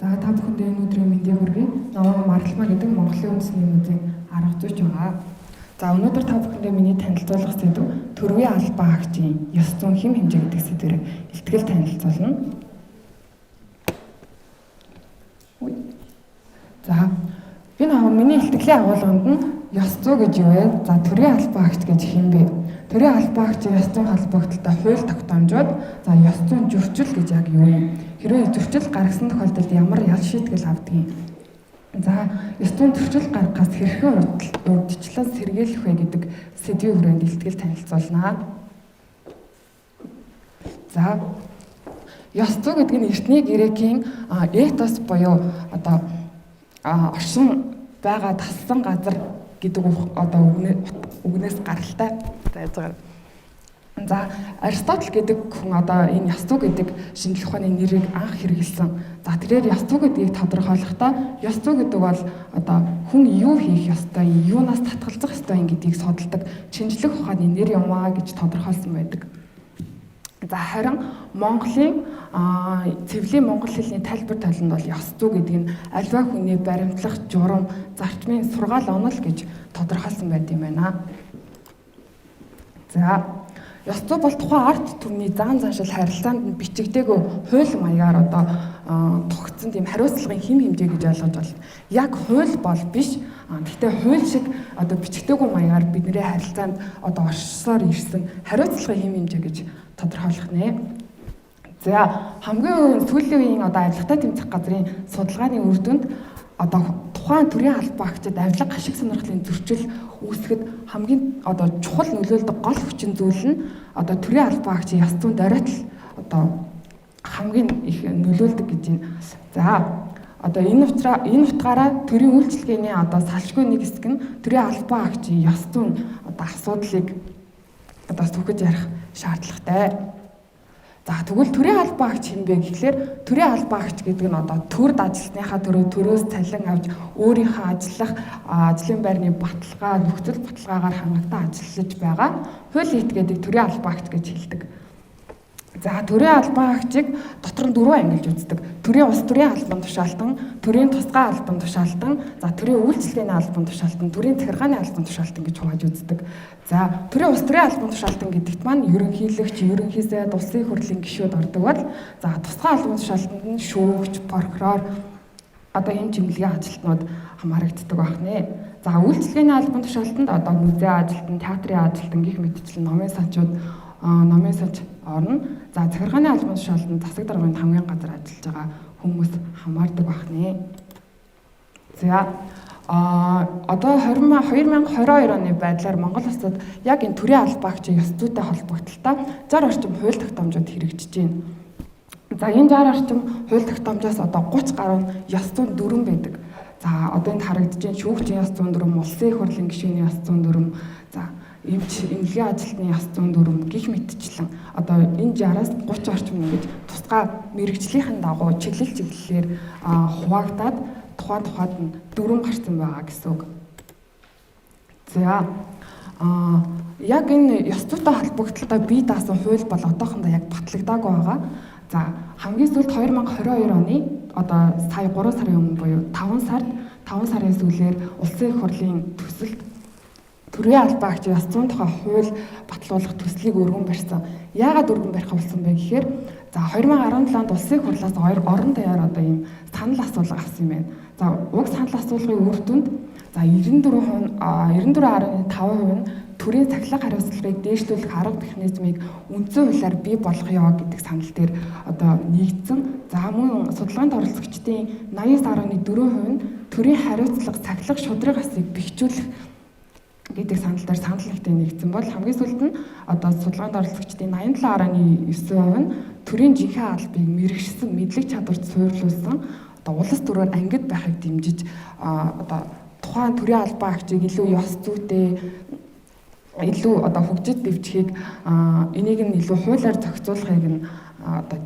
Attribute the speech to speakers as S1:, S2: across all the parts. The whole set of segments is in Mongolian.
S1: За та бүхэндээ энэ өдрийн мэндийг хүргэе. Намайг Марлмаа гэдэг Монголын үндэсний музейн арга зүйч байгаа. За өнөөдөр та бүхэндээ миний танилцуулах сэдв төрийн албан хаагчийн ёс зүйн хэм хэмжээ гэдэг сэдвээр илтгэл танилцуулна. За би миний илтгэлийн агуулганд нь ёс зүй гэж юу вэ? За төрийн албан хаагч гэж хэм бэ? Төрийн албан хаагчийн ёс зүйн холбогдлолтой хууль тогтоомжууд за ёс зүйн зөрчил гэж яг юу вэ? Хэрвээ зөрчил гаргасан тохиолдолд ямар ял шийтгэл авдгийг. За ёс зүйн зөрчил гаргахаас хэрхэн урьдчилан сэргийлэх вэ гэдэг сэдвийн хүрээнд илтгэл танилцуулнаа. За ёс зүй гэдэг нь эртний грекийн этос буюу одоо оршин байгаа тассан газар гэдэг үгнээс гаралтай. За Аристотель гэдэг хүн энэ ёс зүй гэдэг шинжлэх ухааны нэрийг анх хэрэглэсэн. За тэрээр ёс зүй гэдгийг тодорхойлохдоо ёс зүй гэдэг бол хүн юу хийх ёстой, юунаас татгалзах ёстой гэдгийг судалдаг шинжлэх ухааны нэр юм аа гэж тодорхойлсон байдаг. За харин Монголын цэвлийн монгол хэлний тайлбар толинд бол ёс зүй гэдэг нь альва хүний баримтлах журам, зарчмын сургаал онол гэж тодорхойлсон байт юм байна. За ёс зүй бол тухайн арт түмний зан заншил харилцаанд нь бичигдээгүй хууль маягаар тогтсон тийм хариуцлагын хэм хэмжээ гэж ойлгож байна. Яг хууль бол биш. Гэхдээ хууль шиг бичигдээгүй маягаар бидний харилцаанд оршсоор ирсэн хариуцлагын хэм хэмжээ гэж тодорхойлох нэ. За хамгийн сүүлийн үеийн авилгатай тэмцэх газрын судалгааны үр дүнд тухайн төрийн албан хаагчид авилга ашиг сонирхлын зөрчил үүсгэхэд хамгийн чухал нөлөөлдөг гол хүчин зүйл нь төрийн албан хаагчийн ёс зүйн доройтол хамгийн их нөлөөлдөг гэж байна. За энэ утгаараа төрийн үйлчилгээний салшгүй нэг хэсэг нь төрийн албан хаагчийн ёс зүйн асуудлыг сүгэж ярих шаардлагатай. За тэгвэл төрийн албан хаагч хэм бэ гэхлээр төрийн албан хаагч гэдэг нь төрд ажилтныхаа төрөөс цалин авч өөрийнхөө ажлын байрны баталгаа, нөхцөл баталгаагаар хангалттай ажиллаж байгаа хуулийн этгээдийг төрийн албан хаагч гэж хэлдэг. За төрийн албан хаагчийг дотор нь дөрвөн ангилж үздэг. Төрийн улс төрийн албан тушаалтан, төрийн тусгай албан тушаалтан, за төрийн үйлчилгээний албан тушаалтан, төрийн захиргааны албан тушаалтан гэж хувааж үздэг. За төрийн улс төрийн албан тушаалтан гэдэгт маань ерөнхийлөгч, ерөнхий сайд, улсын их хурлын гишүүд ордог бол за тусгай албан тушаалтанд нь шүүгч, прокурор энэ чиглэлийн ажилтнууд хамаарагддаг байна. За үйлчилгээний албан тушаалтанд музей ажилтан, театрын ажилтан гэх мэтчлэн номын санч орно. За захиргааны албан тушаалтанд засаг даргын хамгийн газар ажиллаж байгаа хүмүүс хамаардаг байна. За 2022 оны байдлаар Монгол улсад яг энэ төрийн албан хаагчийн ёс зүйтэй холбогдлолтой 60 орчим хууль тогтоомжууд хэрэгжиж байна. За энэ 60 орчим хууль тогтоомжоос 30 гаруй нь ёс зүйн дүрэн байдаг. За энд харагдаж байна шүүгчийн ёс зүйн дүрэн, улсын их хурлын гишүүний ёс зүйн дүрэн, за эмнэлгийн ажилтны ёс зүйн дүрэн гих мэтчлэн энэ 60-аас 30 орчим ингэж тусгай мэрэгжлийнхэн дагуу чиглэлээр хуваагдаад тухайд нь дүрэн гарсан байгаа гэсэн үг. За яг энэ ёс зүйтэй холбогдлолтой бие даасан хууль бол одоохондоо яг батлагдаагүй байгаа. За хамгийн сүүлд 2022 оны сая 3 сарын өмнө буюу 5 сарын сүүлээр улсын их хурлын төсөлд төрийн албан хаагчийн ёс зүйн тухай хууль батлуулах төслийг өргөн барьсан. Яагаад өргөн барих болсон бэ гэхээр за 2017 онд улсын их хурлаас орон даяар ийм санал асуулга авсан юм байна. За уг санал асуулгын үр дүнд за 94.5% нь төрийн цахилгаан хариуцлагыг дээшлүүлэх арга механизмыг үндсэн хуулиар бий болгоё гэдэг санал дээр нэгдсэн. За мөн судалгаанд оролцогчдын 89.4% нь төрийн хариуцлага цахилгаан шудраг асыг бэхжүүлэх гэдэг санал дээр санал нэгтээ нэгдсэн бол хамгийн сүүлд нь судалгаанд оролцогчдын 87.9% нь төрийн жинхэнэ албыг мэрэгшсэн мэдлэг чадварт суйрлуулсан улс төрөөр ангид байхыг дэмжиж тухайн төрийн албан хаагчийг илүү ёс зүйтэй илүү хөгжиж дэвжихийг энийг нь илүү хуулиар зохицуулахыг нь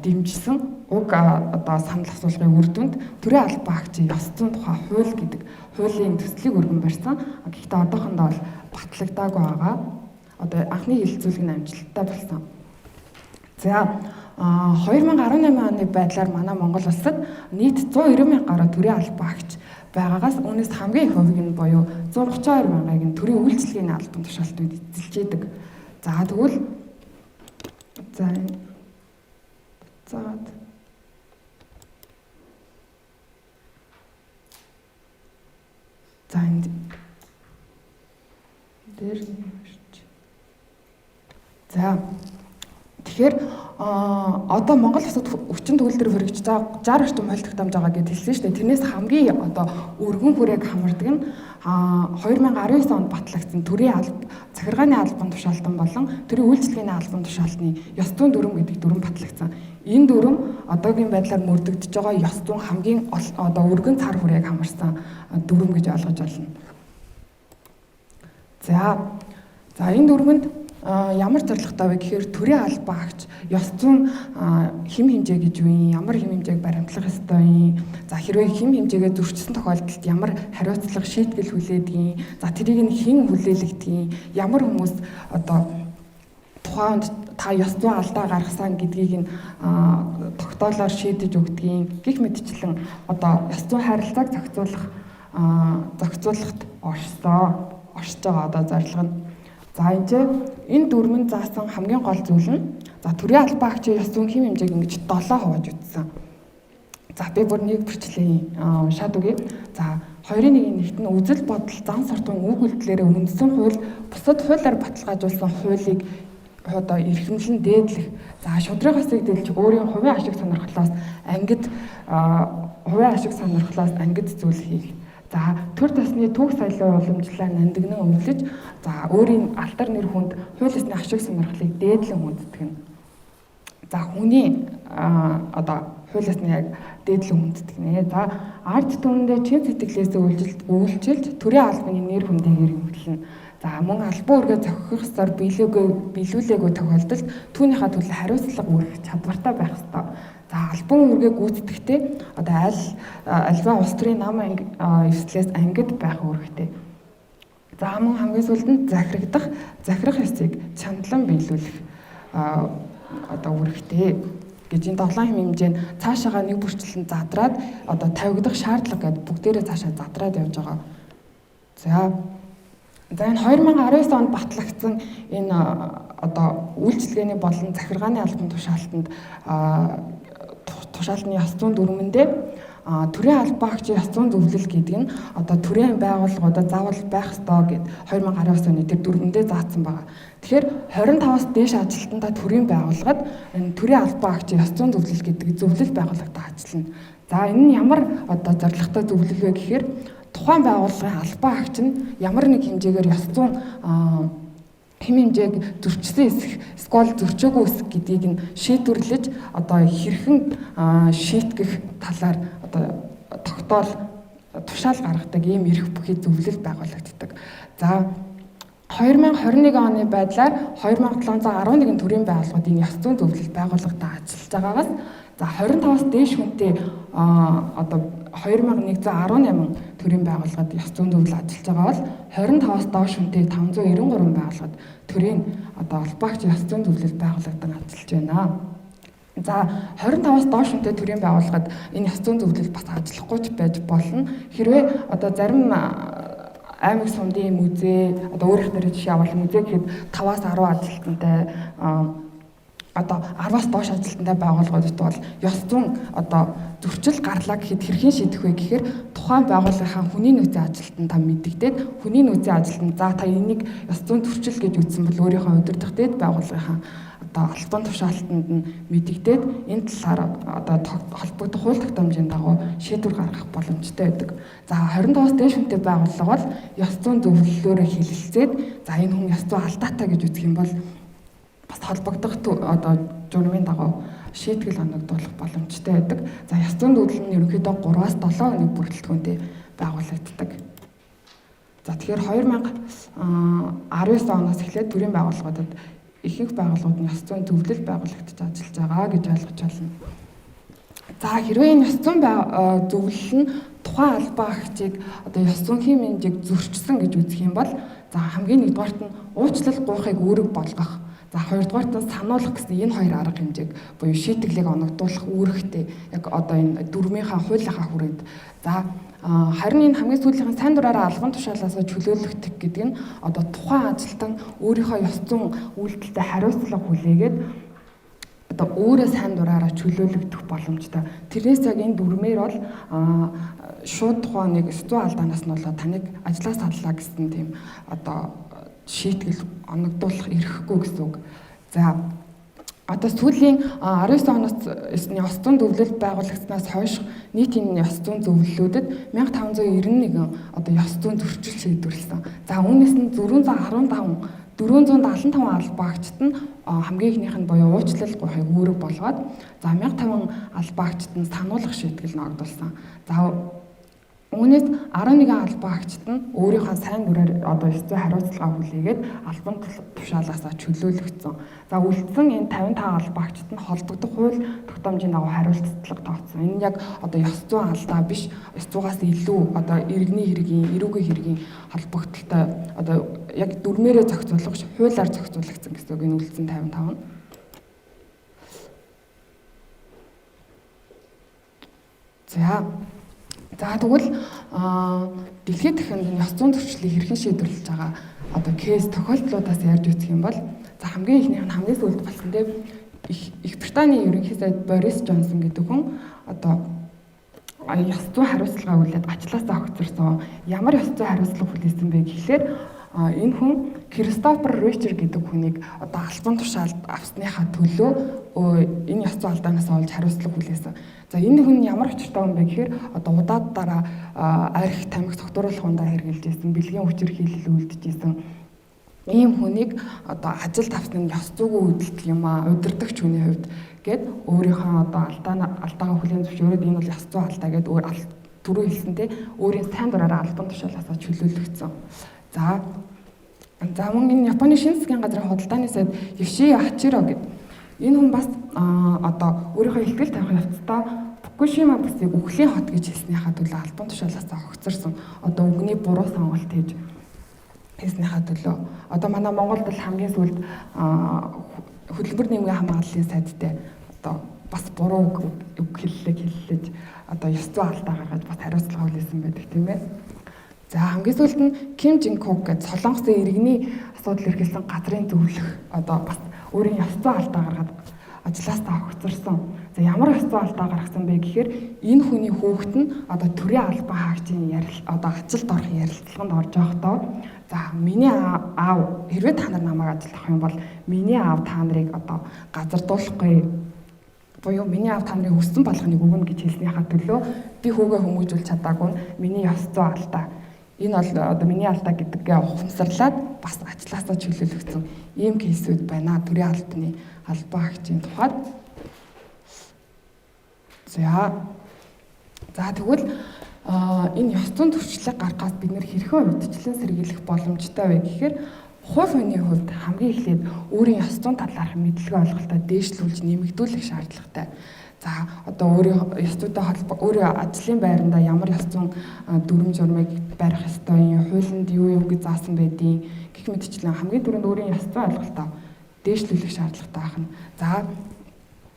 S1: дэмжсэн уг санал асуулгын үр дүнд төрийн албан хаагчийн ёс зүйн тухай хууль гэдэг хуулийн төслийг өргөн барьсан. Гэхдээ одоохондоо бол батлагдаагүй байгаа. Анхны хилцүүлэг нь амжилттай болсон. За 2018 оны байдлаар манай Монгол улсад нийт 190 мянга гаруй төрийн албан агч байгаагаас үүнээс хамгийн их хувийг нь буюу 132 мянгаыг нь төрийн үйлчлэгийн албан тушаалтанд эзэлж идэг. За тэгвэл энд дээр тэгэхээр одоо Монгол улсад өвчин төгөлдөр хүрэгч 60 орчим хууль тогтоомж байгаа гэж хэлсэн шүү дээ. Тэрнээс хамгийн одоо өргөн хүрээг хамардаг нь 2019 онд батлагдсан төрийн захиргааны албан тушаалтан болон төрийн үйлчлэгийн албан тушаалтны ёс зүйн дүрм гэдэг дүрм батлагдсан. Энэ дүрм одоогийн байдлаар мөрдөгдөж байгаа ёс зүйн хамгийн одоо өргөн цар хүрээг хамарсан дүрм гэж ойлгож байна. За энэ дүрмэнд ямар зорилготой вэ гэхээр төрийн албан агч ёс зүйн хэм хэмжээ гэж юу юм, ямар хэм хэмжээг баримтлах ёстой юм, за хэрвээ хэм хэмжээгээ зөрчсөн тохиолдолд ямар хариуцлага шийтгэл хүлээдгийг, за тэрийг нь хэн хүлээлгдгийг, ямар хүмүүс одоо тухайд та ёс зүйн алдаа гаргасан гэдгийг нь тогтоолоор шийдэж өгдгийг гэх мэтчлэн одоо ёс зүйн харилцааг зохицуулахад оршиж байгаа одоо зорилго нь. За энэ дүрмэнд заасан хамгийн гол зүйл нь за төрийн албан агчийн ёс зүйн хэм хэмжээг ингэж 7 хувааж үзсэн. За би бүр нэг бүрчлээ уншаад өгье. За 2.1-т нь үзэл бодол зан суртахуун үг үйлдэлээр үндсэн хууль бусад хуулиар баталгаажуулсан хуулийг одоо эрхэмлэн дээдлэх. За шудраг хосыг дэлж өөрийн хувийн ашиг сонирхлоос ангид зүйл хийх. За төр тосны түүх соёлын уламжлалаар нандинан өмлөж за өөрийн алдар нэр хүнд хууль ёсны ашиг сонирхлыг дээдлэн хүндэтгэх нь. За хүний одоо хууль ёсны яг дээдлэн хүндэтгэх нэ. За ард түмэндээ чин сэтгэлээс үйлчилж төрийн албаны нэр хүндийг эргэмлэнэ. За мөн албан үүргээ зохих ёсоор биелүүлээгүй тохиолдолд түүнийхээ төлөө хариуцлага үүрэх чадвартай байх ёстой. За албан үүргээ гүйцэтгэхдээ одоо альва улс төрийн нам эвслээс ангид байх үүрэгтэй. За мөн хамгийн сүүлд нь захирах ёсыг чандлан биелүүлэх одоо үүрэгтэй гэж энэ 7 хэм хэмжээ нь цаашаага нэг бүрчлэн задраад одоо тавигдах шаардлага гэдээ бүгдээрээ цаашаа задраад явж байгаа. За энэ 2019 онд батлагдсан энэ одоо үйлчлэгээний болон захиргааны албан тушаалтанд тушаалтны ёс зүйн дүрмэндээ төрийн албан агчийн ёс зүйн зөвлөл гэдэг нь одоо төрийн байгууллагуудад заавал байх ёстой гэд 2019 оны тэр дүрмэндээ заасан байгаа. Тэгэхээр 25-аас дээш ажилтнаа төрийн байгууллагад энэ төрийн албан агчийн ёс зүйн зөвлөл гэдэг зөвлөл байгууллагад ажиллана. За энэ нь ямар одоо зорилготой зөвлөл вэ гэхээр тухайн байгууллагын албан агч нь ямар нэг хэмжээгээр ёс зүйн хэм хэмжээг зөрчсөн эсвэл зөрчөөгүй эсэх гэдгийг нь шийдвэрлэж одоо хэрхэн шийтгэх талаар одоо тогтоол тушаал гаргадаг ийм эрх бүхий зөвлөл байгуулагддаг. За 2021 оны байдлаар 2711 төрийн байгууллагуудын ёс зүйн зөвлөл байгууллагатай ажиллаж байгаагаас за 25-аас дээш хүнтэй одоо 2118 төрийн байгууллагад ёс зүйн зөвлөл ажиллаж байгаа бол 25-аас доош хүнтэй 593 байгууллагад төрийн одоо албан агчийн ёс зүйн зөвлөл байгууллагад ажиллаж байна. За 25-аас доош хүнтэй төрийн байгууллагад энэ ёс зүйн зөвлөл бас ажиллахгүй ч байж болно. Хэрвээ одоо зарим аймаг сумдын музей одоо өөрийнх нь жишээ авал музей гэхэд 5-аас 10 ажилтнтай одоо 10-аас доош ажилтнтай байгууллагуудад бол ёс зүйн одоо зөрчил гарлаа гэхэд хэрхэн шийдэх вэ гэхээр тухайн байгууллагынхаа хүний нөөцийн ажилтнаа мэддэгдээд хүний нөөцийн ажилтнаа за та энийг ёс зүйн зөрчил гэж үзсэн бол өөрийнхөө удирдах дэд байгууллагынхаа одоо албан тушаалтанд нь мэддэгдээд энэ талаар одоо холбогдох хууль тогтоомжийн дагуу шийдвэр гаргах боломжтой байдаг. За 25-аас дээш хүнтэй байгууллага бол ёс зүйн зөвлөлөөрөө хэлэлцээд за энэ хүн ёс зүйн алдаатай гэж үзэх юм бол бас холбогдох одоо журмын дагуу шийтгэл оногдуулах боломжтой байдаг. За ёс зүйн зөвлөл нь ерөнхийдөө 3-аас 7 өдрийн бүрэлдэхүүнтэй байгуулагддаг. За тэгэхээр 2019 оноос эхлээд төрийн байгууллагуудад ихэнх байгууллагууд нь ёс зүйн зөвлөл байгуулагдаж ажиллаж байгаа гэж ойлгож байна. За хэрвээ энэ ёс зүйн зөвлөл нь тухайн албан агчийг одоо ёс зүйн хэм хэмжээг зөрчсөн гэж үзэх юм бол за хамгийн нэгдүгээрт нь уучлал гуйхыг үүрэг болгох. За хоёрдугаарт нь сануулгах гэсэн энэ хоёр арга хэмжээг буюу шийтгэлийг оногдуулах үүрэгтэй яг одоо энэ дүрмийнхаа хуулийнхаа хүрээнд. За харин энэ хамгийн сүүлийнхэн сайн дураараа албан тушаалаас чөлөөлөгдөх гэдэг нь одоо тухайн ажилтан өөрийнхөө ёс зүйн үйлдэлтэй хариуцлага хүлээгээд одоо өөрөө сайн дураараа чөлөөлөгдөх боломжтой. Тэрнээс яг энэ дүрмээр бол шууд тухайн нэг ёс зүйн алдаанаас нь болоод таныг ажлаас таллаа гэсэн тийм одоо шийтгэл оногдуулах эрхгүй гэсэн үг. За одоо сүүлийн 19 оноос ёс зүйн зөвлөл байгуулагдсанаас хойш нийтийн ёс зүйн зөвлөлүүдэд 1591 одоо ёс зүйн зөрчил шийдвэрлсэн. За үүнээс нь 475 албаагчид нь хамгийн ихнийх нь буюу уучлал гуйхыг үүрэг болгоод за 1050 албаагчид нь сануулгах шийтгэл ногдуулсан. За үүнээс 11 албаагчид нь өөрийнхөө сайн дураар одоо ёс зүйн хариуцлага хүлээгээд албан тушаалаас чөлөөлөгдсөн. За үлдсэн энэ 55 албаагчид нь холбогдох хууль тогтоомжийн дагуу хариуцлага тогтсон. Энэ яг одоо ёс зүйн алдаа биш, ёс зүйгаас илүү одоо иргэний хэргийн, эрүүгийн хэргийн холбогдолтой одоо яг дүрмээрээ зохицуулах, хуулиар зохицуулагдсан гэсэн үг энэ үлдсэн 55 нь. За тэгвэл дэлхийн дахинд ёс зүйн зөрчлийг хэрхэн шийдвэрлэж байгаа одоо кейс тохиолдлуудаас ярьж үзэх юм бол за хамгийн ихнийх нь хамгийн сүүлд болсон тийм Их Британий ерөнхий сайд Борис Джонсон гэдэг хүн одоо ёс зүйн хариуцлага хүлээд ажлаасаа огцорсон. Ямар ёс зүйн хариуцлага хүлээсэн бэ гэхлээр энэ хүн Кристофер Ричер гэдэг хүнийг одоо албан тушаалд авсныхаа төлөө энэ ёс зүйн алдаанаас олж хариуцлага хүлээсэн. За энэ хүн ямар учиртай хүн бэ гэхээр одоо удаадараа арх тамхи тогтворуулах ундаа хэрэгжилжсэн, бэлгийн хүчээр хийлэл үлдчихсэн ийм хүнийг одоо ажилд авсан нь ёс зүйн үйлдэл юм аа, удирдахч хүний хувьд гээд өөрийнхөө одоо алдаагаа хүлээн зөвшөөрөөд энэ бол ёс зүйн алдаа гээд түрүү хэлсэнтэй өөрийн сайн дураараа албан тушаалаас чөлөөлөгдсөн. За мөн энэ Японы шинэ засгийн газрын худалдааны сайд Yoshio Hachiro гэдэг энэ хүн бас одоо өөрийнхөө ихтгэл тавих явцдаа Фукушима бүсийг үхлийн хот гэж хэлснийхаа төлөө албан тушаалаас огцорсон. Одоо үгний буруу сонголт хийж хийснийхаа төлөө одоо манай Монголд бол хамгийн сүүлд хөдөлмөр нийгмийн хамгааллын сайдтай одоо бас буруу үг хэллэж одоо ёс зүйн алдаа гаргаж бас хариуцлага хүлээсэн байдаг тийм ээ. За хамгийн сүүлд нь Ким Жинкук гэж Солонгосын иргэний асуудал эрхэлсэн газрын зөвлөх одоо бас өөрийн ёс зүйн алдаа гаргаад ажлаасаа огцорсон. За ямар ёс зүйн алдаа гаргасан бэ гэхээр энэ хүний хүүхэд нь одоо төрийн албан хаагчийн одоо ажилд орох ярилцлаганд орж байхдаа за миний аав хэрвээ та нар намайг ажиллах юм бол миний аав та нарыг одоо газардуулахгүй буюу миний аав та нарын хүссэн болгоныг өгнө гэж хэлснийхаа төлөө би хүүгээ хүмүүжүүлж чадаагүй нь миний ёс зүйн алдаа. Энэ бол одоо миний алдаа гэдгээ ухамсарлаад бас ажлаасаа чөлөөлөгдсөн ийм кейсүүд байна. Төрийн албаны албан хаагчийн тухайд. За тэгвэл энэ ёс зүйн зөрчлийг гаргахаас бид нэр хэрхэн урьдчилан сэргийлэх боломжтой вэ гэхээр хувь хүний хувьд хамгийн эхлээд өөрийн ёс зүйн талаарх мэдлэгээ ойлголтоо дээшлүүлж нэмэгдүүлэх шаардлагатай. За одоо өөрийн ёс зүйтэй холбоо өөрийн ажлын байранда ямар ёс зүйн дүрм журмыг барих ёстой юм, хуулинд юу гэж заасан байдгийг гэх мэтчлэн хамгийн түрүүнд өөрийн ёс зүйн ойлголтоо дээшлүүлэх шаардлагатай байна. За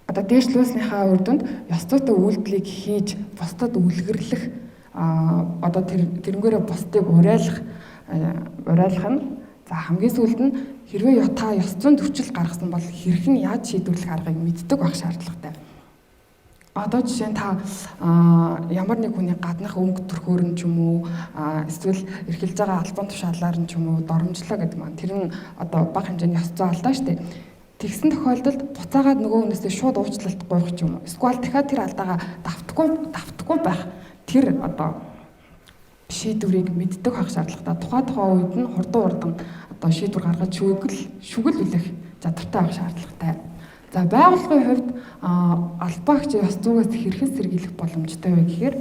S1: одоо дээшлүүлснийхаа үр дүнд ёс зүйтэй үйлдэлийг хийж бусдад үлгэрлэх одоо тэрнгээрээ бусдыг уриалах нь за хамгийн сүүлд нь хэрвээ та ёс зүйн зөрчил гаргасан бол хэрхэн яаж шийдвэрлэх аргыг мэддэг байх шаардлагатай. Одоо жишээ нь та ямар нэг хүний гаднах өнгө төрхөөр нь ч юм уу эсвэл эрхэлж байгаа албан тушаалаар нь ч юм уу доромжлоо гэдэг маань тэр нь одоо бага хэмжээний ёс зүйн алдаа шүү дээ. Тэгсэн тохиолдолд буцаагаад нөгөө хүнээсээ шууд уучлалт гуйх ч юм уу. Эсвэл дахиад тэр алдаагаа давтахгүй байх тэр одоо шийдвэрийг мэддэг байх шаардлагатай. Тухайн үед нь хурдан одоо шийдвэр гаргаж шүгэл үлэх чадвартай байх шаардлагатай. За байгууллагын хувьд албаагч ёс зүйгээс хэрхэн сэргийлэх боломжтой вэ гэхээр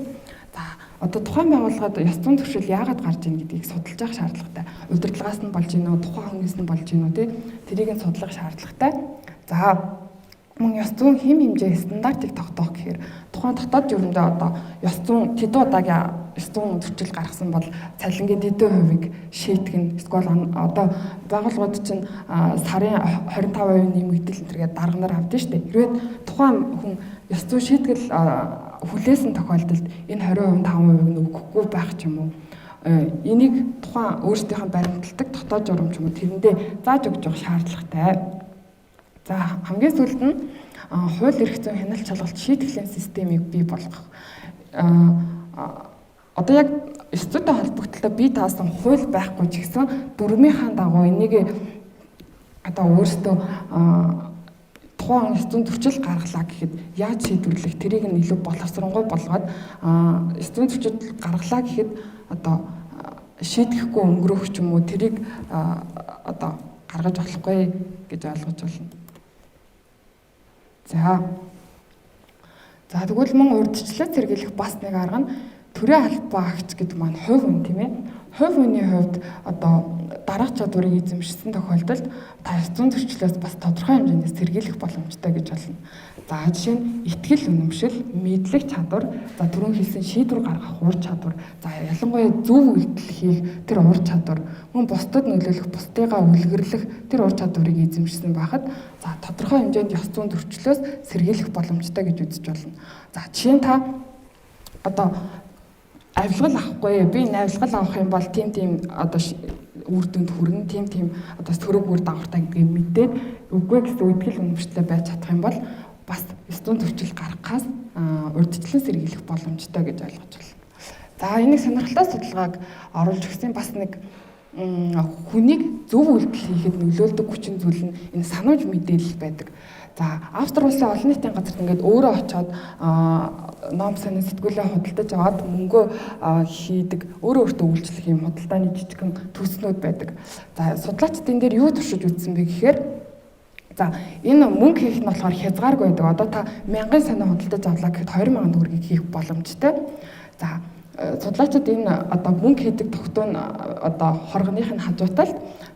S1: за одоо тухайн байгууллагад ёс зүйн зөрчил яагаад гарч ийн гэдгийг судалж явах шаардлагатай. Удирдлагаас нь болж гинөө, тухайн хүнээс нь болж гинөө тэрийг нь судлах шаардлагатай. За мөн ёс зүйн хэм хэмжээ стандартыг тогтоох гэхээр тухайн дотоод журмдаа одоо ёс зүйн тэдүү удаагийн ёс зүйн зөрчил гаргасан бол цалингийн тэдүү хувийг шийтгэн эсвэл одоо байгууллагууд чинь сарын 25% нэмэгдэл энтергээд дарганаар авдсан шүү дээ. Хэрвээ тухайн хүн ёс зүйн шийтгэл хүлээсэн тохиолдолд энэ 20% 5% нь өгөхгүй байх ч юм уу, энийг тухайн өөрсдийнхөө баримталдаг дотоод журам ч юм уу тэрэндээ зааж өгч явах шаардлагатай. За хамгийн сүүлд нь хууль эрх зүйн хяналт шалгалт шийтгэлийн системийг бий болгох. Одоо яг ёс зүйтэй холбогдлоо бий таасан хууль байхгүй ч гэсэн дүрмийнхаа дагуу энийг одоо өөрсдөө тухайн ёс зүйн зөрчил гаргалаа гэхэд яаж шийдвэрлэх тэрийг нь илүү боловсронгуй болгоод ёс зүйн зөрчил гаргалаа гэхэд одоо шийдэхгүй өнгөрөх ч юм уу тэрийг одоо гаргаж болохгүй гэж ойлгож байна. За тэгвэл мөн урьдчилан сэргийлэх бас нэг арга нь төрийн албаа агч гэдэг маань хувь хүн тийм ээ. Хувь хүний хувьд одоо дараах чадварыг эзэмшсэн тохиолдолд та ёс зүйн зөрчлөөс бас тодорхой хэмжээнд сэргийлэх боломжтой гэж болно. За жишээ нь итгэл үнэмшил, мэдлэг чадвар, за түрүүн хэлсэн шийдвэр гаргах ур чадвар, за ялангуяа зөв үйлдэл хийх тэр ур чадвар, мөн бусдад нөлөөлөх, бусдыгаа үлгэрлэх тэр ур чадварыг эзэмшсэн байхад за тодорхой хэмжээнд ёс зүйн зөрчлөөс сэргийлэх боломжтой гэж үзэж болно. За жишээ нь та одоо авилгал авахгүй, би энэ авилгал авах юм бол тийм одоо үр дүнд хүрнэ, тийм одоо сөрөг үр дагавартай гэдгийг мэдээд үгүй гэсэн үтгэл үнэмшлээ байж чадах юм бол бас ёс зүйн зөрчил гаргахаас урьдчилан сэргийлэх боломжтой гэж ойлгож байна. За энийг сонирхолтой судалгааг оруулж өгсөн бас нэг хүнийг зөв үйлдэл хийхэд нөлөөлдөг хүчин зүйл нь энэ санамж мэдээлэл байдаг. За Австри улсын олон нийтийн газарт ингээд өөрөө очиод ном сонин сэтгүүлээ худалдаж аваад мөнгөө хийдэг, өөртөө үйлчлэх юм худалдааны жижигхэн төслүүд байдаг. За судлаачид энэ дээр юу туршиж үзсэн бэ гэхээр за энэ мөнгө хийх нь болохоор хязгааргүй байдаг. Одоо та 1000 сонин худалдаж авлаа гэхэд 20,000 төгрөгийг хийх боломжтой. За судлаачид энэ одоо мөнгө хийдэг тогтвол одоо хоргоных нь хажуутал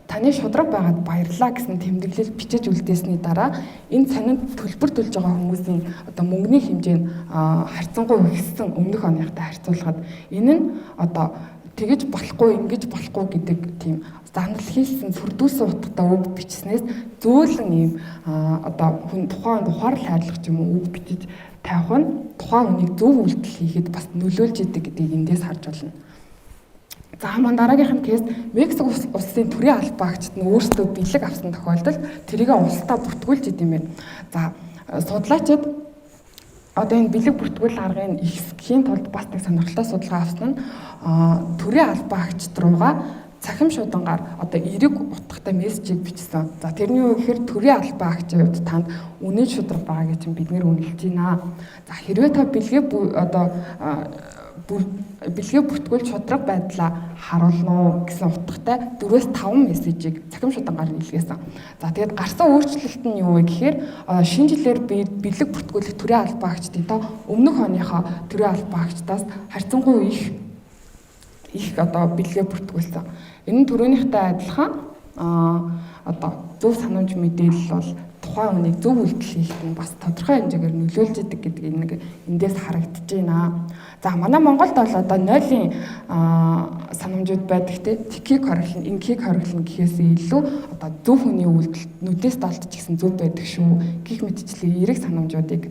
S1: таны шудраг байгаад баярлаа гэсэн тэмдэглэл бичиж үлдээсний дараа энэ цанинд төлбөр төлж байгаа хүмүүсийн одоо мөнгөний хэмжээ нь харьцангуй ихссэн өмнөх оныхтай харьцуулахад энэ нь одоо тэгэж болохгүй, ингэж болохгүй гэдэг тийм занал хийсэн сүрдүүлсэн утгатай үг бичснээс зөөлөн ийм одоо хүн тухайн ухаалал хайрлах юм уу үг бичиж тавих нь тухайн хүнийг зөв үйлдэл хийхэд бас нөлөөлж идэг гэдгийг эндээс харж байна. За маань дараагийнх нь кейс Мексик улсын төрийн албаагчид нь өөрсдөө бэлэг авсан тохиолдолд тэрийг улсдаа бүртгүүлж идэм байна. За судлаачид одоо энэ бэлэг бүртгүүл аргыг ихсгэхийн тулд бас нэг сонирхолтой судалгаа авсан нь төрийн албаагчид руугаа цахим шуудангаар одоо эрэг утгатай мессежийг бичсэн. За тэрний үг гэхээр төрийн албаагчийн хувьд танд үнэн шударга байгааг чинь бид нэр үнэлж байна. За хэрвээ та бэлгээ бүртгүүлж шударга байдлаа харуулна уу гэсэн утгатай 4-5 мессежийг цахим шуудангаар илгээсэн. За тэгээд гарсан өөрчлөлт нь юу вэ гэхээр шинэ жилээр бэлэг бүртгүүлэх төрийн албаагчдын тоо өмнөх оныхоо төрийн албаагчдаас харьцангуй их одоо бэлгээ бүртгүүлсэн. Энэ нь түрүүнийхтэй адилхан одоо зөв санамж мэдээлэл бол тухайн хүнийг зөв үйлдэл хийхэд нь бас тодорхой хэмжээгээр нөлөөлж идэг гэдгийг нэг эндээс харагдаж байна. За манай Монголд бол одоо нойлын санамжууд байдаг те тикийг хориглон, инкийг хориглон гэхээсээ илүү одоо зөв хүний үйлдэл нүдээс далдж гисэн зөв байдаг шүү. Гэх мэтчлэн эрэг санамжуудыг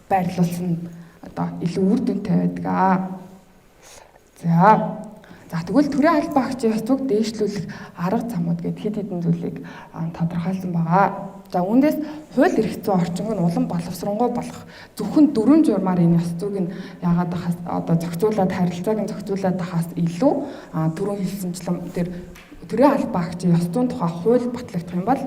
S1: байрлуулсан одоо илүү үр дүнтэй байдаг. За тэгвэл төрийн албаагчийн ёс зүйг дээшлүүлэх арга замууд гэд хэд хэдэн зүйлийг тодорхойлсон байгаа. За үүндээс хууль эрх зүйн орчинг нь улам боловсронгуй болох зөвхөн 4 журмаар энэ ёс зүйг нь яагаад хас одоо зохицуулаад харилцааг нь зохицуулаад тахаас илүү түрүүн хэлсэнчлэн тэр төрийн албаагчийн ёс зүйн тухай хууль батлагдах юм бол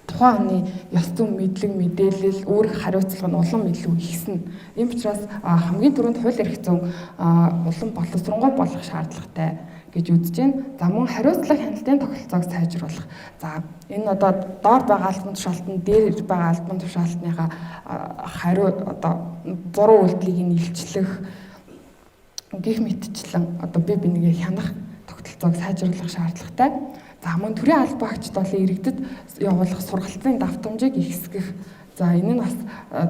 S1: тухайн хүний ёс зүйн мэдлэг мэдээлэл үүрэг хариуцлага нь улам илүү ихснэ. Ийм учраас хамгийн түрүүнд хууль эрх зүйн улам боловсронгуй болох шаардлагатай гэж үзэж байна. За мөн хариуцлага хяналтын тогтолцоог сайжруулах. За энэ одоо доор байгаа албан тушаалтанд дээр байгаа албан тушаалтныхаа хариу одоо буруу үйлдэлийг нь илчлэх гэх мэтчлэн одоо бие бинийгээ хянах тогтолцоог сайжруулах шаардлагатай. За мөн төрийн албан агчид бол иргэдэд явуулах сургалтын давтамжийг ихсгэх. За энэ нь бас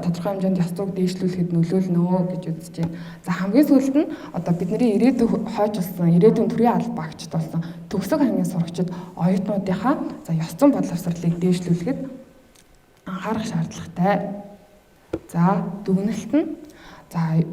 S1: тодорхой хэмжээнд ёс зүйг дээшлүүлэхэд нөлөөлнө гэж үзэж байна. За хамгийн сүүлд нь одоо бидний ирээдүйн хойж болсон ирээдүйн төрийн албан агчид болсон төгсөг ангийн сурагчид оюутнуудынхаа за ёс зүйн боловсролыг дээшлүүлэхэд анхаарах шаардлагатай. За дүгнэлт нь за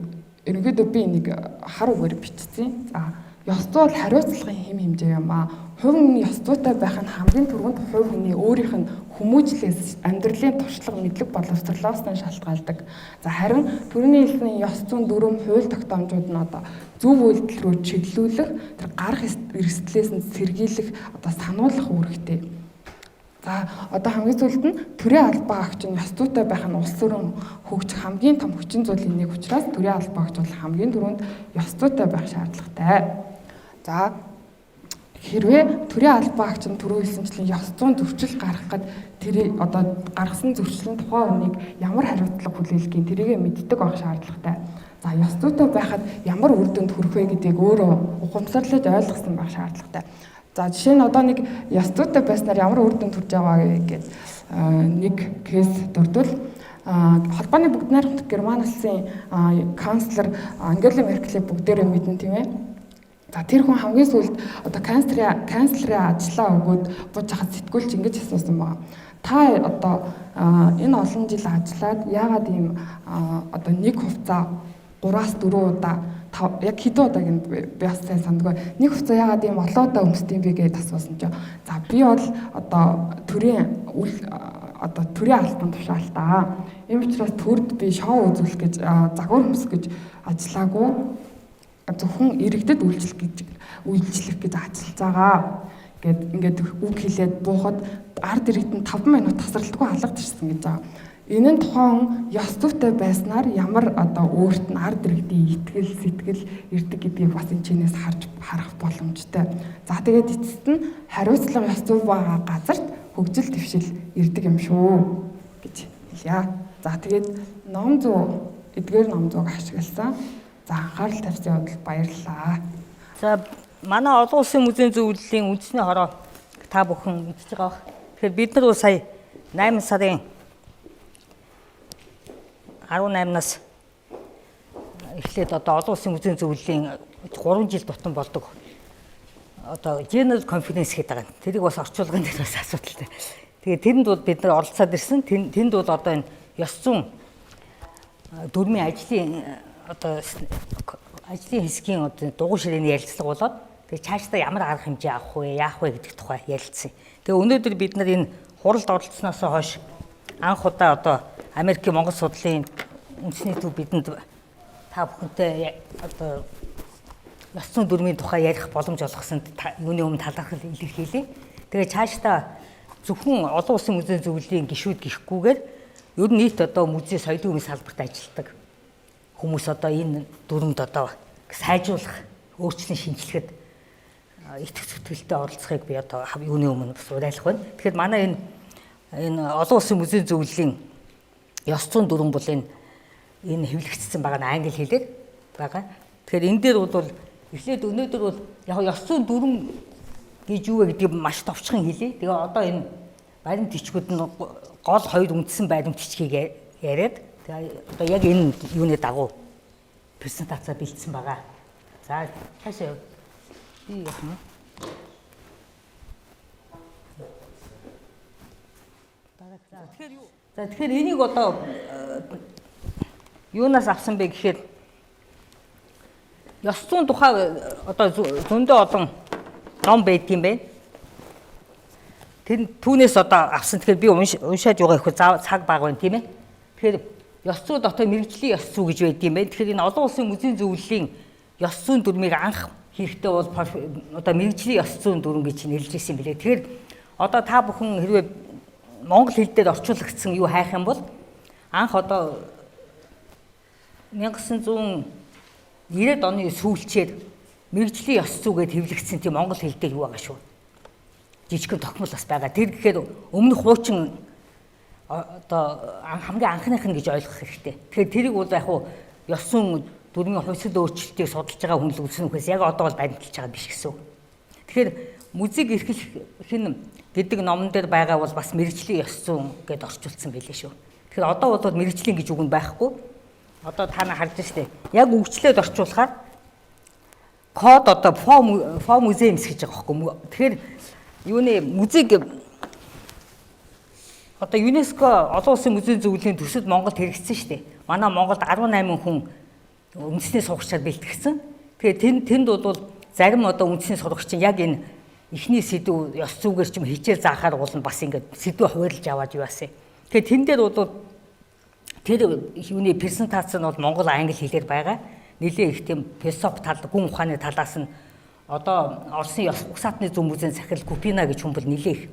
S1: ерөнхийдөө би нэг хар үгээр бичсэн. За ёс зүй бол хариуцлагын хэм хэмжээ юм аа. Хувь хүний ёс зүйтэй байх нь хамгийн түрүүнд хувь хүний өөрийнх нь хүмүүжлээс амьдралын туршлага мэдлэг боловсрлоос нь шалтгаалдаг. За харин түрүүний хэлсэн ёс зүйн дүрм хууль тогтоомжууд нь одоо зөв үйлдэл рүү чиглүүлэх, тэр гарах эрсдлээс нь сэргийлэх одоо сануулгах үүрэгтэй. За одоо хамгийн сүүлд нь төрийн албан агч нь ёс зүйтэй байх нь улс төрийн хөгжих хамгийн том хүчин зүйлийн нэг учраас төрийн албан агч бол хамгийн түрүүнд ёс зүйтэй байх шаардлагатай. За хэрвээ төрийн албан агч нь түрүү хэлсэнчлэн ёс зүйн зөрчил гаргахад тэр одоо гаргасан зөрчлийн тухай хүнийг ямар хариуцлага хүлээлгэхийн тэрийгэ мэддэг байх шаардлагатай. За ёс зүйтэй байхад ямар үр дүнд хүрэх вэ гэдгийг өөрөө ухамсарлаж ойлгосон байх шаардлагатай. За жишээ нь одоо нэг ёс зүйтэй байснаар ямар үр дүнд хүрч байгаа гэдэг нэг кейс дурдвал холбооны бүгд найрамдах Герман улсын канцлер Ангела Меркелийг бүгдээрээ мэднэ тийм ээ. За тэр хүн хамгийн сүүлд одоо канцлерын ажлаа өгөөд бууж хахад сэтгүүлч ингэж асуусан байна. Та одоо энэ олон жил ажиллаад яагаад ийм одоо нэг хувцас 3-4 удаа яг хэдэн удааг нь би бас сайн сандгүй. Нэг хувцас яагаад ийм олон удаа өмсдөм бэ гэж асуусан чинь за би бол одоо төрийн албан тушаалтаа. Ийм учраас төрд би шоу үзүүлэх гэж загвар өмсөх гэж ажиллаагүй. Зөвхөн иргэдэд үйлчлэх гэж ажиллаж байгаа гэд ингээд үг хэлээд буухад ард иргэдэнд 5 минут тасралтгүй алгадчихсан гэж байгаа. Энэ нь тухайн ёс зүйтэй байснаар ямар одоо өөрт нь ард иргэдийн итгэл сэтгэл ирдэг гэдгийг бас энэ чинээс харах боломжтой. За тэгээд эцэст нь хариуцлага ёс зүй байгаа газарт хөгжил дэвшил ирдэг юм шүү гэж хэлье. За тэгээд ном зүй эдгээр ном зүйг ашигласан. За анхаарал тавьсан явдал баярлалаа.
S2: За манай олон улсын музейн зөвлөлийн үндэсний хороо та бүхэн мэдж байгаа. Тэгэхээр бид нар сая 8 сарын 18-наас эхлээд одоо олон улсын музейн зөвлөлийн 3 жил тутам болдог одоо General Conference гэдэг байгаа. Тэрийг бас орчуулгын дээр бас асуудалтай. Тэгээд тэрэнд бол бид нар оролцоод ирсэн. Тэнд бол одоо энэ ёс зүйн дүрмийн ажлын одоо ажлын хэсгийн одоо дугуй ширээний ярилцлага болоод тэгээ цаашдаа ямар арга хэмжээ авах вэ, яах вэ гэдэг тухай ярилцсан. Тэгээ өнөөдөр бид нар энэ хуралд оролцсноос хойш анх удаа одоо Америкийн Монгол судлалын үндэсний төв бидэнд та бүхэнтэй одоо ёс зүйн дүрмийн тухай ярих боломж олгосонд юуны өмнө талархал илэрхийлье. Тэгээ цаашдаа зөвхөн олон улсын музейн зөвлөлийн гишүүд гихгүйгээр ер нь нийт одоо музей соёлын өмнө салбарт ажилладаг хүмүүс одоо энэ дүрмд одоо сайжруулах, өөрчлөн шинжилэхэд итгэх зүтгэлтэй оролцохыг би одоо юуны өмнө бас уриалах байна. Тэгэхээр манай энэ олон улсын музейн зөвлөлийн ёс зүйн дүрм бол энэ хэвлэгдсэн байгаа нь англи хэлээр байгаа. Тэгэхээр энэ дээр бол эхлээд өнөөдөр бол яг ёс зүйн дүрм гэж юу вэ гэдгийг маш товчхон хэлье. Тэгээ одоо энэ баримт бичгүүд нь гол хоёр үндсэн баримт бичгийг яриад тэгээ одоо яг энэ юуны дагуу презентацаа бэлдсэн байгаа. За хаашаа би яах нь? Тэгэхээр энийг одоо юунаас авсан бэ гэхээр ёс зүйн тухай одоо зөндөө олон ном байдгийм бэ. Тэр түүнээс одоо авсан. Тэгэхээр би уншаад байгаа их цаг бага байна тийм ээ. Тэгэхээр ёс зүй дотор мэрэгжлийн ёс зүй гэж байдгийм бэ. Тэгэхээр энэ олон улсын музейн зөвлөлийн ёс зүйн дүрмийг анх хийхдээ бол одоо мэрэгжлийн ёс зүйн дүрм гэж нэрлэж ирсэн билээ. Тэгэхээр одоо та бүхэн хэрвээ монгол хэл дээр орчуулагдсан юу хайх юм бол анх одоо 1990-ад оны сүүлчээр мэрэгжлийн ёс зүйгээд хэвлэгдсэн тийм монгол хэл дээр юу байгаа шүү. Жижигхэн тогтмол бас байгаа. Тэр гэхээр өмнөх хуучин одоо хамгийн анхных нь гэж ойлгох хэрэгтэй. Тэгэхээр тэрийг бол яг хуу ёс зүйн дүрмийн хувьсэл өөрчлөлтийг судалж байгаа хүн л үзсэн үхээс яг одоо бол баримталж байгаа биш гэсэн үг. Тэгэхээр музейг эрхлэх нь гэдэг номон дээр байгаа бол бас мэрэгжлийн ёс зүйн гэдээ орчуулсан байлээ шүү. Тэгэхээр одоо бол мэрэгжлийн гэж үг нь байхгүй. Одоо та нар харж штэ. Яг үгчлээд орчуулахаар код одоо фо музеймс гэж байгаа байхгүй. Тэгэхээр юуны музейг одоо ЮНЕСКО олон улсын музейн зөвлөлийн төсөлд Монголд хэрэгжсэн штэ. Манай Монголд 18 хүн үндэсний сурагчаар бэлтгэсэн. Тэгэхээр тэнд бол зарим одоо үндэсний сурагч яг энэ эхний сэдв ёс зүйгээр ч юм хичээл заахаар бол бас ингээд сэдвээ хуваарлаж аваад юу яасан. Тэгэхээр тэн дээр бол тэр юуны презентац нь бол монгол англи хэлээр байгаа. Нилээ их тийм философи тал, гүн ухааны талаас нь одоо Оросын ёс угсаатны зөв музейн захирал Купина гэж хүн бол нилээ их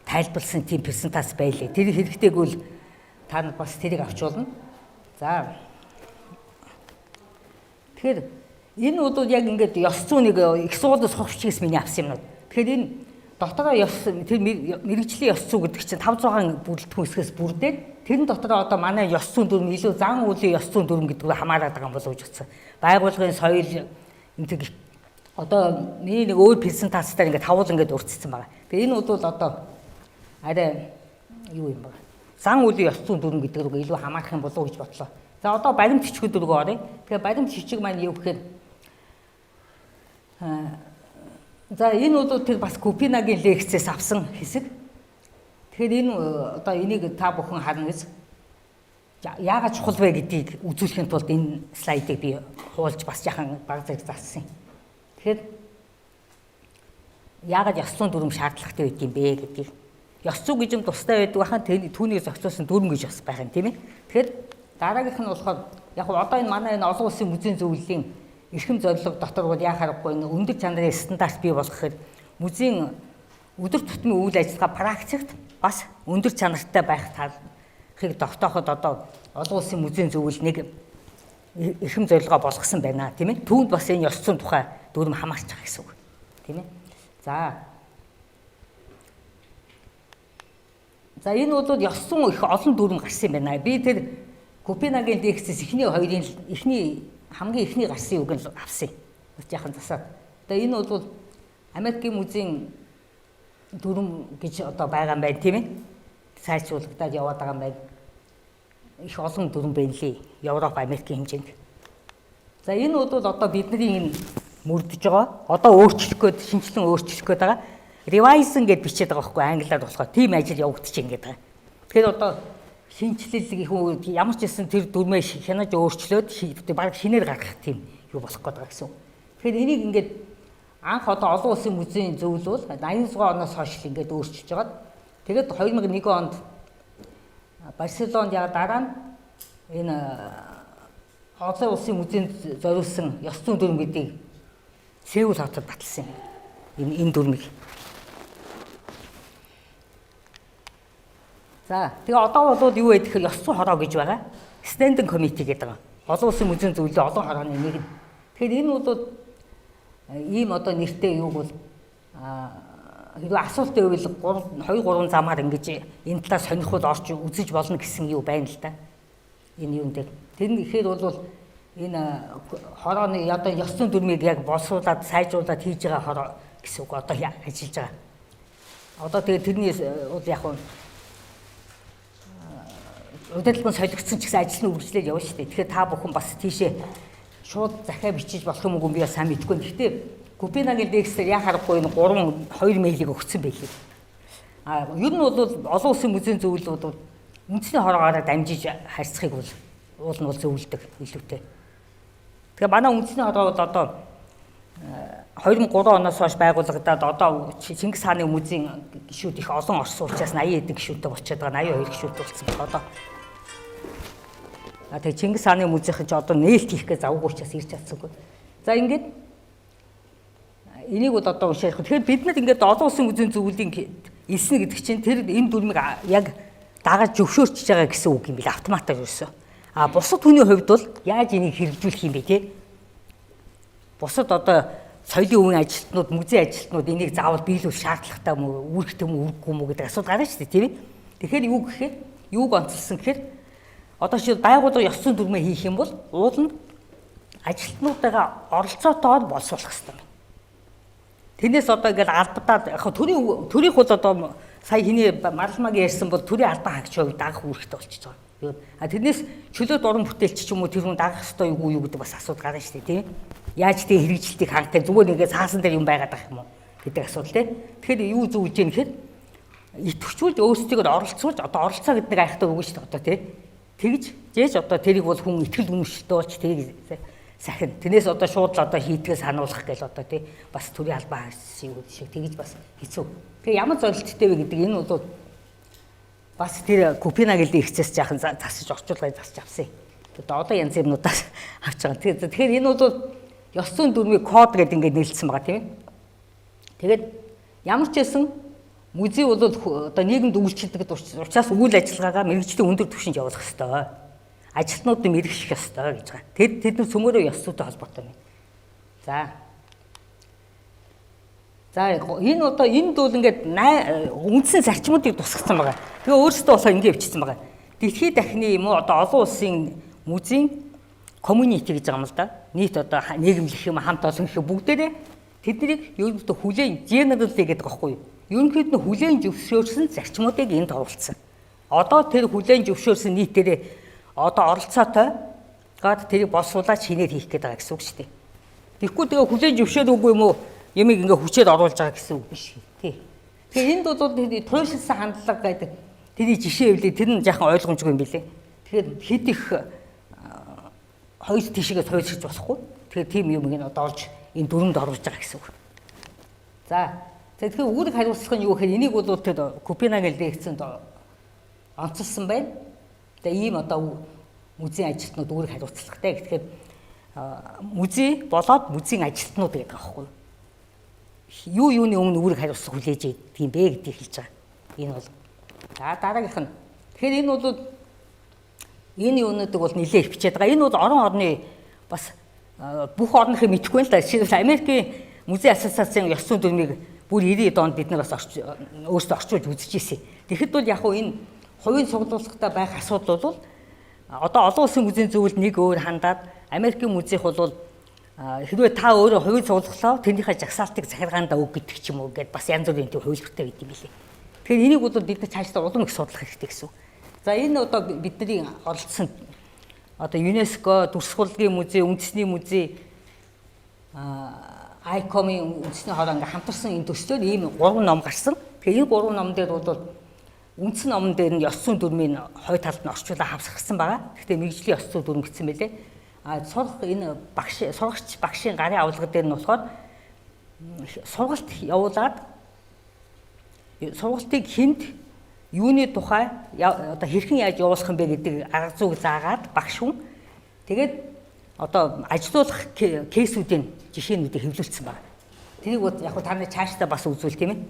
S2: тайлбарлсан тийм презентац байлээ. Тэр хэрэгтэйгүүл та нар бас тэрийг авч болно. За. Тэгэхээр энэ бол яг ингээд ёс зүйнийг их сургуулийн сурагчдаас миний авсан юмнууд. Тэгэхээр энэ дотороо ёс тэр мэрэгжлийн ёс зүй гэдэг чинь 5-6 бүрэлдэхүүн хэсгээс бүрдээд тэрэн дотороо одоо манай ёс зүйн дүрм илүү зан үйлийн ёс зүйн дүрм гэдэг нь хамаарат байгаа юм болов гэж утсан. Байгууллагын соёл энэ одоо миний нэг өөр презентацаар ингээд тавуул ингээд урьдчилсан байгаа. Тэгээ энэ бол одоо арай юу юм бэ? Зан үйлийн ёс зүйн дүрм гэдэг рүү илүү хамаарах юм болов гэж бодлоо. За одоо баримт бичгүүд рүү оръё. Тэгээ баримт бичиг маань юу гэхээр за энэ бол тэр бас Купинагийн лекцээс авсан хэсэг. Тэгэхээр энэ одоо энийг та бүхэн харна гэж яагаад чухал вэ гэдгийг үзүүлэхийн тулд энэ слайдыг би хуулж бас яхан баг зэрэг заасан юм. Тэгэхээр яагаад ёс зүйн дүрм шаардлагатай байдаг юм бэ гэдгийг ёс зүй гэж юм тустай байдаг бахан түүнийг зохицуулсан дүрм гэж бас байгаа юм тийм ээ. Тэгэхээр дараагийнх нь болохоор яг одоо энэ манай энэ олон улсын музейн зөвлөлийн эрхэм зорилго дотор бол яхаарахгүй энэ өндөр чанарын стандарт бий болгоход музейн өдөр тутмын үйл ажиллагаа практикт бас өндөр чанартай байх талыг тогтооход одоо олон улсын музейн зөвлөл нэг эрхэм зорилгоо болгосон байна тийм ээ. Түүнд бас энэ ёс зүйн тухай дүрм хамаарч байгаа гэсэн үг тийм ээ. За энэ бол ёс зүйн их олон дүрм гарсан юм байна. Би тэр Купинагийн лекцээс хамгийн эхний гарсан үг нь авсан. Жаахан засаад. Тэгээ энэ бол Америкийн музейн дүрм гэж одоо байгаа юм байна тийм ээ. Сайжруулагдаад яваад байгаа юм байна. Их олон дүрм байна лээ. Европ, Америкийн хэмжээнд. За энэ бол одоо бидний энэ мөрдөж байгаа. Одоо өөрчлөх гээд шинжилэн өөрчлөх гээд байгаа. Revision гэдээ бичээд байгаа байхгүй англиар болохоор тийм ажил явагдчих ингээд байгаа. Тэгэхээр одоо шинжилэл ямар ч гэсэн тэр дүрмээ хянаж өөрчлөөд баг шинээр гаргах тийм юу болох гээд байгаа гэсэн. Тэгэхээр энийг ингээд анх одоо олон улсын музейн зөвлөл 86 оноос хойш ингээд өөрчилж байгаа. Тэгээд 2001 онд Барселонд яа дараа нь энэ олон улсын музейнд зориулсан ёс зүйн дүрм гэдгийг Сеул хотод баталсан юм. Энэ дүрмийг. За тэгээ одоо бол юу вэ гэхээр ёс зүйн хороо гэж байгаа. Standing Committee гэдэг байгаа. Олон улсын музейн зөвлөлийн олон хорооны нэг нь. Тэгэхээр энэ бол ийм одоо нэртэй юу бол хэрвээ асуулт байвал 2-3 замаар ингэж энэ талаас сонирхол орж үзэж болно гэсэн юу байна л да. Энэ юун дээр. Тэр нь ихээр бол энэ хорооны одоо ёс зүйн дүрмийг яг боловсруулад сайжруулад хийж байгаа хороо гэсэн үг одоо ажиллаж байгаа. Одоо тэгээ тэрний бол яг удирдлагын солигдсон ч гэсэн ажил нь үргэлжлээд явна шүү дээ. Тэгэхээр та бүхэн бас тийшээ шууд захиа бичиж болох юм уу би бас сайн мэдэхгүй. Гэхдээ Купинагийн лекцээр яхаарахгүй энэ 2 мэйлийг өгсөн байлээ. Ер нь бол олон улсын музейн зөвлөлүүд бол үндэсний хороогоороо дамжиж харьцахыг уул нь бол зөвлөдөг илүүтэй. Тэгэхээр манай үндэсний хороо бол одоо 2003 оноос хойш байгуулагдаад одоо Чингис хааны музейн гишүүд их олон орсон учраас 80 эдэн гишүүдтэй болчиход байгаа. 82 гишүүд болсон байна одоо. Тэгээ Чингис хааны музейх ч одоо нээлт хийх гэж завгүй учраас ирж чадсангүй. За ингээд энийг бол одоо уншаах. Тэгэхээр бид нар ингээд олон улсын музейн зөвлөлийн элснэ гэдэг чинь тэр энэ дүрмийг яг дагаж зөвшөөрч байгаа гэсэн үг юм бил автоматар юусэн. Бусад хүний хувьд бол яаж энийг хэрэгжүүлэх юм бэ те? Бусад одоо соёлын үеийн ажилтнууд, музейн ажилтнууд энийг заавал биелүүл шаардлагатай юм уу, үүрэгтэй юм уу, үүрэггүй юм уу гэдэг асуудал гарна шүү дээ, тийм ээ. Тэгэхээр юу гэхээр, юуг онцлсан гэхээр одоо чи байгууллага ёс зүйн дүрмээ хийх юм бол уул нь ажилтнуудаа оролцоотойгоор боловсруулах хэрэгтэй юм. Тэрнээс одоо ингээд алдаад яг төрийн хул одоо сая хиний Маралмагийн ярьсан бол төрийн албан хаагчийг дагах үүрэгтэй болчихж байгаа. А тэрнээс чөлөөт уран бүтээлч ч юм уу тэр хүн дагах ёстой юу гэдэг бас асуудал гарна шүү дээ, тийм. Яаж тийм хэрэгжилтийг хангахтай зүгээр ингээд цаасан дээр юм байгаад байгаа юм уу гэдэг асуудал тийм. Тэгэхээр юу зөвлөж яах гэхээр идэвхжүүлж өөрсдийгөө оролцуулж одоо оролцоо гэдэг нэг айхтар үг шүү дээ одоо тийм. Тэгж жээж одоо тэрийг бол хүн итгэл үнэмшилтэй болж тэрийг сахин. Тэрнээс одоо шууд л одоо хийдгээс сануулгах гэл одоо тий бас төрийн албан хаагчийн үг шиг тэгж бас хэцүү. Тэгээ ямар зорилттой вэ гэдэг энэ бол бас тэр Копенгагийн ихцээс жаахан засаж орчуулгыг засаж авсан. Одоо янз бүрнүүдээс авч байгаа. Тэгэхээр энэ бол ёс зүйн дүрмийн код гэдэг ингээд нээлтсэн байгаа тийм ээ. Тэгээд ямар ч байсан музей бол одоо нийгэмд үйлчлдэг учраас үйл ажиллагаагаа мэрэгжлийн өндөр түвшинд явуулах ёстой. Ажилтнуудыг мэрэгших ёстой гэж байгаа. Тэд нар цөмөрөө ёс зүйтэй холбоотой юм. За энэ одоо энд бол ингээд үндсэн зарчмуудыг тусгацсан байгаа. Тэгээ өөрсдөө болохоор ингэ явчихсан байгаа. Дэлхийд дахны юм уу одоо олон улсын музейн community гэж байгаа юм л да. Нийт одоо нийгэмлэх юм хамт олон гэх бүгдээрээ тэднийг ерөнхийдөө хүлээн general гэдэг байхгүй юу? Ерөнхийдөө хүлээн зөвшөөрсөн зарчмуудыг энд оруулсан. Одоо тэр хүлээн зөвшөөрсөн нийтээрээ одоо оролцоотой гад тэрийг боловсруулаад шинээр хийх гэдэг байгаа гэсэн үг шүү дээ. Тэгэхгүй тэгээ хүлээн зөвшөөрөөгүй юм уу? Ямиг ингээ хүчээр оруулж байгаа гэсэн үг биш тий. Тэгэхээр энд бол туйлшилсан хандлага гэдэг тэрий жишээ хэвлээ тэр нь яахан ойлгомжгүй юм билээ. Тэгэхээр хэд их хоёр тишээс хуйлшиж болохгүй. Тэгэхээр тийм юм ин одоо олж энэ дүрмд оруулж байгаа гэсэн үг. За тэгэхээр үүрэг хариуцлага нь юу гэхээр энийг бол тэр Копенгагийн лекцэнд онцлсан байна. Тэгээ ийм одоо музейн ажилтнууд үүрэг хариуцлагатай. Тэгэхээр музей болоод музейн ажилтнууд гэдэг байгаа байхгүй юу? Юуны өмнө үүрэг хариуцлага хүлээж идэг юм бэ гэдгийг хэлж байгаа. Энэ бол дараагийнх нь. Тэгэхээр энэ бол энэ юунуудыг бол нэлээд хвчээд байгаа. Энэ бол орон орны бас бүх орныг мэдэхгүй л да. Жишээлбэл Америкийн музей ассоциацийн ёс зүйн дүрмийг бүр 90-ийн онд бид нар бас өөрсдөө орчуулж үзэж ирсэн. Тэгэхэд бол яг энэ хувийн цуглуулгатай байх асуудал бол одоо олон улсын музейн зөвлөлд нэг өөр хандаад Америкийн музейх бол хэрвээ та өөрөө хувийн цуглуулгаа тэрнийхээ жагсаалтыг захиргаандаа өг гэдэг ч юм уу гэдээ бас янз бүрийн тийм хувилбартай байд юм билээ. Тэгэхээр энийг бол бид нар цаашдаа улам их судлах хэрэгтэй гэсэн. За энэ одоо бидний оролцсон одоо ЮНЕСКО, Дүрсгүрлийн музей, үндэсний музей, ICOM-ийн үндэсний хороо ингээм хамтарсан энэ төслөөр ийм 3 ном гарсан. Тэгэхээр энэ 3 номон дээр бол үндсэн номон дээр нь ёс зүйн дүрмийн хой талд нь орчуулан хавсгсан байгаа. Гэхдээ мэргэжлийн ёс зүйн дүрм гэсэн мэлээ. Сурах энэ сурагч багшийн гарын авалга дээр нь болохоор сургалт явуулаад сургалтыг хүнд юуны тухай одоо хэрхэн яаж явуулах юм бэ гэдэг арга зүйг заагаад багш хүн тэгээд одоо ажилуулах кейсүүдийн жишээнүүдийг хэвлүүлсэн байна. Тэрийг бол яг та нар цаашдаа бас үзүүл тийм ээ.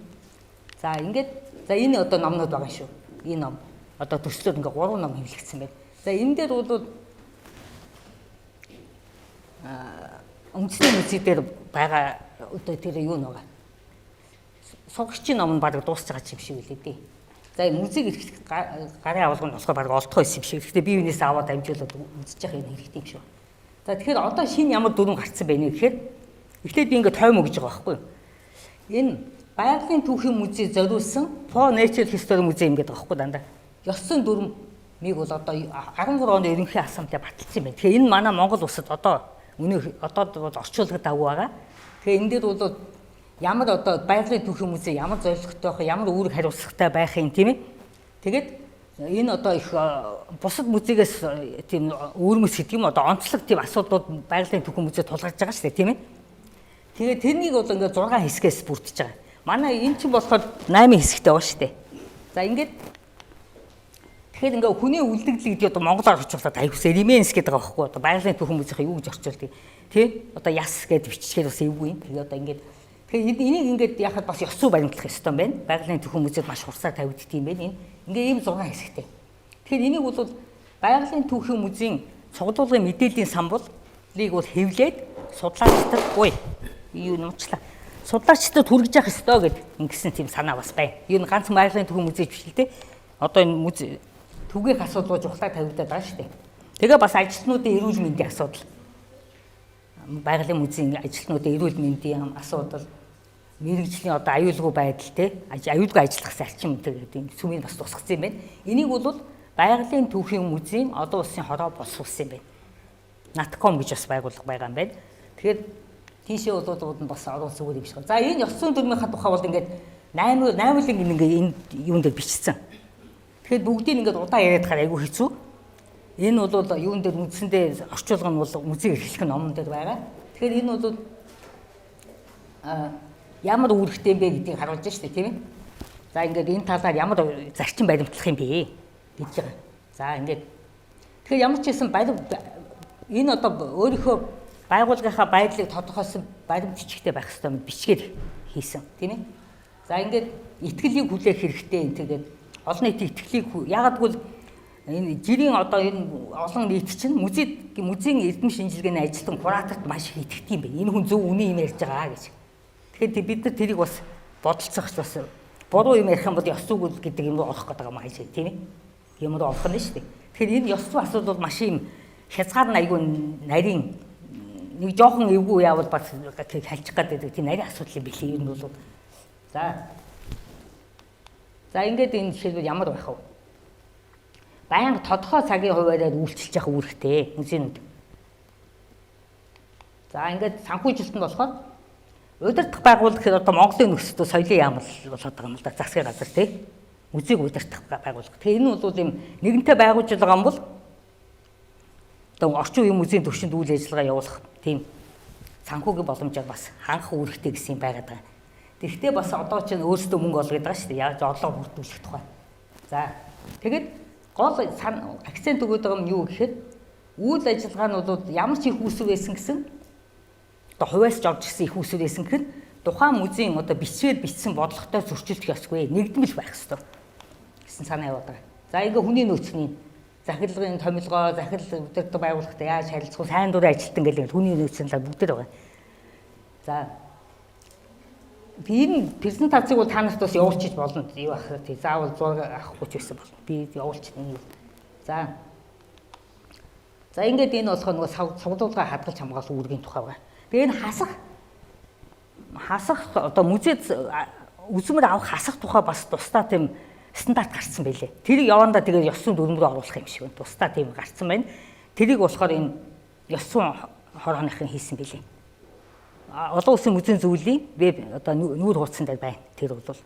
S2: За ингээд за энэ одоо номнууд байгаа шүү. Энэ ном одоо төслөөр ингээ 3 ном хэвлэгдсэн байна. За энэ дээр бол үндэсний музей дээр байгаа одоо тэр юу нэг сурагчийн ном нь баг дуусч байгаа юм шиг үлээ дээ. За музейг эрхлэх гарын авалга нь болохоор баг олдох байсан юм шиг. Гэхдээ бие биенээс аваад амжуулаад үзэж явах юм хэрэгтэй юм шүү. За тэгэхээр одоо шинэ ямар дүрм гарцсан байна вэ гэхээр эхлээд би ингээд тоймо гэж байгаа байхгүй юу? Энэ Байгалийн түүхийн музей зориулсан For Natural History музей юм гэдэг байгаа байхгүй дандаа. Ёс зүйн дүрмийг бол одоо 13 оны ерөнхий асамблеа баталсан юм байна. Тэгэхээр энэ манай Монгол улсад одоо бол орчуулгад авуу байгаа. Тэгэхээр энэ дээр бол ямар одоо байгалийн түүхийн музей ямар зорилготой байх, ямар үүрэг хариуцлагатай байх юм тийм ээ. Тэгээд энэ одоо их бусад музейгээс тийм өөрмөс гэдэг юм одоо онцлог тийм асуудлууд байгалийн түүхийн музейд тулгарч байгаа шүү дээ тийм ээ. Тэгээд тэрнийг бол ингээд 6 хэсгээс бүрдэж байгаа. Манай энэ чинь болохоор 8 хэсэгтэй байгаа шүү дээ. За ингээд тэгэхээр ингээ хүний үлдэгдэл гэдэг одоо монголоор орчуулаад аюулсаа ремэнс гэдэг байгаа байхгүй одоо байгалийн түүхэн музейхаа юу гэж орчуулдаг тий одоо яс гэдэг бичгээр бас эвгүй юм. Тэгээ одоо ингээд тэгэхээр энийг ингээд яхад бас ёс зүй баримтлах ёстой юм байна. Байгалийн түүхэн музейд маш хурцаар тавигддаг юм байна. Ингээ ийм 6 хэсэгтэй. Тэгэхээр энийг бол байгалийн түүхийн музейн цуглуулгын мэдээллийн самбалыг бол хэвлээд судлаачдад ой юу нууцлаа. Судлаачдад хүргэж явах ёстой гэдэг ингэсэн тийм санаа бас байна. Энэ ганц байгалийн түүхэн музей биш л дээ. Одоо энэ музей түгээх асуудал жухлаа тавигдаад байгаа шүү дээ. Тэгээ бас ажилтнуудын эрүүл мэндийн асуудал. Байгалийн музейн ажилтнуудын эрүүл мэндийн асуудал. мэрэгжлийн одоо аюулгүй байдал те аюулгүй ажиллах зарчим гэдэг энэ сүмийг бас тусгацсан юм байна. Энийг бол байгалийн түүхийн музейн одоо улсын хороо боловсруулсан юм байна. Натком гэж бас байгууллага байгаа юм байна. Тэгэхээр тийшээ болоод бас оруулсан үг биш. За энэ ёс зүйн дүрмийнхаа тухай бол ингээд 8 ингээд энэ юунд дээр бичсэн. Тэгэхээр бүгдийг ингээд удаа яриад хахаар айгүй хэцүү. Энэ бол юунд дээр үндсэндээ орчуулга нь бол музей эрхлэх номон дээр байгаа. Тэгэхээр энэ бол ямар үүрэгтэй юм бэ гэдгийг харуулж штэ тийм ээ. За ингээд энэ талаар ямар зарчим баримтлах юм бэ гэж байгаа. За ингээд тэгэхээр ямар ч хэсэн энэ одоо өөрийнхөө байгууллагынхаа байдлыг тодорхойлсон баримт бичгтэй байх хэрэгтэй юм бичгээр хийсэн тийм ээ. За ингээд итгэлийг хүлээх хэрэгтэй энэ тэгээд олон нийтийн итгэлийг яагаад энэ жирийн одоо энэ олон нийт чинь музейн эрдэм шинжилгээний ажилтан кураторт маш их итгэдэг юм байна. Энэ хүн зөв үний юм ярьж байгаа гэж. Тэгэхээр бид нар тэрийг бас бодолцох бас буруу юм ярих юм бол ёс зүйн гэдэг юм руу орох гэдэг юм аа тийм ээ. Юм руу орох нь шүү дээ. Тэгэхээр энэ ёс зүйн асуудал бол маш юм хязгаар нь айгүй нарийн нэг жоохон эвгүй явал бас халчих гэдэг тийм нарийн асуудал юм билээ энэ бол. За ингээд энэ жишээлбэл ямар байх вэ? Баян тодорхой цагийн хуваараар үйлчилж явах үүрэгтэй музейнүүд. За ингээд санхүүжилтөнд болохоор удирдах байгууллага гэхээр одоо Монголын нөхцөлд соёлын яам болоод байгаа юм л да. Засгийн газар тийм музейг удирдах байгууллага. Тэгээ энэ бол юм нэгэнтээ байгуулж байгаа юм бол одоо орчин үеийн музейн төвшөнд үйл ажиллагаа явуулах тийм санхүүгийн боломжоор бас хангах үүрэгтэй гэсэн юм байгаад байгаа. Тэгэхдээ бас одоо ч өөрсдөө мөнгө олгоод байгаа шүү дээ. Яаж орлого бүрдүүлэх тухай. За тэгээд гол акцент өгöd байгаа юм юу гэхээр үйл ажиллагаа нь бол ямар ч их үүсвэр байсан гэсэн одоо хувьас жавж гисэн их үүсвэр байсан гэхэд тухайн музейн одоо бичсээр бичсэн бодлоготой зөрчилдөх ёсгүй нэгдмэл байх ёстой гэсэн санаа яваад байгаа. За ингээ хүний нөөцний захирлагын томилгоо захирал удирдах байгууллагатай яаж харилцах вэ? Сайн дурын ажилтан гэдэг хүний нөөцийн талаар бүгд байгаа. За энэ презентацийг бол та нарт бас явуулчих болно. Юу ахах тий заавал зураг авахгүй ч байсан болно. Би явуулчихна. За ингээд энэ болохоор нөгөө цуглуулга хадгалж хамгаалах үүргийн тухай байна. Тэгээ энэ хасах одоо музейд үзмэр авах хасах тухай бас тусдаа тийм стандарт гарцсан байлээ. Тэрийг явандаа тэгээд ёс зүйн дүрм рүү оруулах юм шиг байна. Тусдаа тийм гарцсан байна. Тэрийг болохоор энэ ёс зүйн хорооныхын хийсэн байлээ. Олон улсын музейн зөвлөлийн веб одоо нүүр хуудсан дээр байна. Тэр бол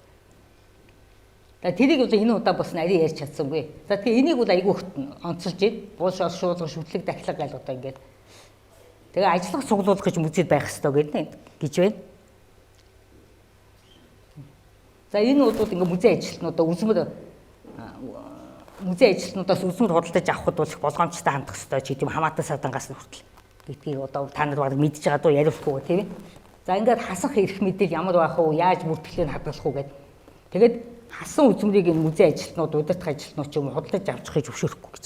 S2: тэрийг бол энэ удаа бас нарийн ярьж чадсангүй. За тэгэхээр энийг бол айгүй хөлт онцолж ийн. Бууш шуулга шүтлэг дахлаг гал одоо ингээд тэгээ ажиллах цуглуулах гэж музейд байх хэрэгтэй гэж байна. За энэ бол ингээд музей ажилтнуудаа музей ажилтнуудаас үзмэр худалдаж авахд бол их болгоомжтой хандах хэрэгтэй ч гэдэм хамаатай садангаас нь хүртэл гэдгийг одоо та нар баг мэдж байгаа дуу ярихгүй тийм ээ. За ингээд хасах эрх мэдэл ямар байх вэ? Яаж бүртгэлийг хадгалах вэ гэдэг. Тэгээд хасан үзмрийг энэ музей ажилтнууд удирдах ажилтнууд ч юм уу худалдаж авч гэж зөвшөөрөхгүй гэж.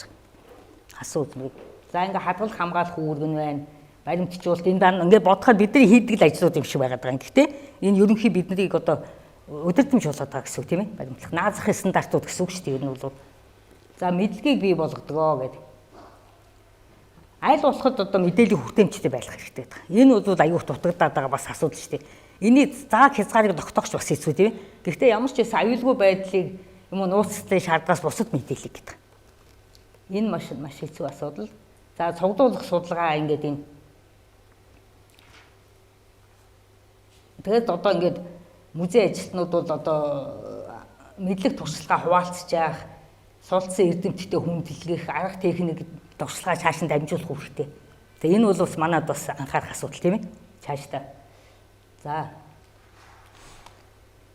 S2: Хасан үзмрийг. За ингээд хадгалах хамгаалах үүрэг нь байна. Баримтжуулалт энэ дан ингээд бодоход бидний хийдэг л ажлууд юм шиг байгаад байгаа юм. Гэхдээ энэ ерөнхий биднийг одоо удирдамж болоод байгаа гэсэн үг тийм ээ. Баримтлах наазахын стандартууд гэсэн үг шүү дээ. Ер нь бол за мэдлэгийг бий болгодгоо гэдэг. Айл болоход одоо мэдээллийн хүртээмжтэй байх хэрэгтэй байна. Энэ бол аюул дутагдаад байгаа бас асуудал шүү дээ. Эний зааг хязгаарыг тогтоохч бас хэцүү тийм ээ. Гэхдээ ямар ч байсан аюулгүй байдлыг юм уу нууцтай шаардлагаас бусад мэдээлэл гэдэг. Энэ маш хэцүү асуудал. За цуглуулах судалгаа ингээд энэ тэгээд одоо ингээд музей ажилтнууд бол одоо мэдлэг туршлагаа хуваалцж яах, суралцсан эрдэмтдтэй хүндлэх, арга техник туршлагаа цааш нь дамжуулах хэрэгтэй. Тэгээ энэ бол бас манайд бас анхаарах асуудал тийм ээ. Цаашдаа. За.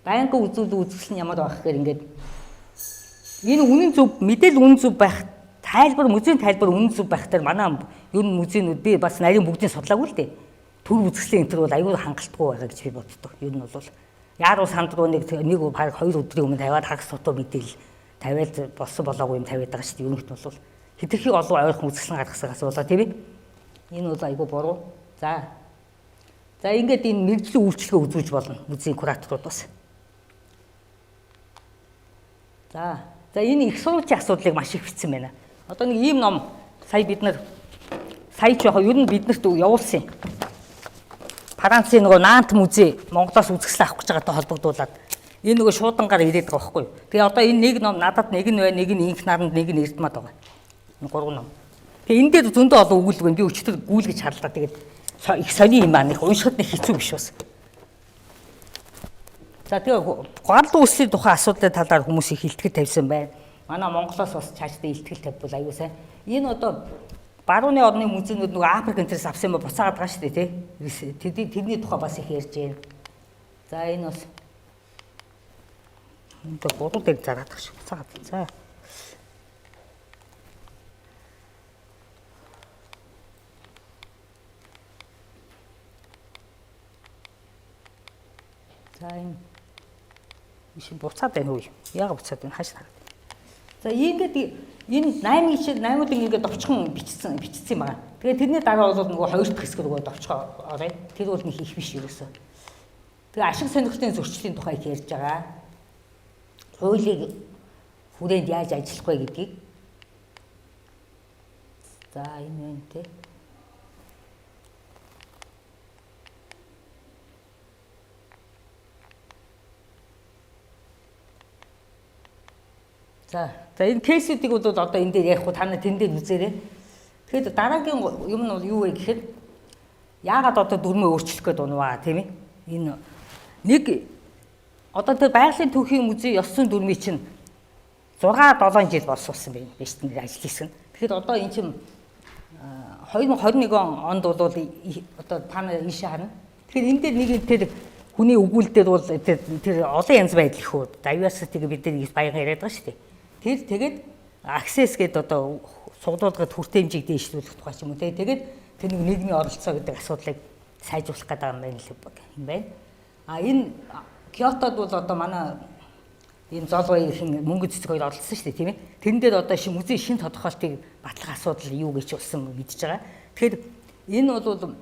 S2: Байнгын үзүүлэл нь ямар байх гэхээр ингээд энэ үнэн зөв мэдээлэл үнэн зөв байх тайлбар музейн тайлбар үнэн зөв байх дээр манай ер нь музейнүүд би бас нарийн бүгдийг судлаагүй л дээ. Төр үзэсгэлэн энэ төр бол аюул хангалтгүй байгаа гэж би боддог. Ер нь бол яаруу санд руу нэг баг 2 өдрийн өмнө тавиад хагас сутуу мэдээлэл тавиад болсон болоогүй юм тавиад байгаа шүү дээ. Ерөнхийд бол хэдэрхий олон ойрхон үзэсгэлэн гаргасагаас болоо тийм ээ. Энэ бол аюул буруу. За ингээд энэ мэргэжлийн үйлчлэгээ үзүүлж болно музейн кураторууд бас. За энэ их сурвалжийн асуудлыг маш их бичсэн байна. Одоо нэг ийм ном сая бид нар сая ч яг ер нь биднэрт явуулсан. Францын нөгөө Нант музей Монголоос үзэсгэлэн авах гэж байгаатай холбогдуулаад энэ нөгөө шуудангаар ирээд байгаа байхгүй юу. Тэгээ одоо энэ нэг ном надад нэг нь бай, нэг нь инх наранд, нэг нь эрдмад байгаа. Энэ 3 ном. Тэгээ энэ дээр зөндөө олон өгүүлбэг байна. Би өчтөр гүйлгэж харлаа. Тэгээд их сони юм аа. Нэг уншихад нэг хэцүү биш бас. За тэгээ гал үүслийн тухай асуудлын талаар хүмүүс их илтгэл тавьсан байна. Манай Монголоос бас цаашдаа илтгэл тавьбал аюу сайн. Энэ одоо барууны орны музейнүүд нөгөө Африк энтерс авсан юм буцаагаад байгаа шүү дээ тий. Тэрний тухай бас их ярьж байна. За энэ бас энэ гурван дээр зараад байгаа шүү. Буцаагаад. За. За энэ биш буцаад байна уу? Яагаад буцаад байна? Хааш хараад. За ингээд энэ 8-ыг ингээд довчхон бичсэн юм байна. Тэгээ тэрний дараа бол нөгөө 2 дахь хэсэг рүү довчхоо орё. Тэр бол нэг их биш ерөөсөө. Тэгээ ашиг сонирхлын зөрчлийн тухай ярьж байгаа. Хуулийг хүрээнд яаж ажиллах вэ гэдгийг. За энэ байна те. За энэ кейсүүдийг бол одоо энэ дээр ярих уу та нар тэн дээр үзээрэй. Тэгэхэд дараагийн юм нь юу вэ гэхэд яагаад одоо дүрмээ өөрчлөх гээд унваа тийм ээ. Энэ нэг одоо тэр байгалийн түүхийн музей ёс зүйн дүрмийн чинь 6-7 жил болсуулсан байна биш үү ажил хийсэн. Тэгэхээр одоо эн чинь 2021 онд бол одоо та нар ийшээ харна. Тэгэхээр энэ дээр нэг тэр хүний өгүүлдээр бол тэр олон янз байдал их үү. Diversity-г бид нар баян яриад байгаа шүү дээ. Тэр тэгээд access гэдэг одоо сугдуулгад хүртээ хэмжээг дэвшлүүлэх тухай ч юм уу тэгээд тэр нийгмийн оролцоо гэдэг асуудлыг сайжруулах гэдэг юм байна. А энэ Киотод бол одоо манай энэ золгой хин мөнгө цэцэг хоёр оролцсон шүү дээ тийм ээ. Тэрэн дээр одоо музей шин тодорхойлтыг батлах асуудал юу гэж болсон мэдж байгаа. Тэгэхээр энэ бол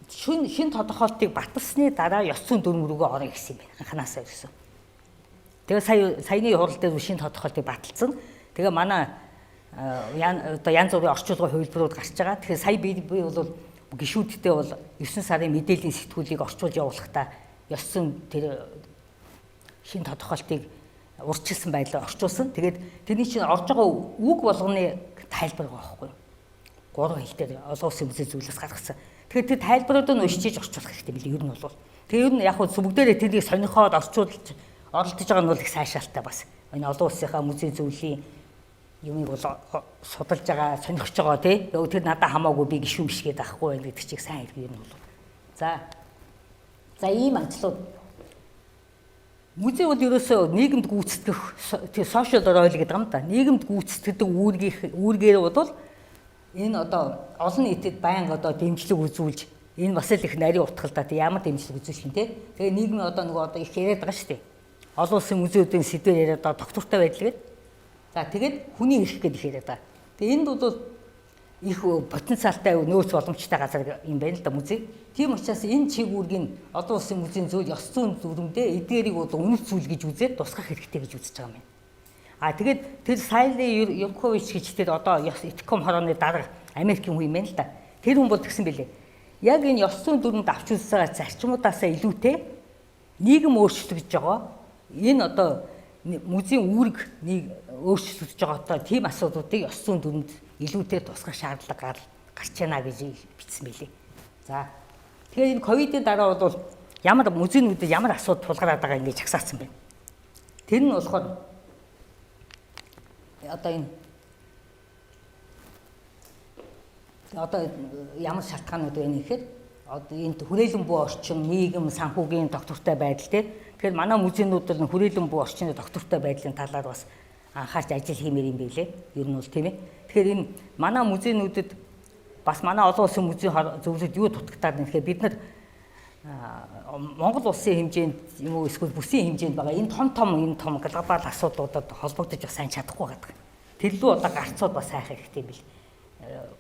S2: шин тодорхойлтыг баталсны дараа ёс зүйн дүрм рүүгээ орно гэсэн юм байна. Анханасаа ирсэн. Тэгээ саяны хурал дээр шин тодорхойлтыг баталсан. Тэгээ манай одоо янз бүрийн орчуулгын хувилбарууд гарч байгаа. Тэгэхээр сая би бол гишүүдтэй бол 9 сарын мэдээллийн сэтгүүлийг орчуулж явуулахдаа ёс зүйн тэр шин тодорхойлтыг урьдчилсан байдлаар орчуулсан. Тэгээд тэрний чинь орж байгаа үг болгоны тайлбар байгаа байхгүй юу? 3 хэл дээр олон улсын музей зүйлээс гаргасан. Тэгэхээр тэр тайлбаруудыг уншиж орчуулах хэрэгтэй билээ ер нь бол. Тэгээ ер нь яг хөө бүгдээрээ тэрийг сонирхоод орчуулж оролдож байгаа нь бол их сайшаалтай бас. Энэ олон улсынхаа музей зүйлийн юмыг бол судалж байгаа, сонирхож байгаа тий. Тэр надад хамаагүй би гişүү биш гэдэг ахгүй байх гэдэг чиг сайн хэрэг юм бол. За ийм ажлууд музей бол ерөөсөө нийгэмд гүйцэтгэх тий social role гэдэг юм да. Нийгэмд гүйцэтгэдэг үүргээр бол энэ одоо олон нийтэд байнга одоо дэмжлэг үзүүлж энэ бас л их нарийн утгал да. Ямар дэмжлэг үзүүлэх юм те. Тэгээ нийгмийн одоо нөгөө одоо их яриад байгаа шүү дээ. Олон улсын музейүүдийн сэдвээр яриад байгаа доктортой байдал гэдэг. За тэгээд хүний эрх гэдэг их яриад байгаа. Тэгээ энд бол их потенциалтай нөөц боломжтой газар юм байна л да музей. Тийм учраас энэ чиг үүргийн олон улсын музейн зүйл ёс зүйн дүрмдээ эдгээрийг бол үнэт зүйл гэж үзээд тусгах хэрэгтэй гэж үзэж байгаа юм байна. А тэгээд тэр Сайли Юнкович гэж тэр одоо Итком хорооны дарга Америкийн хүн юм байна л да. Тэр хүн бол тэгсэн бэлээ. Яг энэ ёс зүйн дүрмд авч үзсэн зарчмуудаасаа илүүтэй нийгэм өөрчлөгдөж байгаа. Энэ одоо музейн үүрэг өөрчлөгдөж байгаатай тийм асуудлуудыг ёс зүйн дүрмд илүүтэй тусгах шаардлага гарч байна гэж бичсэн бэлээ. За тэгэхээр энэ ковидын дараа бол ямар музейнүүдэд ямар асуудал тулгараад байгаа ингэж жагсаацсан байна. Тэр нь болохоор одоо энэ ямар шалтгаанууд байна гэхээр одоо энэ хүрээлэн буй орчин, нийгэм, санхүүгийн доктортой байдал те. Тэгэхээр манай музейнүүд бол хүрээлэн буй орчны доктортой байдлын талаар бас анхаарч ажил хиймээр юм билээ. Ер нь бол тийм ээ. Тэгэхээр энэ манай музейнүүдэд бас манай олон улсын музей зөвлөд юу дутагтаад байна гэхээр бид нар Монгол улсын хэмжээнд юм уу эсвэл бүсийн хэмжээнд байгаа энэ том глобал асуудлуудад холбогдож бас сайн чадахгүй байдаг. Тэр лүү одоо гарцууд бас хайх хэрэгтэй бил.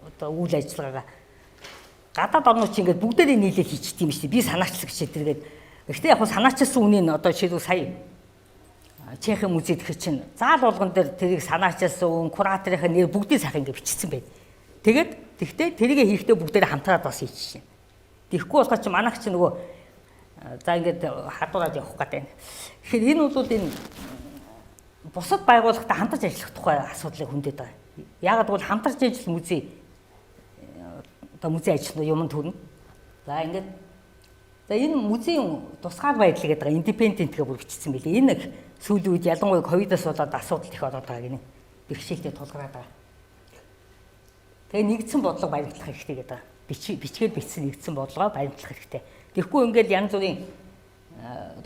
S2: Одоо үйл ажиллагаагаа гадаад орнууд чинь ингээд бүгдээрээ нийлээд хийчихдээ юм шүү дээ. Би санаачлагч тэргээд. Гэхдээ яг хөө санаачилсан үнийн одоо жишээлбэл сая Чехийн музейд гэх чинь заал болгон дээр тэрийг санаачилсан үн кураторын нэр бүгдийг сайхан ингээд бичсэн байд. Тэгээд тэгтээ тэрийг хийхдээ бүгдээрээ хамтраад бас хийчихсэн. Тэгэхгүй болохоор чи манайх чи нөгөө за ингээд хадуураад явах гэдэг. Тэгэхээр энэ бол энэ бусад байгууллагатай хамтарч ажиллах тухай асуудлыг хөндөд байгаа. Яагаад гэвэл хамтарч ажиллах музей одоо музей ажил юм төрнө. За ингээд за энэ музейн тусгаар байдал гэдэг байгаа independent гэж бүр бичсэн байлээ. Энэ сүүлийн үед ялангуяа ковидос болоод асуудал их ороод байгаа гинэ. Бэрхшээлтэй тулгараад байгаа. Тэгээ нэгдсэн бодлого баримтлах хэрэгтэй гэдэг. Бичгээд бичсэн нэгдсэн бодлогоо баримтлах хэрэгтэй. Тэгэхгүй ингээд янз бүрийн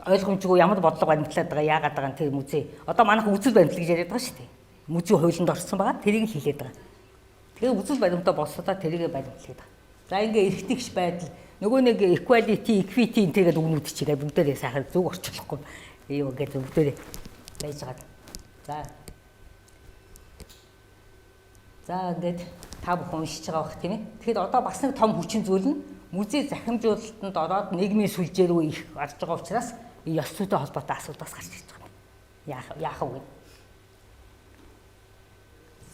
S2: ойлгомжгүй ямар бодлого баримтлаад байгаа яагаад байгаа тэр музей. Одоо манайх үзэл баримтлал гэж яриад байгаа шүү дээ. Музей хуулинд орсон байгаа. Тэрийг хэлээд байгаа. Тэгээ үзэл баримтаа болсодоо тэрийг баримтлаад байгаа. За ингээ эрхтгч байдал нөгөө нэг equality, equity энтэйгээд үгнүүд чигээ бүгдээрээ сайхан зөв орчлохгүй. Юу гэдэг бүгдээрээ байж байгаа. За ингээд та бүхэн уншиж байгаа бах тийм ээ. Тэгэхээр одоо бас нэг том хүчин зүйл нь музей захимжуулалтанд ороод нийгмийн сүлжээ рүү их гарч байгаа учраас ёс зүйтэй холбоотой асуудал бас гарч ирж байгаа. Яах вэ?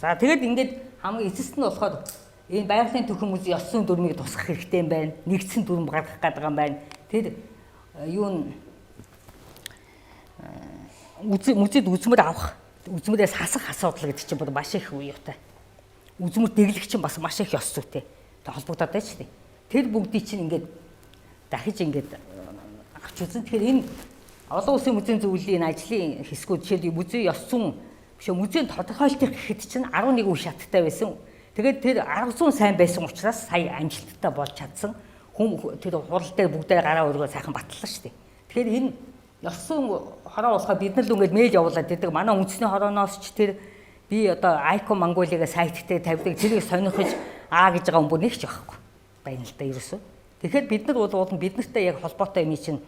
S2: За тэгээд ингээд хамгийн эцэст нь болохоор энэ байгалийн төхөн музей ёс зүйн дүрмийг тусгах хэрэгтэй юм байна. Нэгдсэн дүрм гаргах гэдэг юм байна. Тэр юу н музейд үзмэр авах, үзмэрээс хасах асуудал гэдэг чинь бүр маш их үеиутай. Үзмэр дэглэх чинь бас маш их ёс зүйтэй холбогдоод байна шүү дээ. Тэр бүгдийг чинь ингээд дахиж ингээд авч үзэн. Тэгэхээр энэ олон улсын музейн зөвлөлийн ажлын хэсгүүд жишээл музей ёс зүйн биш музейн тодорхойлтыг гэхэд чинь 11 үе шаттай байсан. Тэгээд тэр арга зүйн сайн байсан учраас сая амжилттай болж чадсан. Тэр хурал дээр бүгдээ гараа өргөө сайхан батллаа шүү дээ. Тэгэхээр энэ ёс зүйн хороо усгаа бид нар л ингээд мэйл явуулаад байдаг. Манай үндэсний хорооноос ч тэр би одоо Icon Mongolia-га сайт дээр тавьдаг. Тэрийг сонирхож гэж байгаа хүмүүс нэг ч байхгүй. Байна л да ерөөсөө. Тэгэхээр бид нар бол бид нартай яг холбоотой юм чинь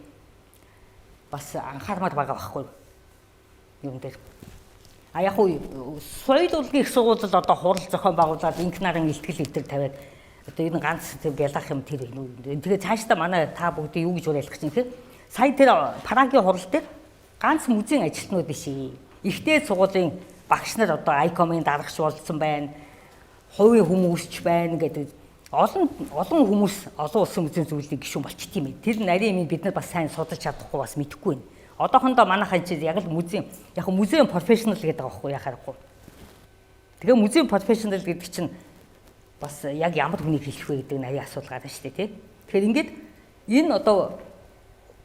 S2: бас анхаармаар байгаа байхгүй юм дээр. Яг уу соёл урлагийн их сургуулиуд одоо хурал зохион байгуулад инкнарын илтгэл өвтөр тавиад одоо энэ ганц тэр бялах юм тэр юм. Тэгээ цаашдаа манай та бүгд юу гэж уриалгах чинь гэхээр сая тэр Прагийн хурал дээр ганц музейн ажилтнууд биш. Ихтэй сургуулийн багш нар одоо Icon-ын дарагч болсон байна. Хувийн хүмүүсч байна гэдэг олон хүмүүс олон улсын музейн зөвлөлийн гишүүн болчт юм ээ. Тэр нарийн юм бид нар бас сайн судалж чадахгүй бас мэдэхгүй байна. Одоохондоо манайхан чи яг л музейн профешнл гэдэг байгаа байхгүй яхаарахгүй. Тэгээ музейн профешнл гэдэг чинь бас яг ямар хүнийг хэлэх вэ гэдэг нарийн асуудал гарна шүү дээ тий. Тэгэхээр ингээд энэ одоо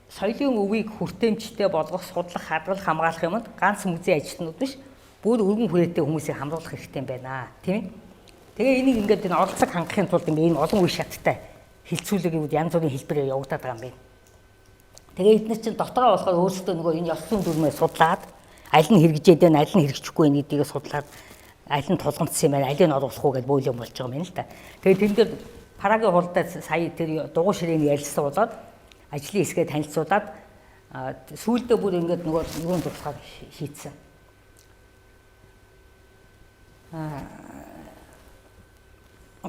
S2: соёлын өвийг хүртээмжтэй болгох, судлах, хадгалах, хамгаалах юмд ганц музейн ажилтнууд биш бүр өргөн хүрээтэй хүмүүсийг хамруулах хэрэгтэй юм байна тийм ээ. Тэгээ энийг ингээд энэ оролцог хангахын тулд энэ олон үе шаттай хилцүүлэг янз бүрийн хэлбэрээр явагдаад байгаа юм байна. Тэгээ эдгээр чинь дотороо болохоор өөрсдөө нөгөө энэ ёс зүйн дүрмээ судлаад аль нь хэрэгжээд байна, аль нь хэрэгжихгүй байна гэдгийг судлаад аль нь тулгамдсан юм байна, алийг нь оруулах уу гэж бойлон болж байгаа юм байна л да. Тэгээ тэн дээр Прагийн хуралдаа сая тэр дугуй ширээний ярилцлага болоод ажлын хэсгээ танилцуулаад сүүлдээ бүр ингээд нөгөө юунд туслахаар шийдсэн.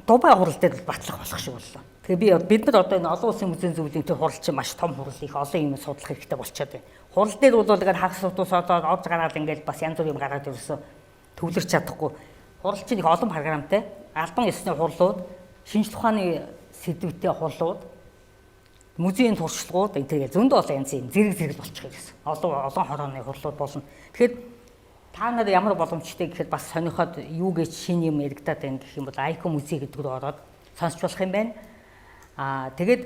S2: Дубай хурал дээр батлах болох шиг боллоо. Тэгээ бид нар одоо энэ олон улсын музейн зөвлөлийн тэр хурал чинь маш том хурал их олон юм судлах хэрэгтэй болчиход байна. Хурал дээр бол ингээд хагас утус одоо од гараад ингээд бас янз бүрийн юм гараад ирсэн төвлөрч чадахгүй. Хурал чинь их олон програмтай, албан ёсны хурлууд, шинжлэх ухааны сэдвүүтэй хурлууд, музейн туршлагууд энэ зөндөө олон янз юм зэрэг болчих гэсэн. Олон хорооны хурлууд болно. Тэгэхээр та нар ямар боломжтой гэхэд бас сонирхоод юу гэж шинэ юм яригадаад байна гэх юм бол Icon музей гэдэг рүү ороод сонсч болох юм байна. Тэгээд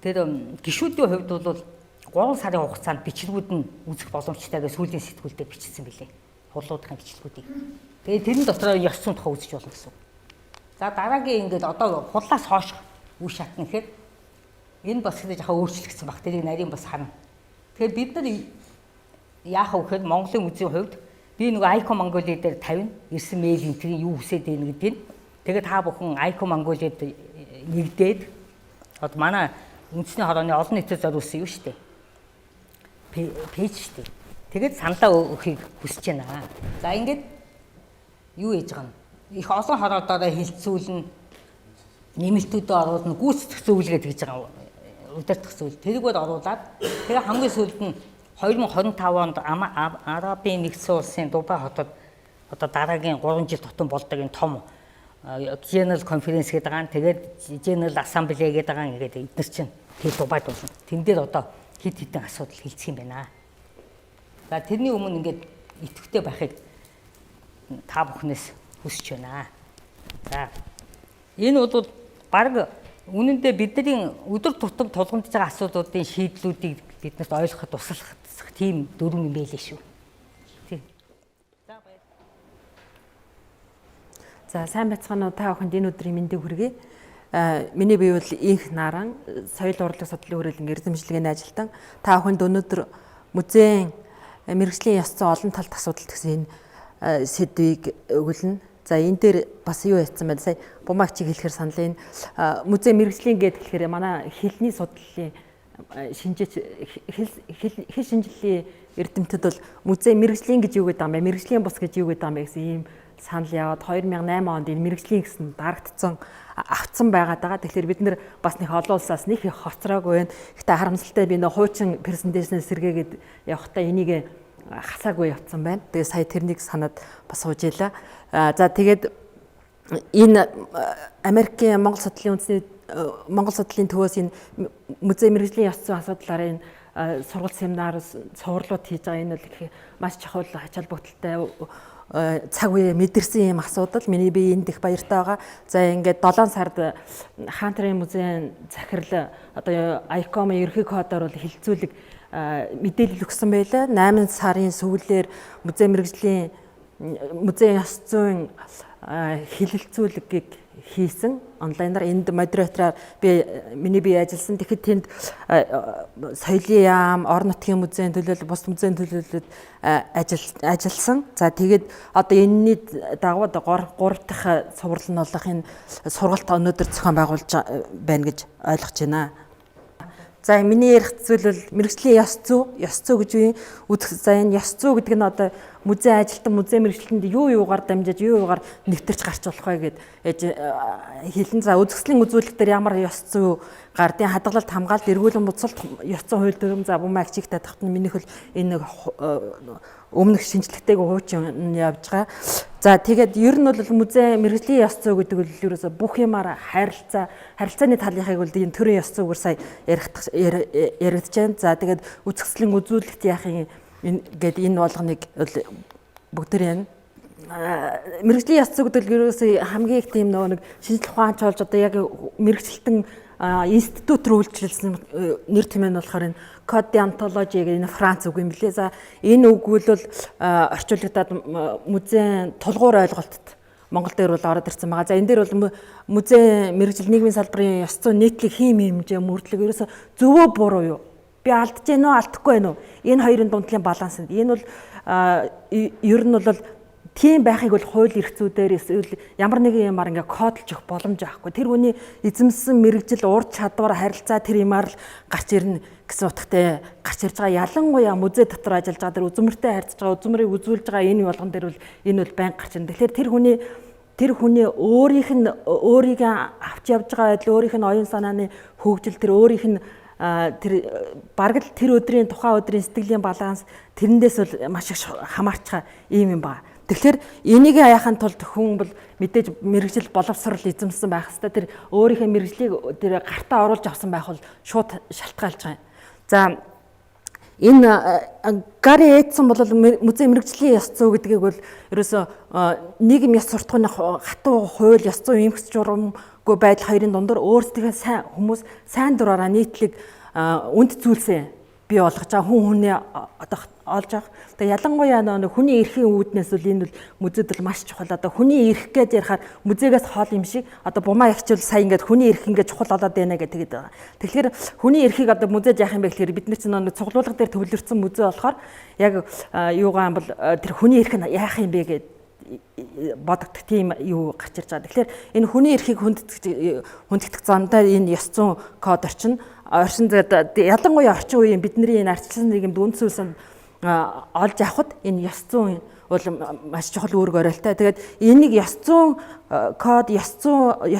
S2: тэр гишүүдийн хувьд бол 3 сарын хугацаанд бичлэгүүд нь үзэх боломжтой гэж сүүлийн сэтгүүлдээ бичсэн билээ. Хурлуудын бичлэгүүдийг. Тэгээд тэрэн дотор ёс зүйн тухай үзэж болно гэсэн. За дараагийн ингээд одоо хурлаас хойш үе шатна гэхээр энэ бас хэдий жоохон өөрчлөгдсөн баг. Тэрийг нарийн бас харна. Тэгэхээр бид нар яах вэ гэхээр Монголын музейн хувьд би нөгөө Icon Mongolia дээр тавина. Ирсэн мэйл энтрийн юу хүсээд байна гэдгийг. Тэгээд та бүхэн Icon Mongolia-д нэгдээд одоо манай үндэсний хорооны олон нийтэд зориулсан юу шүү дээ. Пэйж шүү дээ. Тэгээд саналаа өгөхийг хүсэж байна. За ингээд юу хийж байгаа юм. Их олон хороодороо хилцүүлнэ. Нэмэлтүүдээ оруулна, гүйцэтгэх зөвлөгөө гэж байгаа удирдах зөвлөл. Тэрийг бол оруулаад тэгээ хамгийн сүүлд нь 2025 онд Арабын нэгдсэн улсын Дубай хотод одоо дараагийн 3 жил тутам болдог энэ том General Conference гэдэг байгаа. Тэгээд General Assembly гэдэг байгаа. Ингээд эдгээр чинь тэр Дубайд болно. Тэн дээр одоо хэд хэдэн асуудал хилцэх юм байна. За тэрний өмнө ингээд идэвхтэй байхыг та бүхнээс хүсэж байна. За энэ бол баг үнэндээ бидний өдөр тутам тулгамдж байгаа асуудлуудын шийдлүүдийг биднэрт ойлгоход туслах тийм дөрвөн юм байлээ шүү.
S3: За сайн байцгаана уу та бүхэнд энэ өдрийн мэндийг хүргэе. Миний бие бол инх наран соёл урлаг судлалын хүрээлэн эрдэмчлэгийн ажилтан та бүхэнд өнөөдөр музейн мэргэжлийн ёс зүйн олон талт асуудал гэсэн энэ сэдвийг өгүүлнэ. За энэ дээр бас юу яцсан байна сая бумагчиг хэлэхэр санал энэ музей мэргэжлийн гээд хэлэхээр манай хэлний судлалын шинжээч хэл шинжиллийн эрдэмтэд бол музей мэргэжлийн гэж юу гэдэг юм бэ? Мэргэжлийн бус гэж юу гэдэг юм бэ гэсэн ийм санал яваад 2008 онд энэ мэргэжлийн гэсэн дарагдсан авцсан байгаад байгаа. Тэгэхээр бид нэр бас нэг олон улсаас нэг их хоцроогүй байна. Гэтэ харамсалтай би нөө хуучин презентацнаас сэргээгээд явахдаа энийг хасаагүй явцсан байна. Тэгээ сая тэрнийг санаад бас суужээлаа. За тэгээд энэ Америкийн Монгол судлалын төвөөс энэ музей мэргэжлийн ёс зүйн асуудлаараа энэ сургалт семинар цувралууд хийж байгаа. Энэ бол их маш чухал ач холбогдолтой цаг үе мэдэрсэн юм асуудал. Миний би энд их баяртай байгаа. За ингээд 7 сард Хаантрын музейн захирал одоо ICOM ерхий кодоор бол хилцүүлэг мэдээлэл өгсөн байлаа. 8 сарын сүүлээр музей мэргэжлийн музейн ёс зүйн хилэлцүүлгийг хийсэн. Онлайнаар энд модератораар миний бие ажилласан. Тэгэхэд тэнд соёлын яам, орон нутгийн музейн төлөөлөл, бус музейн төлөөлөлд ажилласан. За тэгээд одоо энэний дагуу 3 дахь цуврал нь болох энэ сургалт өнөөдөр зохион байгуулж байна гэж ойлгож байна. За миний ярих зүйл бол мэргэжлийн ёс зүй гэж үе үзэх. За энэ ёс зүй гэдэг нь одоо музей ажилтан музей мэргэжилтэнд юугаар дамжиж юугаар нэвтэрч гарч болох вэ гэд хэлэн. За үзэсгэлэн үзүүлэлт дээр ямар ёс зүй гардын хадгалалт хамгаалалт эргүүлэн буцалт ёс зүйн хууль дүрм за бум агчиг татахт нь минийх бол энэ өмнөх шинжлэхтэйг хуучин явж байгаа. За тэгээд ер нь бол музей мэргэжлийн ёс зүй гэдэг бол ерөөсө бүх юмараа харилцааны талынхыг бол энэ төрийн ёс зүйгээр сая яригдж байна. За тэгээд үзэсгэлэн үзүүлэлт яахын ингээд энэ болгоныг бүгдээр мэргэжлийн ёс зүй гэдэг нь ерөөсөө хамгийн их тийм нэг шинжлэх ухаанч болж одоо яг мэргэжилтэн институт руу үйлчилсэн нэр томьёо нь болохоор энэ код деонтологи гэдэг энэ Франц үг юм билээ. За энэ үг бол орчуулагдаад музейн тулгуур ойлголтод Монгол дээр бол ороод ирсэн байгаа. За энэ дээр бол музей мэргэжил нийгмийн салбарын ёс зүйн нийтлэг хийм хэмжээ мөрдлөг ерөөсө зөвөө буруу юу? Би алдаж гэнэ үү, алдахгүй байна уу? Энэ хоёрын дундлийн баланс. Энэ бол ер нь бол тийм байхыг бол хууль эрх зүйдээр эсвэл ямар нэгэн юмар ингээ кодлж өгөх боломж байхгүй. Тэр хүний эзэмсэн мэргэжил ур чадвар харилцаа тэр юмар л гарч ирнэ гэсэн утгатай гарч ирж байгаа. Ялангуяа музей дотор ажиллаж байгаа тэр үзмэртэй харьцаж байгаа, үзмэрийг үзүүлж байгаа энэ болгон дээр бол энэ бол байнга гарч ирнэ. Тэгэхээр тэр хүний өөрийнхөө авч явж байгаа байдал, өөрийнх нь оюун санааны хөгжил, тэр өөрийнх нь тэр бараг л тэр өдрийн тухайн өдрийн сэтгэлийн баланс тэрнээс бол маш их хамаарч байгаа юм байна. Тэгэхээр энийг яахын тулд хүн бол мэдээж мэргэжил боловсрол эзэмсэн байх хэвээр тэр өөрийнхөө мэргэжлийг тэр гартаа оруулж авсан байх бол шууд шалтгаалж байгаа юм. За энэ Гари Эдсон бол музей мэргэжлийн ёс зүй гэдгийг бол ерөөсөө нийгэм ёс суртахууны хатуу хууль ёс зүйн эмгэгч журамгүй байдал хоёрын дундор өөрсдийнхөө сайн хүмүүс сайн дураараа нийтлэг үнд зүйлсээ бий болгож байгаа хүн хүний одоо олж авах. Тэгээ ялангуяа нэг хүний эрхийн үүднээс бол энэ бол музейд бол маш чухал. Одоо хүний эрх гэж ярихаар музейгээс хол юм шиг одоо бумаа ягчвал сая ингээд хүний эрх ингээд чухал болоод байна гэдэг байгаа. Тэгэхээр хүний эрхийг одоо музейд яах юм бэ гэхээр бид нар чинь нэг цуглуулга дээр төвлөрсөн музей болохоор яг юугаан бол тэр хүний эрх нь яах юм бэ гэдэг бодогдох тийм юу гарч ирж байгаа. Тэгэхээр энэ хүний эрхийг хүндэгдэх зондоо энэ ёс зүйн код орчин ялангуяа орчин үеийн бидний энэ ардчилсан нийгэмд үнд зүйлс олж авахд энэ ёс зүйн бол маш чухал үүрэг оройлтой. Тэгээд энийг ёс зүйн код, ёс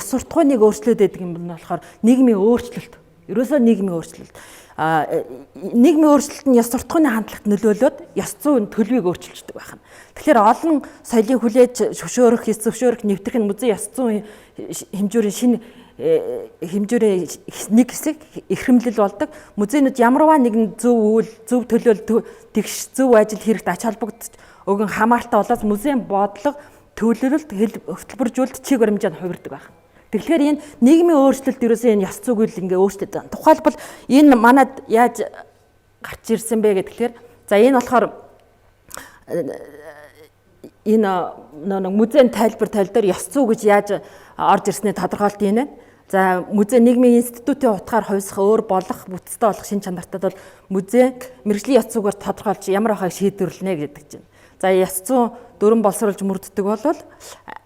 S3: суртахууныг өөрчлөөд байдаг юм болохоор нийгмийн өөрчлөлт Ерөөсөө нийгмийн өөрчлөлт. Нийгмийн өөрчлөлт нь ёс суртахууны хандлагт нөлөөлөд ёс зүйн төлөвийг өөрчилждэг байна. Тэгэхээр олон соёлын хүлээж зөвшөөрөх, нэвтрэх нь музей ёс зүйн хэмжүүрийн шинэ хэмжүүрийн нэг хэсэг ихрэмлэл болдог. Музейнууд ямарваа нэгэн зөв үйл, зөв төлөөлөл, тэгш зөв ажил хэрэгт ач холбогдож өгөн хамааралтай болоод музейн бодлого, төлөвлөлт, хөтөлбөржүүлэлт чиг баримжаанд хувирдаг байна. Тэгэхээр энэ нийгмийн өөрчлөлт ерөөсөө энэ ёс зүйг ингээ өөрчлөж байгаа. Тухайлбал энэ манад яаж гарч ирсэн бэ гэхээр за энэ болохоор энэ нэг музейн тайлбар дээр ёс зүй гэж яаж орж ирсний тодорхойлт энэ. За музей нийгмийн институтын утгаар хувьсах өөр болох бүтцтэй болох шин чанартад бол музей мэргэжлийн ёс зүйгээр тодорхойлж ямар байхыг шийдвэрлэнэ гэдэг чинь. За ёс зүйн дүрэн боловсруулж мөрддөг бол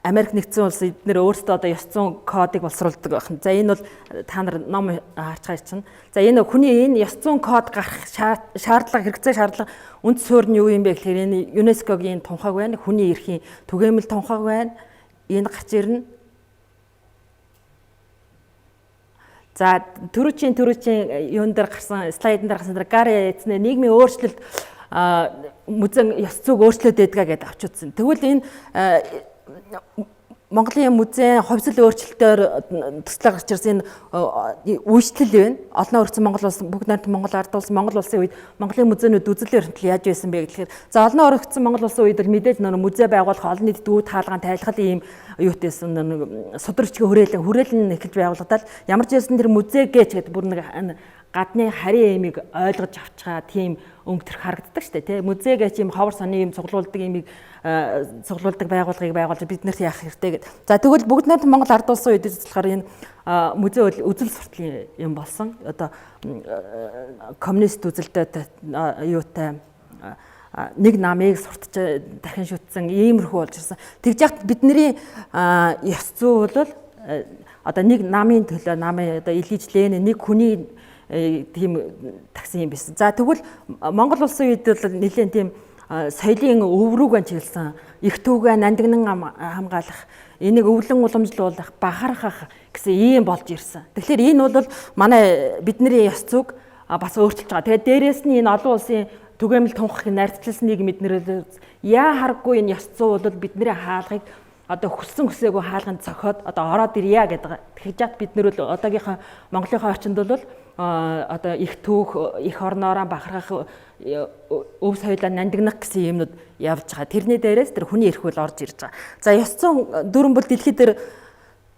S3: Америк нэгдсэн улс эдгээр өөрсдөө одоо ёс зүйн кодыг боловсруулдаг байна. За энэ бол та нар ном харж байгаа чинь. За энэ хүний энэ ёс зүйн код гарах шаардлага, хэрэгцээ шаардлага үнд суурь нь юу юм бэ гэхээр энэ ЮНЕСКОгийн тунхаг байна. Хүний эрхийн түгээмэл тунхаг байна. Энэ гарч ирнэ. За түрүүчийн юун дээр гарсан слайдн дээр гарсан Гари эцнээ нийгмийн өөрчлөлт музейн ёс зүйг өөрчлөөд байдгаа гэдээ авч үзсэн. Тэгвэл энэ Монголын музейн хувьсэл өөрчлөлтөөр төслөө гарч ирсэн үйлчлэл байна. Олноо өргөцсөн Монгол улс, бүгд найрамдсан Монгол ард улс, Монгол улсын үед Монголын музейнүүд үзэл баримтлал яаж байсан бэ гэхээр за олноо өргөцсөн Монгол улсын үед л мэдээж нөр музей байгуулах, олон нийтэд дүү таалгаан тайлхал ийм юутэйсэн судрагчгийн хүрээлэн эхэлж байгуулагдаад ямар ч байсан тэр музей гэж гэдэг бүр нэг гадны харийн эмийг ойлгож авчгаа тийм өнгөтөр харагддаг шүү дээ тий. Музей гэж юм ховор сони юм цуглуулдаг байгууллагыг байгуулж бид нарт яах хэрэгтэй гэдэг. За тэгвэл бүгд найрамдсан Монгол ард улсын үед болохоор энэ музей үзэл сурталын юм болсон. Одоо коммунист үзэлтэй юутай нэг намыг суртаж дахин шүтсэн иймэрхүү болж ирсэн. Тэгж яхад бидний ёс зүй бол одоо нэг намын төлөө намын одоо Ильич Ленин нэг хүний тийм таксан юм байсан. За тэгвэл Монгол улсын үед бол нэлээд тийм соёлын өврүүгэн чиглэсэн их түүгэн нандинан хамгаалах, энийг өвлөн уламжлуулах, бахархах гэсэн ийм болж ирсэн. Тэгэхээр энэ бол манай бидний ёс зүйг бас өөрчилж байгаа. Тэгээд дээрэс нь энэ олон улсын түгээмэл тунхаглахыг найрцлсан нэг мэднэрээ яа харахгүй энэ ёс зүй бол бидний хаалгыг одоо хүссэн хүсээгүй хаалганд цохиод одоо ороод ирья гэдэг. Тэгэхээр жат бид нэр бол одоогийнхаа Монголынхаа орчинд бол одоо их түүх, их орноороо бахархах, өв соёлоо нандинах гэсэн юмнууд явж байгаа. Тэрний дээрээс тэр хүний эрх үйл орж ирж байгаа. За ёс зүйн дүрэн бол дэлхийд дээр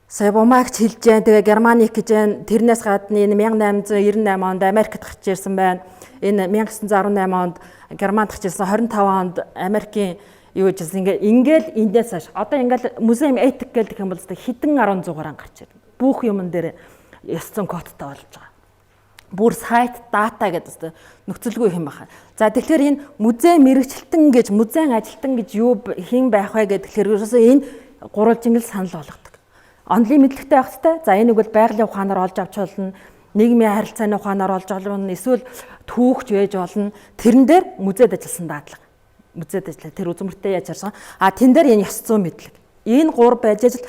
S3: сая Бумагч хэлж जैन, тэгээ Германик гэж जैन, тэрнээс гадна энэ 1898 онд Америкт гарч ирсэн байна. Энэ 1918 онд Германд гарч ирсэн, 25 онд Америкийн юу гэж ингээл эндээс хаш одоо ингээл музейм этик гэдэг юм бол хэдэн 10 зугаараа гарч ирнэ. Бүх юмн дээр ёс зүйн кодтой болж байгаа. Бүр сайт дата гэдэг нөхцөлгүй юм байна. За тэгэхээр энэ музей мэрэгчлэлтэн гэж музейн ажилтан гэж юу хэн байх вэ гэхээр ерөөсөө энэ гурвалжингэл санал болгодог. Онлын мэдлэгтэй байх хэрэгтэй. За энийг бол байгалийн ухаанаар олж авч болно. Нийгмийн харилцааны ухаанаар олж болно. Эсвэл түүхч байж болно. Тэрэн дээр музейд ажилласан дадлага. Музейд ажиллах тэр үзмэртэй яаж харсан. Тэн дээр энэ ёс зүйн мэдлэг. Энэ гур байж ажил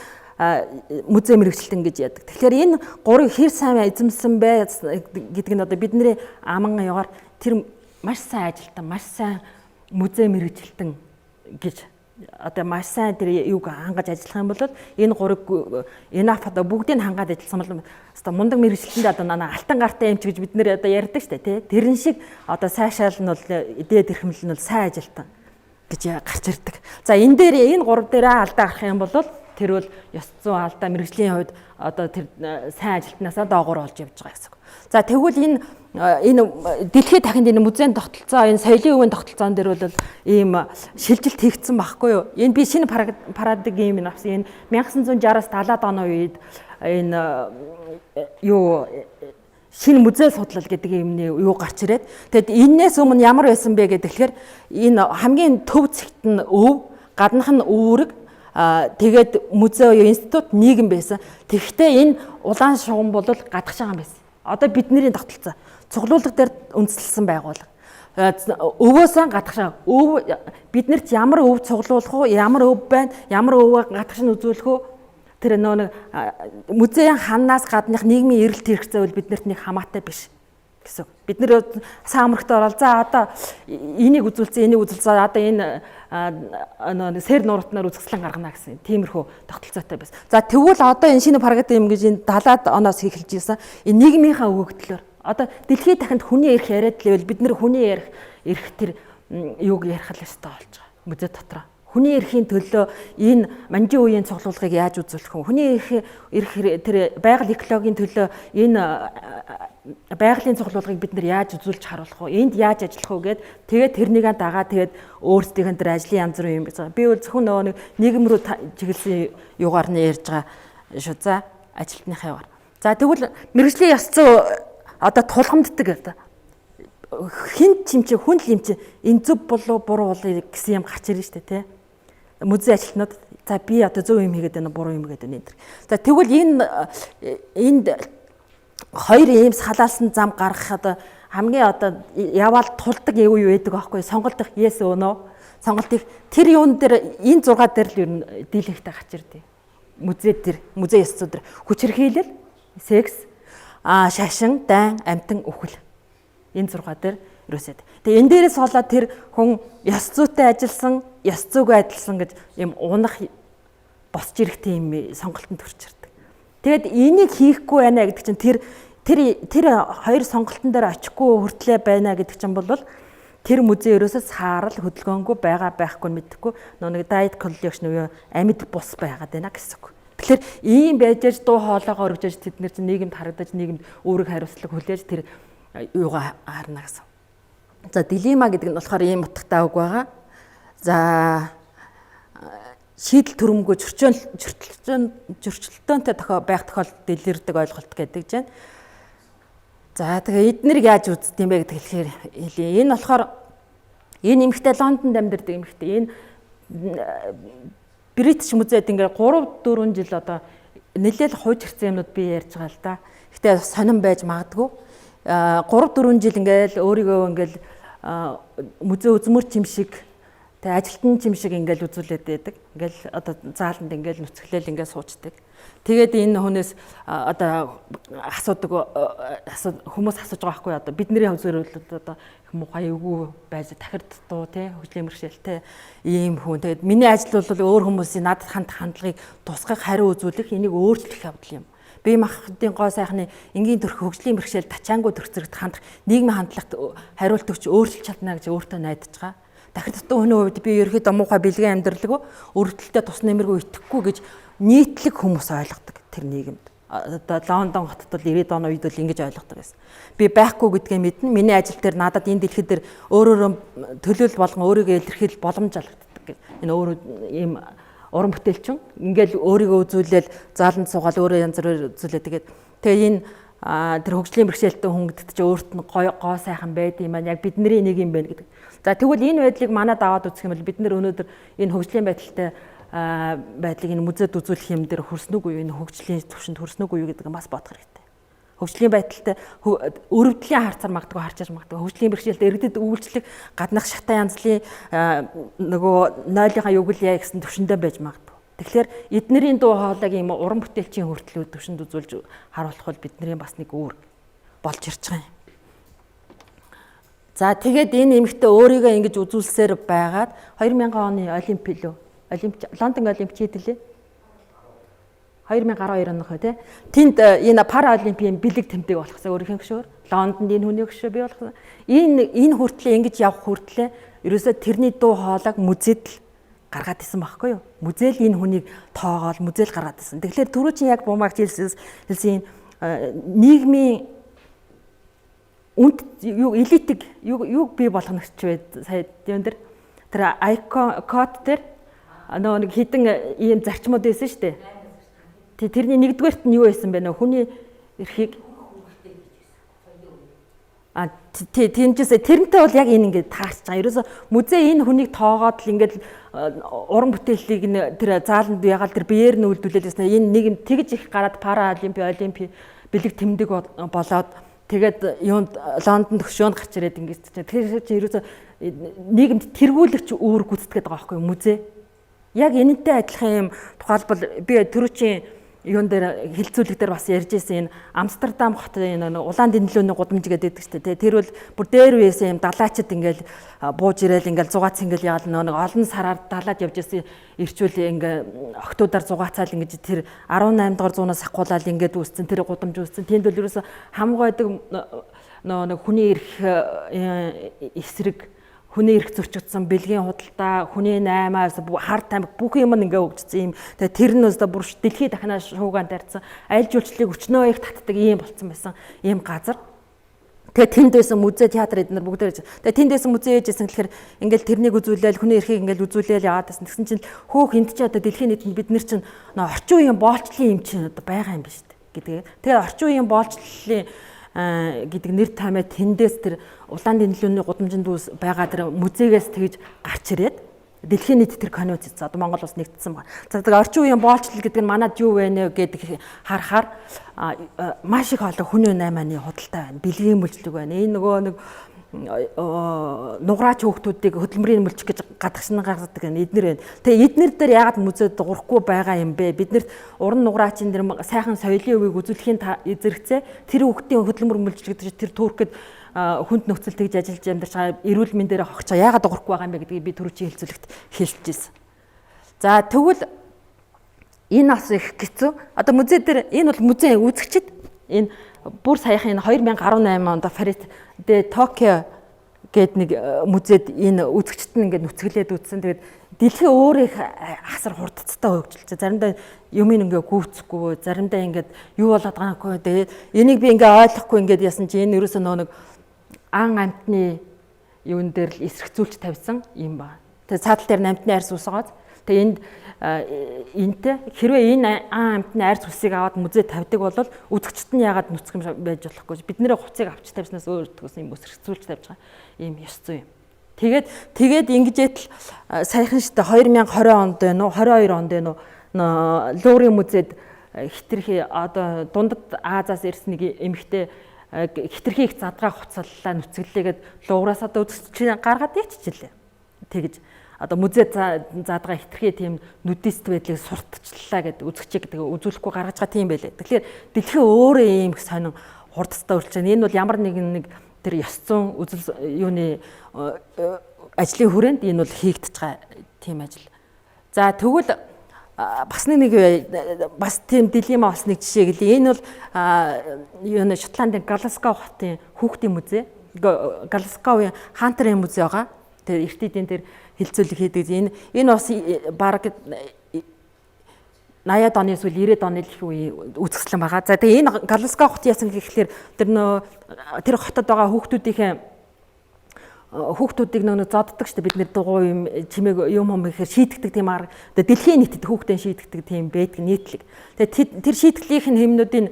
S3: музей мэрэгчлэлтэн гэж яадаг. Тэгэхээр энэ гурыг хэр сайн эзэмсэн бэ гэдэг нь одоо бидний аман ягаар тэр маш сайн ажилтан, маш сайн музей мэрэгчлэлтэн гэж одоо маш сайн тэр юуг хангаж ажиллах юм бол энэ гурыг enough одоо бүгдийг хангаад ажилласан бол одоо мундаг мэрэгчлэлтэнд одоо нана алтан гартай юмч гэж бид нэр одоо ярьдаг шүү дээ тий. Тэрэн шиг одоо сайшаал нь бол идээд эрхэмлэл нь бол сайн ажилтан гэж гарч ирдэг. За энэ дээр энэ гурав дээрээ алдаа гарах юм бол тэр бол ёс зүйн алдаа мэрэгжлийн хувьд одоо тэр сайн ажилтнаасаа доогуур олж явж байгаа гэсэн. За тэгвэл энэ дэлхийд дахинд энэ музейн тогтолцоо, энэ соёлын өвийн тогтолцоон дээр бол ийм шилжилт хийгдсэн байхгүй юу? Энэ би шинэ парадигм юм авсан. Энэ 1960-аас 70-аад оны үед энэ юу шинэ музей судлал гэдэг юмны юу гарч ирээд тэгэд энээс өмнө ямар байсан бэ гэхээр энэ хамгийн төв зэгт нь өв, гаднах нь үүрэг, тэгээд музей институт нийгэм байсан. Тэгэхдээ энэ улаан шугам бол гадах шагаан байсан. Одоо бидний тогтолцоо цуглуулга дээр үндэслэлсэн байгууллага. Өвөөсөө гадах шагаан. Өв биднэрт ямар өв цуглуулах уу, ямар өв байна, ямар өвөө гадах шин үзүүлэх үү? тэр нэг музейн ханаас гаднах нийгмийн эрэлт хэрэгцээ бол биднэрт нэг хамаатай биш гэсэн. Бид нэр саамрагт орол за одоо энийг үзүүлсэн одоо энэ сэр нуратнаар үзэсгэлэн гаргана гэсэн тиймэрхүү тогтолцоотой байсан. За тэгвэл одоо энэ шинэ парадигм гэж энэ 70-аад оноос эхэлж ирсэн энэ нийгмийнхаа өгөгдлөөр одоо дэлхийд дахинд хүний эрх яриад л бид нэр хүний эрх тэр юуг ярих л ёстой болж байгаа. Музей дотроо хүний эрхийн төлөө энэ манжин үеийн цуглуулгыг яаж үзүүлэх вэ? Хүний эрх тэр байгаль экологийн төлөө энэ байгалийн цуглуулгыг бид нар яаж үзүүлж харуулах вэ? Энд яаж ажиллах вэ гэд тэгээд тэрнийгээ дагаа тэгээд өөрсдийнх нь ажлын янз бүр юм байна. Би бол зөвхөн нөгөө нэг нийгэм рүү чиглэсэн юугаар нь ярьж байгаа шүү. За ажилтныхаа юугаар. За тэгвэл мэргэжлийн ёс зүй одоо тулгамддаг одоо хин чимчээ хүн л юм чи энэ зөв болов буруу болов гэсэн юм гарч ирнэ шүү дээ тий. Музей ажилтнууд за би одоо зөв юм хийгээд байна буруу юм хийгээд байна энэ. За тэгвэл энд хоёр ийм салаалсан зам гаргах одоо хамгийн одоо яваал тулдаг юу байдаг аахгүй сонголт yes or no сонголтыг тэр юун дээр энэ 6 дээр л ер нь дийлэгтэй гарч ирдээ. Музей ёс зүй дээр хүчирхийлэл, секс, шашин, дайн, амтан, үхэл. Энэ 6 дээр ерөөсөө. Тэгээ энэ дээрээс болоод тэр хүн ёс зүйтэй ажилласан, ёс зүйгүй ажилласан гэж юм унах босч ирэх тийм сонголтод төрч ирдэг. Тэгэд энийг хийхгүй байна гэдэг чинь тэр хоёр сонголтон дээр очихгүй хүртлээ байна гэдэг чинь бол тэр музей ерөөсөө саарал хөдөлгөөнгүй байгаа байхгүй мэдэхгүй нэг diet collection уу амьд бус байгаад байна гэсэн үг. Тэгэхээр ийм байж дуу хоолойгоо өргөж тэд нэр чинь нийгэмд харагдаж нийгэмд өөрийг хариуцлага хүлээж тэр юугаа харна гэсэн. За дилемма гэдэг нь болохоор ийм утгатай үг байгаа. За шийдэл төрөмгөө зөрчилдөөнтэй байх тохиолдолд дэлгэрдэг ойлголт гэдэг чинь. За тэгээ эднэрийг яаж үздэг юм бэ гэдэг хэлэхээр энэ болохоор энэ эмэгтэй Лондонд амьдардаг эмэгтэй энэ Бритиш музейд ингээ 3-4 жил одоо нэлээд хууч хэрцэн юмнууд би ярьж байгаа л да. Гэтэ сонирн байж магадгүй. 3-4 жил ингээл өөрийгөө ингээл музей үзмөр чим шиг тэгээ ажилтны чим шиг ингээл үзүүлээд байдаг. Ингээл одоо зааланд ингээл нүцгэлэл ингээл суучдаг. Тэгээд энэ хүнээс одоо хүмүүс асууж байгаа байхгүй одоо бидний хөвсөрөлд одоо их муухай эвгүй байж дахир дутуу тий хөгжлийн мэргэжлтэй ийм хүн. Тэгээд миний ажил бол өөр хүмүүсийн надад хандлагыг тусгах хариу үзүүлэх энийг өөрчлөх явдал юм. Бие махбодын гоо сайхны энгийн төрх хөгжлийн бэрхшээл тачаангүй төрх зэрэгт хандах нийгмийн хандлагт хариулт өгч өөрчилж чадна гэж өөртөө найдаж байгаа. Дахир дутуу хүний хувьд би ерөөхдөө муухай бэлгэн амьдралгүй өргөдөлтөд тус нэмэргүй итгэхгүй гэж нийтлэг хүмүүс ойлгодог тэр нийгэмд. Одоо Лондон хотод бол 90-ад оны үед бол ингэж ойлгодог байсан. Би байхгүй гэдгээ мэднэ. Миний ажил дээр надад энэ дэлхийд дээр өөрөөрөө төлөөлөл болгон өөрийгөө илэрхийлэх боломж олгогддог. Энэ өөрөө ийм уран бүтээлчин ингээл өөрийгөө үзүүлээл зааланд суугаал өөрөө янз бүрээр үзүүлээ. Тэгээ энэ тэр хөгжлийн бэрхшээлтэй хүнгдэд чи өөрт нь гоо сайхан байд юм аа яг бидний нэг юм байна гэдэг. За тэгвэл энэ байдлыг манад аваад үзэх юм бол бид нэр өнөөдөр энэ хөгжлийн байдалтай байдлыг энэ музейд үзүүлэх юм дээр хүрснүг үү энэ хөгжлийн төвшөнд хүрснүг үү гэдэг нь бас бодох хэрэгтэй. Хөгжлийн байдалтай өрөвдлийн харцаар магадгүй харж магадгүй хөгжлийн бэрхшээлтэй иргэдэд үйлчлэх гаднах шатаа янзлын нөгөө нойлынхаа югльяа гэсэн төвшөндөө байж магадгүй. Тэгэхээр эднэрийн дуу хоолойг юм уран бүтээлчийн хүртлүүд төвшөнд үзүүлж харуулах бол бидний бас нэг өөр болж ирж байгаа юм. За тэгээд энэ эмэгтэй өөрийгөө ингэж үзүүлсээр байгаад 2000 оны Лондон олимпиад лээ 2012 оных тий. Тэнд энэ пара олимпийн бэлэг тэмдэг болохсаа өөрийнх нь гүшөөр Лондонд энэ хүний гүшөө бий болох. Энэ хүртлээ ингэж явах хүртлээ ерөөсөө тэрний дуу хоолойг музейд л гаргаад исэн байхгүй юу? Музей л энэ хүнийг тоогоол музей л гаргаад исэн. Тэгэхээр түрүү чинь яг бумагч хэлсэн нийгмийн үнд юу элитик юу бий болгох гэж байд сая юм дээр тэр код дээр нэг хідэн ийм зарчмууд байсан шүү дээ. Тэрний нэгдүгээрт нь юу байсан бэ нөө хүний эрхийг тэрнтэй бол яг энэ ингээд таарч байгаа. Ерөөсө музей энэ хүнийг тоогоод л ингээд уран бүтээлийг тэр зааланд ягаал тэр биеэр нь үйлдүүлээд байна. Энэ нэг юм тэгж их гараад пара олимпи бэлэг тэмдэг болоод тэгээд юунд Лондонд хөшөөнд гарч ирээд ингээд тэр чинь ерөөсө нийгэмд тэргүүлэгч үүрэг гүйцэтгэдэг байгаа байхгүй музей. Яг энэтэй адилхан юм тухайлбал би түрүүчийн юун дээр хилцүүлэг дээр бас ярьж ирсэн энэ Амстердам хотын энэ улаан дэнлөөний гудамж гэдэг шүү дээ. Тэр бол бүр дээр үеэс юм далаачд ингээл бууж ирээл ингээл зугаац ингээл яал нэг олон сараар далаад явж ирсэн ирчүүл ингээ октоудаар зугаацаал ингэж тэр 18 дугаар зуунаас ахгуулаад ингээд үүссэн тэр гудамж үүссэн. Тэнд бол ерөөсө хамгай байдаг нэг хүний эрх эсрэг хүний эрх зөрчигдсөн бэлгийн худалдаа, хүний наймаас хар тамхи бүх юм ингээ өгдсөн юм. Тэгээ тэр нь өстө бүр дэлхийд дахнаа шуугаан тарьсан. Аль жуулчлалыг өчнөө их татдаг юм болцсон байсан. Ийм газар. Тэгээ тэнд байсан музей, театр эднэр бүгд. Тэгээ тэнд байсан музей ээжсэн гэхээр ингээл тэрнийг үзүүлээл, хүний эрхийг ингээл үзүүлээл яваад байсан. Тэгсэн чинь хөөх энд чи одоо дэлхийн нийтэнд бид нар чинь орчин үеийн боолчлын юм чинь одоо байгаа юм биш үү гэдэг. Тэгээ орчин үеийн боолчлын гэдэг нэр таймаа тэндээс тэр улаан дэнлөөний гудамжинд байгаа тэр музейгээс тэгж гарч ирээд дэлхийн нийт тэр конвенц одоо Монгол улс нэгдсэн байна. За тэгээ орчин үеийн боолчлал гэдэг нь манад юу вэ нэ гэдэг харахаар маш их олон хүний наймааны худалдаа байна. Бэлгийн мүлжлэг байна. Энэ нөгөө нэг нуграач хүүхдүүдийг хөдөлмөрийн мүлжих гэж гадагшин гаргадаг эднэр байна. Тэгээ эднэр дээр яагаад музейд дуурахгүй байгаа юм бэ? Бид нэр уран нуграачийн дэр сайхан соёлын үеийг үзүүлэхийн зэрэгцээ тэр хүүхдийн хөдөлмөр мүлжих гэж тэр Туркид хүнд нөхцөл тэгж ажиллаж амьдарч байгаа эрүүл мэндээр хогч яагаад дуурахгүй байгаа юм бэ гэдгийг би түрүүчийн хэлцүүлэгт хэлчихсэн. За тэгвэл энэ бас их хэцүү. Одоо музей дээр энэ бол музей үзэгчид энэ бүр саяхан энэ 2018 онд Парис дэ Токио гээд нэг музейд энэ үзэгчд нь ингээд нүцгэлээд үзсэн. Тэгээд дэлхийн өөр их асар хурдцтай хөгжилж. Заримдаа юм ингээ гүйцэхгүй, заримдаа ингээд юу болоод байгаагүй. Тэгээд энийг би ингээ ойлгохгүй ингээд ясан чи энэ ерөөсөө нэг ан амтны юун дээр л эсрэгцүүлж тавьсан юм ба. Тэгээд цаатал дээр амтны арьс усгоод тэгээд энд энтэй хэрвээ энэ ан амтны арьс усыг аваад музейд тавьдаг бол үзэгчд нь яагаад нүцгэн байж болохгүй. Бид нэрээ хуцыг авч тавьснаас өөр төгс юм эсрэгцүүлж тавьж байгаа ийм ёс зүй юм. Тэгээд ингэжээт л саяхан штэ 2020 онд байна уу 22 онд байна уу Луврын музейд хитрхи одоо дундад Азаас ирсэн нэг эмэгтэй хитрхи их задгаа хуцаллаа нүцгэллээгээд Лувраас одоо үзэгчийн гаргаад яччихлээ. Тэгэж одоо музей задгаа хитрхи тийм нүдист байдлыг сурталчлаа гэдэг үзэгчийг гэдэг үзүүлэхгүй гаргаж байгаа тийм байлээ. Тэгэхээр дэлхийн өөрөө ийм их сонин хурдтай үржилж байна. Энэ бол ямар нэг тэр ёс зүйн үзэл юуны ажлын хүрээнд энэ бол хийгдэж байгаа тийм ажил. За тэгвэл бас нэг бас тийм дилемма бас нэг жишээ гэлээ. Энэ бол юуны Шотландын Глазгоу хотын хүүхдийн музей. Глазгоугийн Хантерын музей байгаа. Тэр эртнийдийн тэр хилцүүлэг хийдэг. Энэ бас баг 80-аад оны эсвэл 90-аад оны үе үзэсгэлэн байгаа. За тэгээ энэ Глазгоу хот яасан гэхэлэр тэр хотод байгаа хүүхдүүдийг нэг зодддаг шүү дээ. Бид нэр дугуй юм чимээг юм гэхээр шийдэгдэг тийм арга. Дэлхийн нийтэд хүүхдэн шийдэгдэг тийм байдаг нийтлэг. Тэгээ тэр шийдгэлийнх нь хэмнүүдийн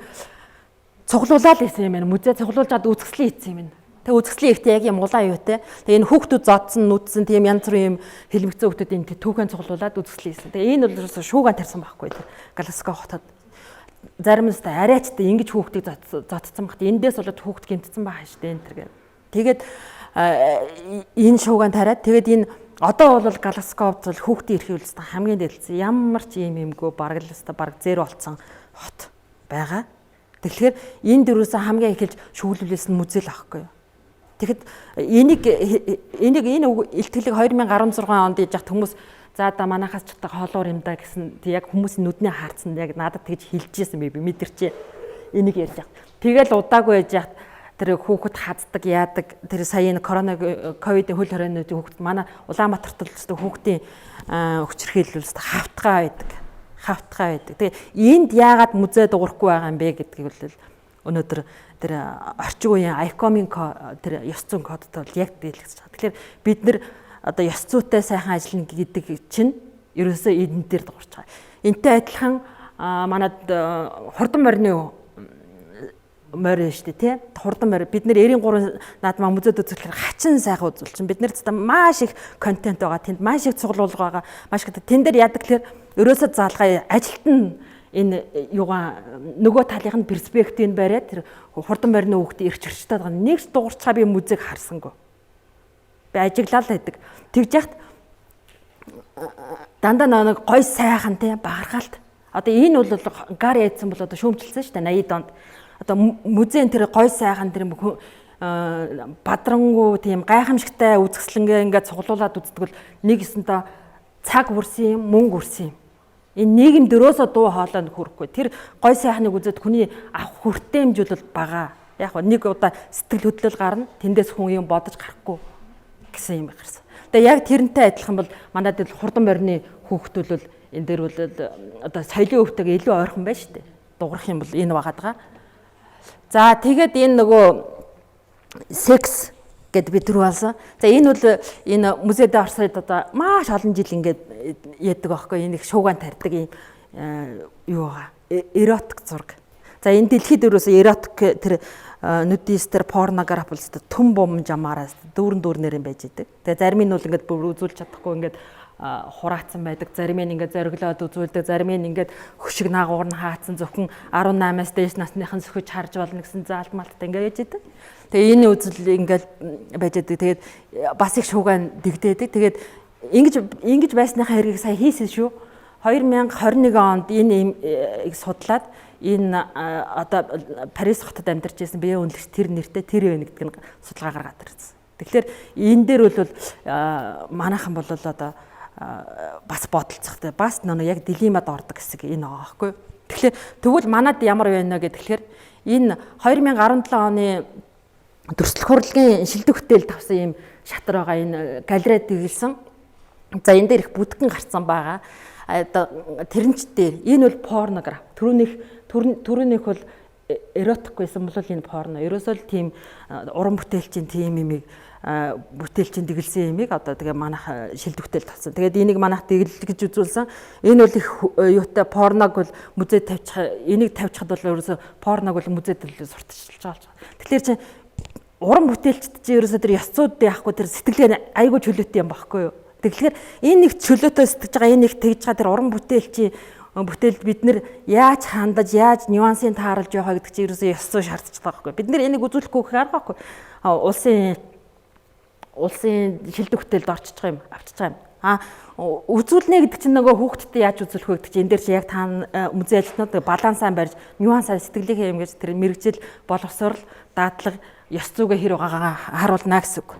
S3: цуглуулаад ирсэн юм байна. Музей цуглуулжаад үзэсгэлэн хийсэн юм байна. Тэгээ үзэсгэлэн ихтэй яг юм улаан юутай. Тэгээ энэ хүүхдүүд зодсон, нүдсэн тийм янз бүрийн юм хэлмэгцэн хүүхдүүдийн түүхэн цуглуулад үзэсгэлэн хийсэн. Тэгээ энэ бол шуугаан тарьсан байхгүй тэр Глазгоу хотод. Зарим нь арайчтай ингэж хүүхдийг зодцсон багт эндээс болоод хүүхд гэмтсэн байгаа шүү дээ энэ төр. Тэгээд энэ шуугаан тариад тэгээд энэ одоо бол Глазгоуд бол хүүхдийн эрхийн үйлс хамгийн дэлсэн ямар ч юмгүй бараг зэр болцсон хот байгаа. Тэгэхээр энэ дөрөөсөө хамгийн эхэлж шүүлүүлээс нь музей л авахгүй юу. Тэгэхэд энийг энэ илтгэлэг 2016 онд яж хат хүмүүс за да манахаас ч та хоолоор юм да гэсэн яг хүмүүсийн нүднээ хаарсан яг надад тэгж хэлжсэн би мэдэрчээ энийг ярьж байгаа. Тэгэл удаагүй яж хат тэр хүүхэд хаздаг яадаг тэр сая энэ ковидын хөл хорионуудын хүүхэд манай Улаанбаатарт л хүүхдийн хүчирхийлүүлэлт хавтгай байдаг. Тэгээ энд яагаад музей дуурахгүй байгаа юм бэ гэдгийг бол өнөөдөр тэр орчин үеийн ICOM-ийн тэр ёс зүйн кодтой бол яг дийлэгдэж байгаа. Тэгэхээр бид нэр одоо ёс зүйтэй сайхан ажиллана гэдэг чинь ерөөсөө энэ дээр дуурч байгаа. Энтэй адилхан манад хурдан морины морь шүү дээ тий. Хурдан морь бид нэр 93 наадмаа музейд үзүүлэхээр хачин сайхан үзүүлчин. Бид нэр зөвхөн маш их контент байгаа. Тэнд маш их цуглуулга байгаа. Маш их тэн дээр яадаг тэгэхээр ерөөсөө заалгаа ажилт нь энэ юугаа нөгөө талынх нь перспективд бариад тэр хурдан морины хүүхдээ ирч ирчтэй байгаа. Нэг дуурчаа би музейг харсангүй. Би ажиглал байдаг. Тэгж яхад дандаа нэг гой сайхан те багаргаалт. Одоо энэ бол гар яйцсан бол одоо шүүмжилсэн шүү дээ 80-д онд. Одоо музейн тэр гой сайхан тэр бадрангуу тийм гайхамшигтай үзэсгэлэнгээ ингээд цуглуулад үздэг бол нэг өсөнтөө цаг үрсэн юм, мөнгө үрсэн юм. Энэ нийгэм дөрөөсөө дуу хоолойнд хүрэхгүй. Тэр гой сайхныг үзээд хүний авах хүртээмжүүд бол бага. Яг нэг удаа сэтгэл хөдлөл гарна, тэндээс хүн юм бодож гарахгүй гэсэн юм гарсан. Тэгээ яг тэрнтэй адилхан бол манайд л хурдан морины хүүхдүүд бол энэ дээр бол одоо соёлын өвтэйгээ илүү ойрхон байна шүү дээ. Дуурах юм бол энэ багаад байгаа. За тэгээд энэ нөгөө секс гэд бид нар болсон. За энэ бол энэ музейд орсод одоо маш олон жил ингээд яадаг байхгүй энэ их шуугаан тарьдаг юм юу байгаа. Эротик зураг. За энэ дэлхийд ерөөсөө эротик тэр нудистер порнограф бол төм бом жамаараас дүүрнээр юм байж идэг. Тэгээ зарим нь бол ингээд бүр үзүүлж чадахгүй ингээд хураацсан байдаг. Зарим нь ингээд зориглоод үзүүлдэг. Зарим нь ингээд хөшиг наагуур нь хаацсан зөвхөн 18-аас дээш насныхан сөхөж харж болно гэсэн заалтмалттай ингээд яж идэг. Тэгээ энэ үзэл ингээд байж идэг. Тэгээд бас их шуугаан дэгдээдэг. Тэгээд ингэж байсныхаа хэргийг сая хийсэн шүү. 2021 онд энэ судлаад энэ одоо Парис хотод амьдарч байсан бие үнэлэгч тэр нэртэй тэр вэ гэдэг нь судалгаа гаргаад ирсэн. Тэгэхээр энэ дээр бол манайхан бол одоо бас бодолцохтой бас нөө яг дилеммад ордог хэсэг энэ байгаа байхгүй. Тэгэхээр тэгвэл манад ямар байна гэхээр энэ 2017 оны төрөлх хурлын шилдэг хөтөл тавсан ийм шатар байгаа энэ галерейд дэглэсэн. За энэ дээр их бүтгэн гарцсан байгаа. Тэрнч дээр энэ бол порнограф. Түрүүнийх бол эротик байсан бол энэ порно. Ерөөсөө л тийм уран бүтээлчийн тийм имийг бүтээлчийн дэглэсэн имийг одоо тэгээ манайх шилдэгтэл тавсан. Тэгээд энийг манайх дэглэж үзүүлсэн. Энэ бол их юутай порног бол музейд тавьчих. Энийг тавьчихад бол ерөөсөө порног бол музейд л сурталчилж байгаа. Тэгэхээр чи уран бүтээлчд чи ерөөсөө тэр ёсцууд яахгүй тэр сэтгэлгээ айгүй чөлөөтэй юм багхгүй юу? Тэгэхээр энэ нэг чөлөөтэй сэтгэж байгаа энэ нэг тэгж байгаа тэр уран бүтээлчийн бүтээлд бид нэр яаж хандаж яаж нюансыг тааруулж яваа гэдэг чинь ерөөсөө ёсцоо шаардж байгаа байхгүй. Бид нэр энийг үзүүлэхгүй гэхээр аргагүй. Улсын шилдэг бүтээлд орчиж байгаа юм, авчиж байгаа юм. Үзүүлнэ гэдэг чинь нөгөө хүүхдтэй яаж үзүүлэх вэ гэдэг чинь энэ дээр чи яг та музей ажилтнууд балансаа барьж нюансаа сэтгэлийнхээ юм гэж тэр мэрэгжил боловсрол дадлага ёс зүйгээ хэр байгаагаа харуулна гэсэн үг.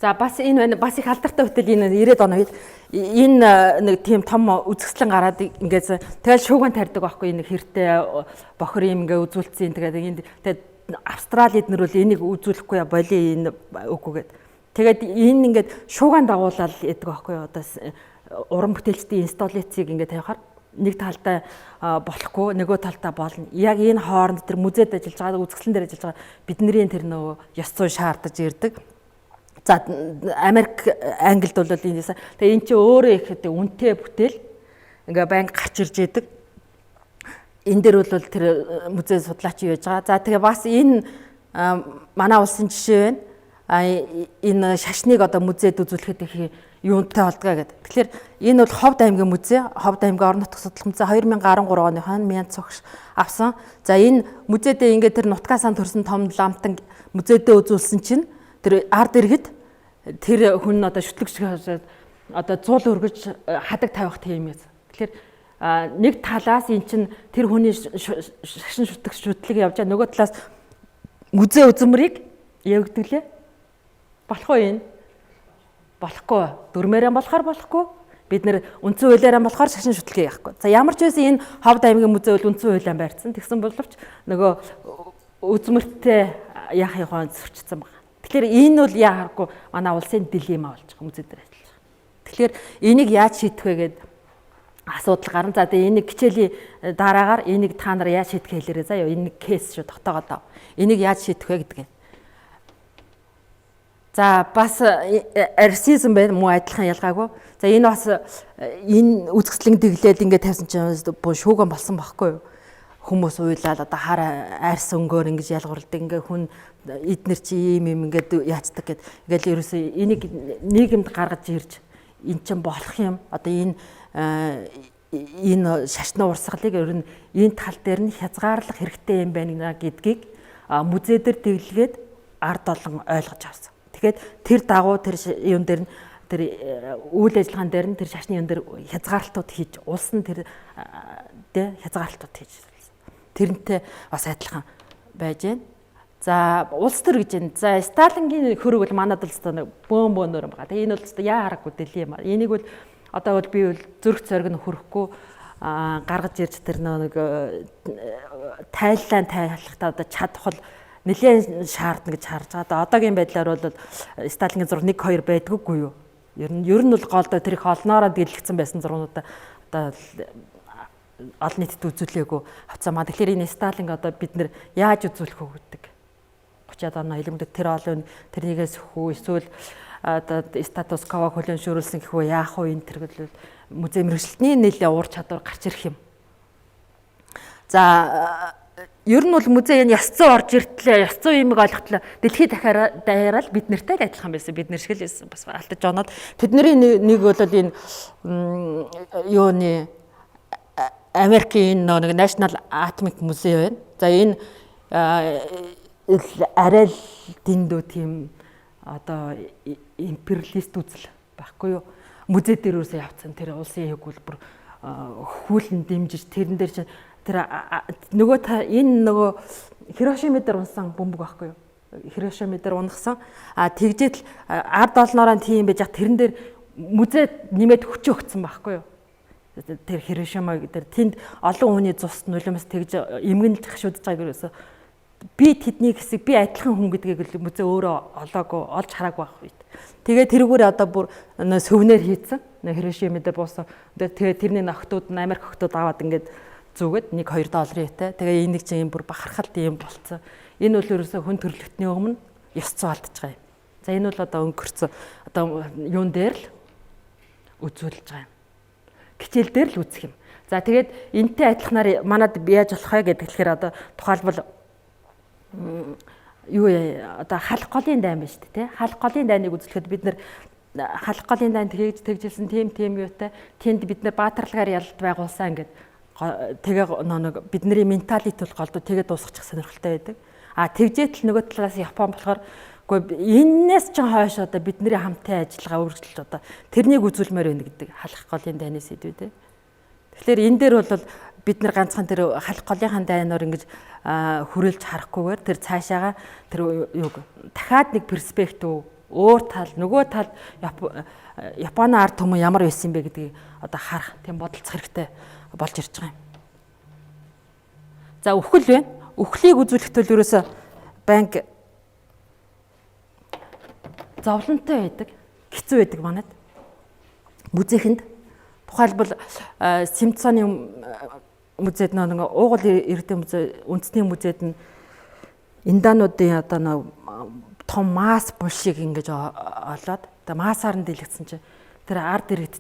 S3: За бас энэ байна. Бас их алдартай хөтөл энэ 90-ад оны үед энэ нэг тийм том үзэсгэлэн гараад ингээд тэгэл шуугаан тарьдаг байхгүй энэ хэртэй бохор юм ингээд үзүүлсэн. Тэгээд Австралид нэр бол энийг үзүүлэхгүй боли энэ үгүйгээд. Тэгээд энэ ингээд шуугаан дагуулаад яадаг байхгүй одоо уран бүтээлчдийн инсталляцийг ингээд тавихаар нэг талдаа болохгүй нөгөө талдаа болно. Яг энэ хооронд тэр музейд ажиллаж байгаа үзэсгэлэн дээр ажиллаж байгаа бидний тэр нөгөө ёс зүй шаардаж ирдэг. За Америк Англид бол энэ тэгээ эн чинь өөрөө их үнэтэй бүтээл ингээ байнга гарч ирж идэг. Энэ дээр бол тэр музей судлаач юу яаж байгаа. За тэгээ бас энэ манай улсын жишээ байна. Энэ шашныг одоо музейд үзүүлэхэд их юунтай болдгоо гэдэг. Тэгэхээр энэ бол Ховд аймгийн музей, Ховд аймгийн орон нутгийн судлах музей 2013 оны хон мянд цогш авсан. За энэ музейдээ ингээ тэр нутгаасаа төрсэн том ламтан музейдээ үзүүлсэн чинь тэр ард иргэд тэр хүн одоо шүтлэгч одоо зуул өргөж хадаг тавих тийм юм. Тэгэхээр нэг талаас эн чин тэр хүний шашин шүтлэг явж байгаа нөгөө талаас музей үзмрийг явагдглээ. Болох уу энэ? Болохгүй. Дөрмээрэн болохоор болохгүй. Бид нэр үндсэн хуулиараа болохоор шашин шүтлэгээ яахгүй. За ямар ч байсан энэ Ховд аймгийн музей бол үндсэн хуулиар барьсан. Тэгсэн боловч нөгөө үзмэртэй яах юм зөрчсөн байна. Тэгэхээр энэ бол яагаргүй манай улсын дилемма болж байгаа музей дээр ажиллаж байгаа. Тэгэхээр энийг яаж шийдэх вэ гэдэг асуудал гарна. За тэгээ энийг хичээлийн дараагаар энийг та нар яаж шийдэх хэлээрээ заяа энэ кейс шүү тогтоогоод ав. Энийг яаж шийдэх вэ гэдэг. За бас расизм байна муу адилхан ялгаагүй. За энэ бас энэ үзэсгэлэн дэглээд ингээд тавьсан чинь шууган болсон байхгүй юу? Хүмүүс уйлаад одоо хар арьс өнгөөр ингэж ялгуурладаг. Ингээ хүн эднэр чи ийм юм ингээд яацдаг гэд. Ингээл ерөөсөө энийг нийгэмд гаргаж ирж эн чинь болох юм. Одоо энэ шашны урсгалыг ер нь энэ тал дээр нь хязгаарлах хэрэгтэй юм байна гэдгийг музей дээр дэглэгээд ард олон ойлгож авсан. Тэгэхээр тэр дагуу тэр юм дээр нь тэр үйл ажиллагаан дээр нь тэр шашны юм дээр хязгаарлалтууд хийж улс нь тэр хязгаарлалтууд хийж тэрнтэй бас адилхан байж байна. За улс төр гэж байна. За Сталингийн хөрөг бол манад л өстой бөөнөр юм байгаа. Тэгээ энэ бол өстой яа харахгүй дэлий юм аа. Энийг бол одоо бол би бол зүрх зориг нь хөрөхгүй гаргаж ирж тэр нэг тайлахтаа одоо чадхал нэлээд шаардна гэж харж байгаа. Одоогийн байдлаар бол Сталингийн зураг 1 2 байдаггүй юу? Ер нь бол голдоо тэр их олноороо дэлгэцсэн байсан зургуудаа одоо олон нийтэд үзүүлээгүй авцаамаа. Тэгэхээр энэ Сталинг одоо бид нэр яаж үзүүлэх вэ гэдэг. 30-аад оны хэлмэд тэр олон тэрнийгээс хүү эсвэл одоо статус кво хөлөншөөрүүлсэн гэхүү яах вэ энэ тэр бол музей мэргэжилтний нэлээд ур чадвар гарч ирэх юм. За ер нь бол музей энэ ёс зүйн орж иртлээ, ёс зүйн юмыг ойлгохлоо дэлхийд даяараа бид нартай л адилхан байсан. Бид нар шиг л байсан. Бас алдаж оноод тэдний нэг бол энэ юуны Америкийн нэг National Atomic Museum байна. За энэ арай л дэндүү тийм одоо империалист үзэл байхгүй юу? Музей дээр үсээ явцсан тэр улсын хөгжүүлбэр хүүлэн дэмжиж тэрэн дээр чинь тэр нөгөө энэ нөгөө Хирошима дээр унсан бөмбөг байхгүй юу? Хирошима дээр унагсан. Тэгжээд ард олноороо тийм байж тэрэн дээр музей нэмээд хүчээ өгсөн байхгүй юу? Тэр Хирошима дээр тэнд олон хүний цус нулимс тэгж эмгэнэлж хашуудж байгааг ерөөсө би тэдний хэсэг би адилхан хүн гэдгийг л музей өөрөө олоогүй олж хараагүй байх үед. Тэгээ тэрүүгээр одоо бүр сувнэр хийцэн. Хирошима дээр буусан. Тэгээ тэрний охтууд Америк охтууд аваад ингээд зүгээд $1-2 тэй. Тэгээ энийг чинь бүр бахархалт юм болцсон. Энэ бол ерөөсө хүн төрөлхтний өмнө ёс зүй алдаж байгаа юм. За энэ бол одоо өнгөрцөн одоо юун дээр л үзүүлж байгаа юм. Хичээл дээр л үзэх юм. За тэгээд энтэй адилханаар манад яаж болох вэ гэдэг тэгэхээр одоо тухайлбал юу одоо халах голын дайн байна шүү дээ, тий. Халах голын дайныг үзлэхэд бид нэр халах голын дайн тэгжилсэн тийм юутай тэнд бид нэр баатарлагаар ялалт байгуулсан ингээд тэгээ нэг бидний менталит бол голдуу тэгээ дуусгачих сонирхолтой байдаг. Тэгжээд л нөгөө талаас Япон болохоор үгүй энээс ч хойш одоо бидний хамтын ажиллагаа үргэлжлэж одоо тэрнийг үзүүлмээр байна гэдэг халах голын дайны сэдвүүд тий. Тэгэхээр энэ дээр бол бид нар ганцхан тэр халах голынхаа дайнаар ингэж хүрээлж харахгүйгээр тэр цаашаага тэр юг дахиад нэг перспектив өөр тал нөгөө тал Японы ард түмэн ямар байсан бэ гэдгийг одоо харах тийм бодолцох хэрэгтэй болж ирж байгаа юм. За үхэл байна. Үхлийг үзүүлэхэд бол ерөөсө банк зовлонтой байдаг, хэцүү байдаг манад. Музейхэнд тухайлбал Смитсоны музейд нэг уугуул эрдэнэ музей, үндэсний музейд нь индануудын одоо нэг том масс булшиг ингэж олоод одоо массаар нь дэлгэцсэн чинь тэр ард иргэд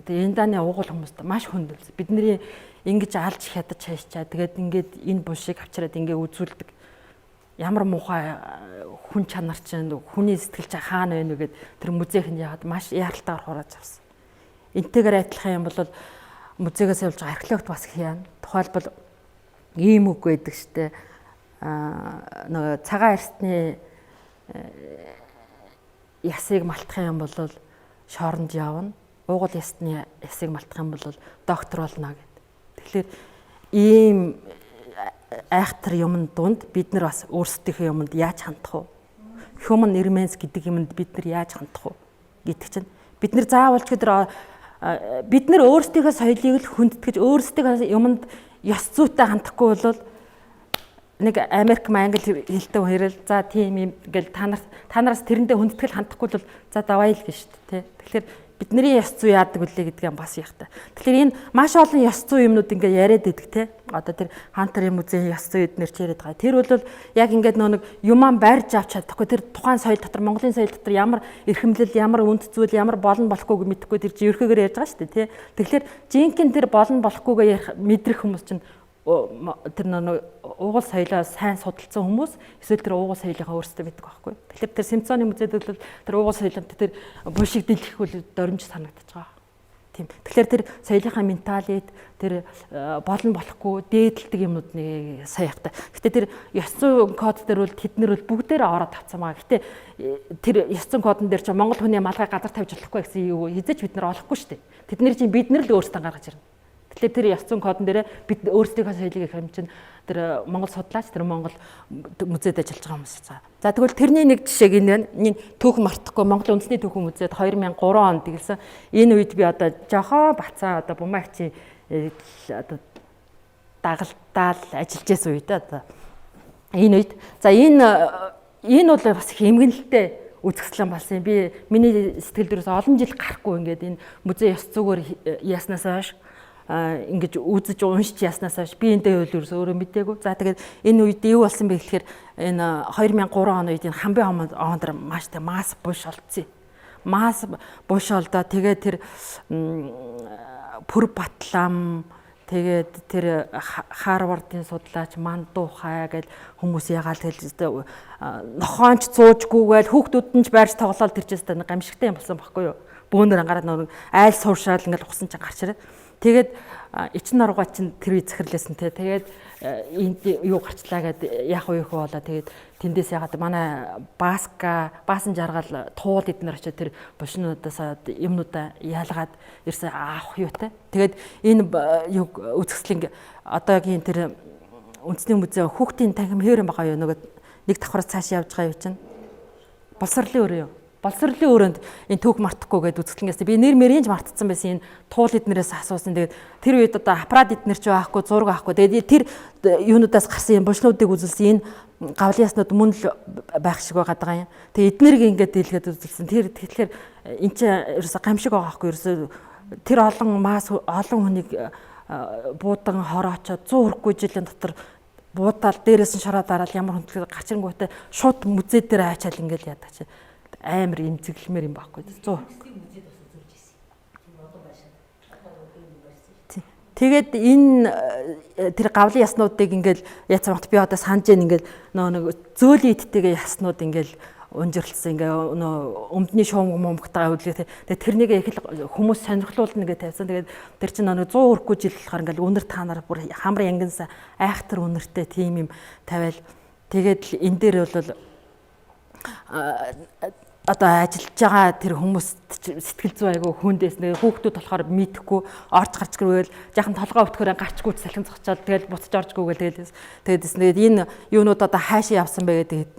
S3: инданы уугуул хүмүүст маш хүндэлсэн. Бидний ингэж алж хядаж хайчаа. Тэгээд ингээд энэ булшиг авчираад ингээ үзүүлдэг. Ямар муухай хүн чанар чинь хүний сэтгэл чинь хаана байна вэ гэд тэр музейх нь яагаад маш яаралтайгаар хурааж авсан. Энтэйгээр адилхан юм бол музейгээс явж байгаа археологт бас хийяна. Тухайлбал ийм үг байдаг штэ. Нэг цагаан арстны ясыг малтах юм бол шоронд явна. Уугуул ясны ясыг малтах юм бол доктор болно гэд. Тэгэхээр ийм айхтар юмд дунд бид нар бас өөрсдийнхөө юмд яаж хандах вэ? Human remains гэдэг юмд бид нар яаж хандах вэ гэдэг чинь бид нар заавалч бид нар өөрсдийнхөө соёлыг л хүндэтгэж өөрсдийнхөө юмд ёс зүйтэй хандахгүй бол нэг Америк англи хэлтэй хэрэл за тийм юм ингээл та нараас тэрэндээ хүндэтгэл хандахгүй бол за давай л гэж шүү дээ. Тэгэхээр бидний ёс зүй яадаг үлээ гэдгийг бас яхта. Тэгэхээр энэ маш олон ёс зүй юмнууд ингээ яриад идэг те. Одоо тэр Хантарын музейн ёс зүй эднэр ч яриад байгаа. Тэр бол яг ингээд нэг юман барьж авч чадахгүй тэр тухайн соёл дотор Монголын соёл дотор ямар эрхэмлэл, ямар үнд зүйл, ямар болно болохгүйг мэдэхгүй тэр чи ерхөөгөр ярьж байгаа шүү дээ те. Тэгэхээр жинхэнэ тэр болно болохгүйгээ мэдрэх хүмүүс чинь тэр нэг уугуул соёлоо сайн судалсан хүмүүс эсвэл тэр уугуул соёлынхаа өөрсдөө мэддэг байхгүй. Тэгэхээр тэр Смитсоны музейд бол тэр уугуул соёлын тэр булшиг дэлгэх үл дөрмж санагдаж байгаа. Тийм. Тэгэхээр тэр соёлынхаа менталит тэр болно болохгүй дээдэлдэг юмнууд нэг саяхтай. Гэтэ тэр ёс зүйн код дээр бол тэднэр бол бүгдээрээ ороод авцсан маа. Гэтэ тэр ёс зүйн кодон дээр чи Монгол хүний малгай газар тавьж болохгүй гэсэн юу хизэж бид нар олохгүй шүү дээ. Тэднэр чинь бид нар л өөрсдөө гаргаж ирнэ. Тэгэхээр тэр ёс зүйн кодон дээр бид өөрсдийнхөө соёлыг их хэмжин тэр Монгол судлаач тэр Монгол музейд ажиллаж байгаа хүмүүс цаа. За тэгвэл тэрний нэг жишээг энэ түүхэн мартахгүй Монгол үндэсний түүхэн музейд 2003 онд тэгэлсэн. Энэ үед би одоо жохоо бацаа одоо бумаагчи одоо дагалдаал ажиллаж байсан үед одоо энэ үед за энэ бол бас их эмгэнэлтэй үзэсгэлэн болсон юм. Би миний сэтгэл дээрээс олон жил гарахгүй ингээд энэ музей ёс зүгээр яаснаас хойш ингэж үзэж уншиж яснаас хойш би энтэй хөл өөрөө мэдээгүй. За тэгээд энэ үед юу болсон бэ гэхээр энэ 2003 он үед энэ Хамбын хоомдор маш тэ масс буш олцсон. Масс буш олдоо тэгээд тэр Пүр Батлам тэгээд тэр Харвардын судлаач Мандухай гэл хүмүүс ягаал тэгэл нохоонч цуужгүйгээл хүүхдүүд нь ч байрч тоглоод тэрчээс та гамшигтай юм болсон байхгүй юу? Бөөнөр ангараад нэг айл сууршаал ингээл ухсан чинь гарч ирээд тэгээд эчин арга чинь тэр үе захирлээсэн те. Тэгээд энд юу гарчлаа гэд яг уу болоо тэгээд тэндээс ягаад манай баасан жаргал туул эднэр очиод тэр бушнуудаас юмнуудаа яалгаад ирсэн авах юутай. Тэгээд энэ юу үзэсгэлэн одоогийн тэр үндэсний музей хүүхдийн танхим хэвэр юм байгаа юу нөгөө нэг давхраас цааш явж байгаа юу чинь боловсролын өрөө юу? Боловсролын өрөөнд энэ түүх мартахгүй гэдэг үзэсгэлэнгээс би нэр мэрийнж мартцсан байсан энэ туул эднэрээс асуусан. Тэгээд тэр үед одоо аппарат эднэр ч байхгүй, зураг авахгүй. Тэгээд тэр юунуудаас гарсан юм бушнуудыг үзүүлсэн энэ гавлын яснууд мөн л байх шиг байгаа юм. Тэгээд эднэрийг ингээд дийлгээд үзүүлсэн. Тэр тэгэхээр энэ чинь ерөөсө гамшиг байгаа байхгүй ерөөсө тэр олон хүнийг буудан хороочоод 100 хүрэхгүй жилийн дотор буудаал дээрээс нь шороо дараал ямар хүндлэг гарч ирэнгүүтээ шууд музей дээр ачаал ингээд яадаг чи амар имзэглэмээр юм байхгүй 100. Тэгээд энэ тэр гавлын яснуудыг ингээл яцсан багт би одоо санаж ийн ингээл нэг зөөлөн идтэйгээ яснууд ингээл унжирлцсан ингээ өмдний шуум мумгтайгаа хөдлөө. Тэгээд тэрнийг их л хүмүүс сонирхлуулна гэж тавьсан. Тэгээд тэр чинь нэг 100 хүрэхгүй жил болохоор ингээл өнөр та нараа бүр хамар янгинса айхтар өнөртэй тим юм тавиал. Тэгээд энэ дээр бол одоо ажиллаж байгаа тэр хүмүүс сэтгэл зүй айгу хүндээс нэг хүүхдүүд болохоор мэдхгүй орж гарч гэрвэл яхан толгой өвтгөрөө гарчгүй салхин зогчоод тэгэл буцаж оржгүйгээл тэгээд энэ юунууд одоо хаашаа явсан бэ гэдэг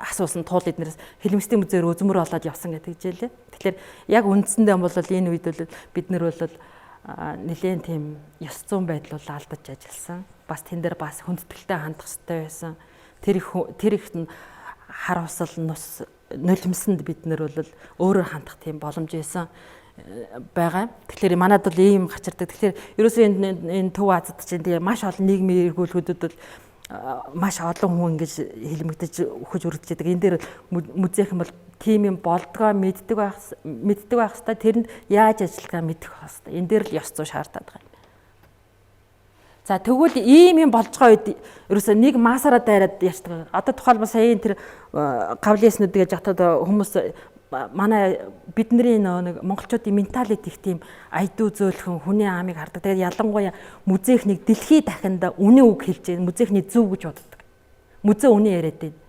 S3: асуусан туул эднэрээс Хэлмэстийн музейр өзмөр болоод явсан гэдэг жишээлээ. Тэгэхээр яг үндсэндээ бол энэ үед бол бид нар бол нэлээд тийм ёс зүйн байдал бол алдаж ажилласан. Бас тэн дээр бас хүндэтгэлтэй хандах хэрэгтэй байсан. Тэр их хар усал нулимсанд бид нэр бол өөрөөр хандах тийм боломж байсан байгаа. Тэгэхээр манад бол ийм гарч ирдэг. Тэгэхээр ерөөсөө энэ Төв Азад чинь тийм маш олон нийгмийн эргүүлгүүдэд бол маш олон хүн ингэж хэлмэгдэж өгч үргэлж байдаг. Энэ дээр музейхэн бол тийм юм болдгоо мэддэг байх хэвээр тэрэнд яаж ажиллахаа мэдэх хэвээр. Энэ дээр л ёс зүй шаардаад байгаа. За тэгвэл ийм юм болж байгаа үед ерөөсөө нэг масаараа дайраад яачдаг. Одоо тухайлбал саяын тэр гавлиснууд гэж жатад хүмүүс манай бидний нэг монголчуудын менталит их тийм айдуу зөөлхөн хүний аамыг хардаг. Тэгээд ялангуяа музейхнийг дэлхий дахинд үнэн үг хэлж байгаа. Музейхний зөв гэж боддог. Музей үнэн яриад байна.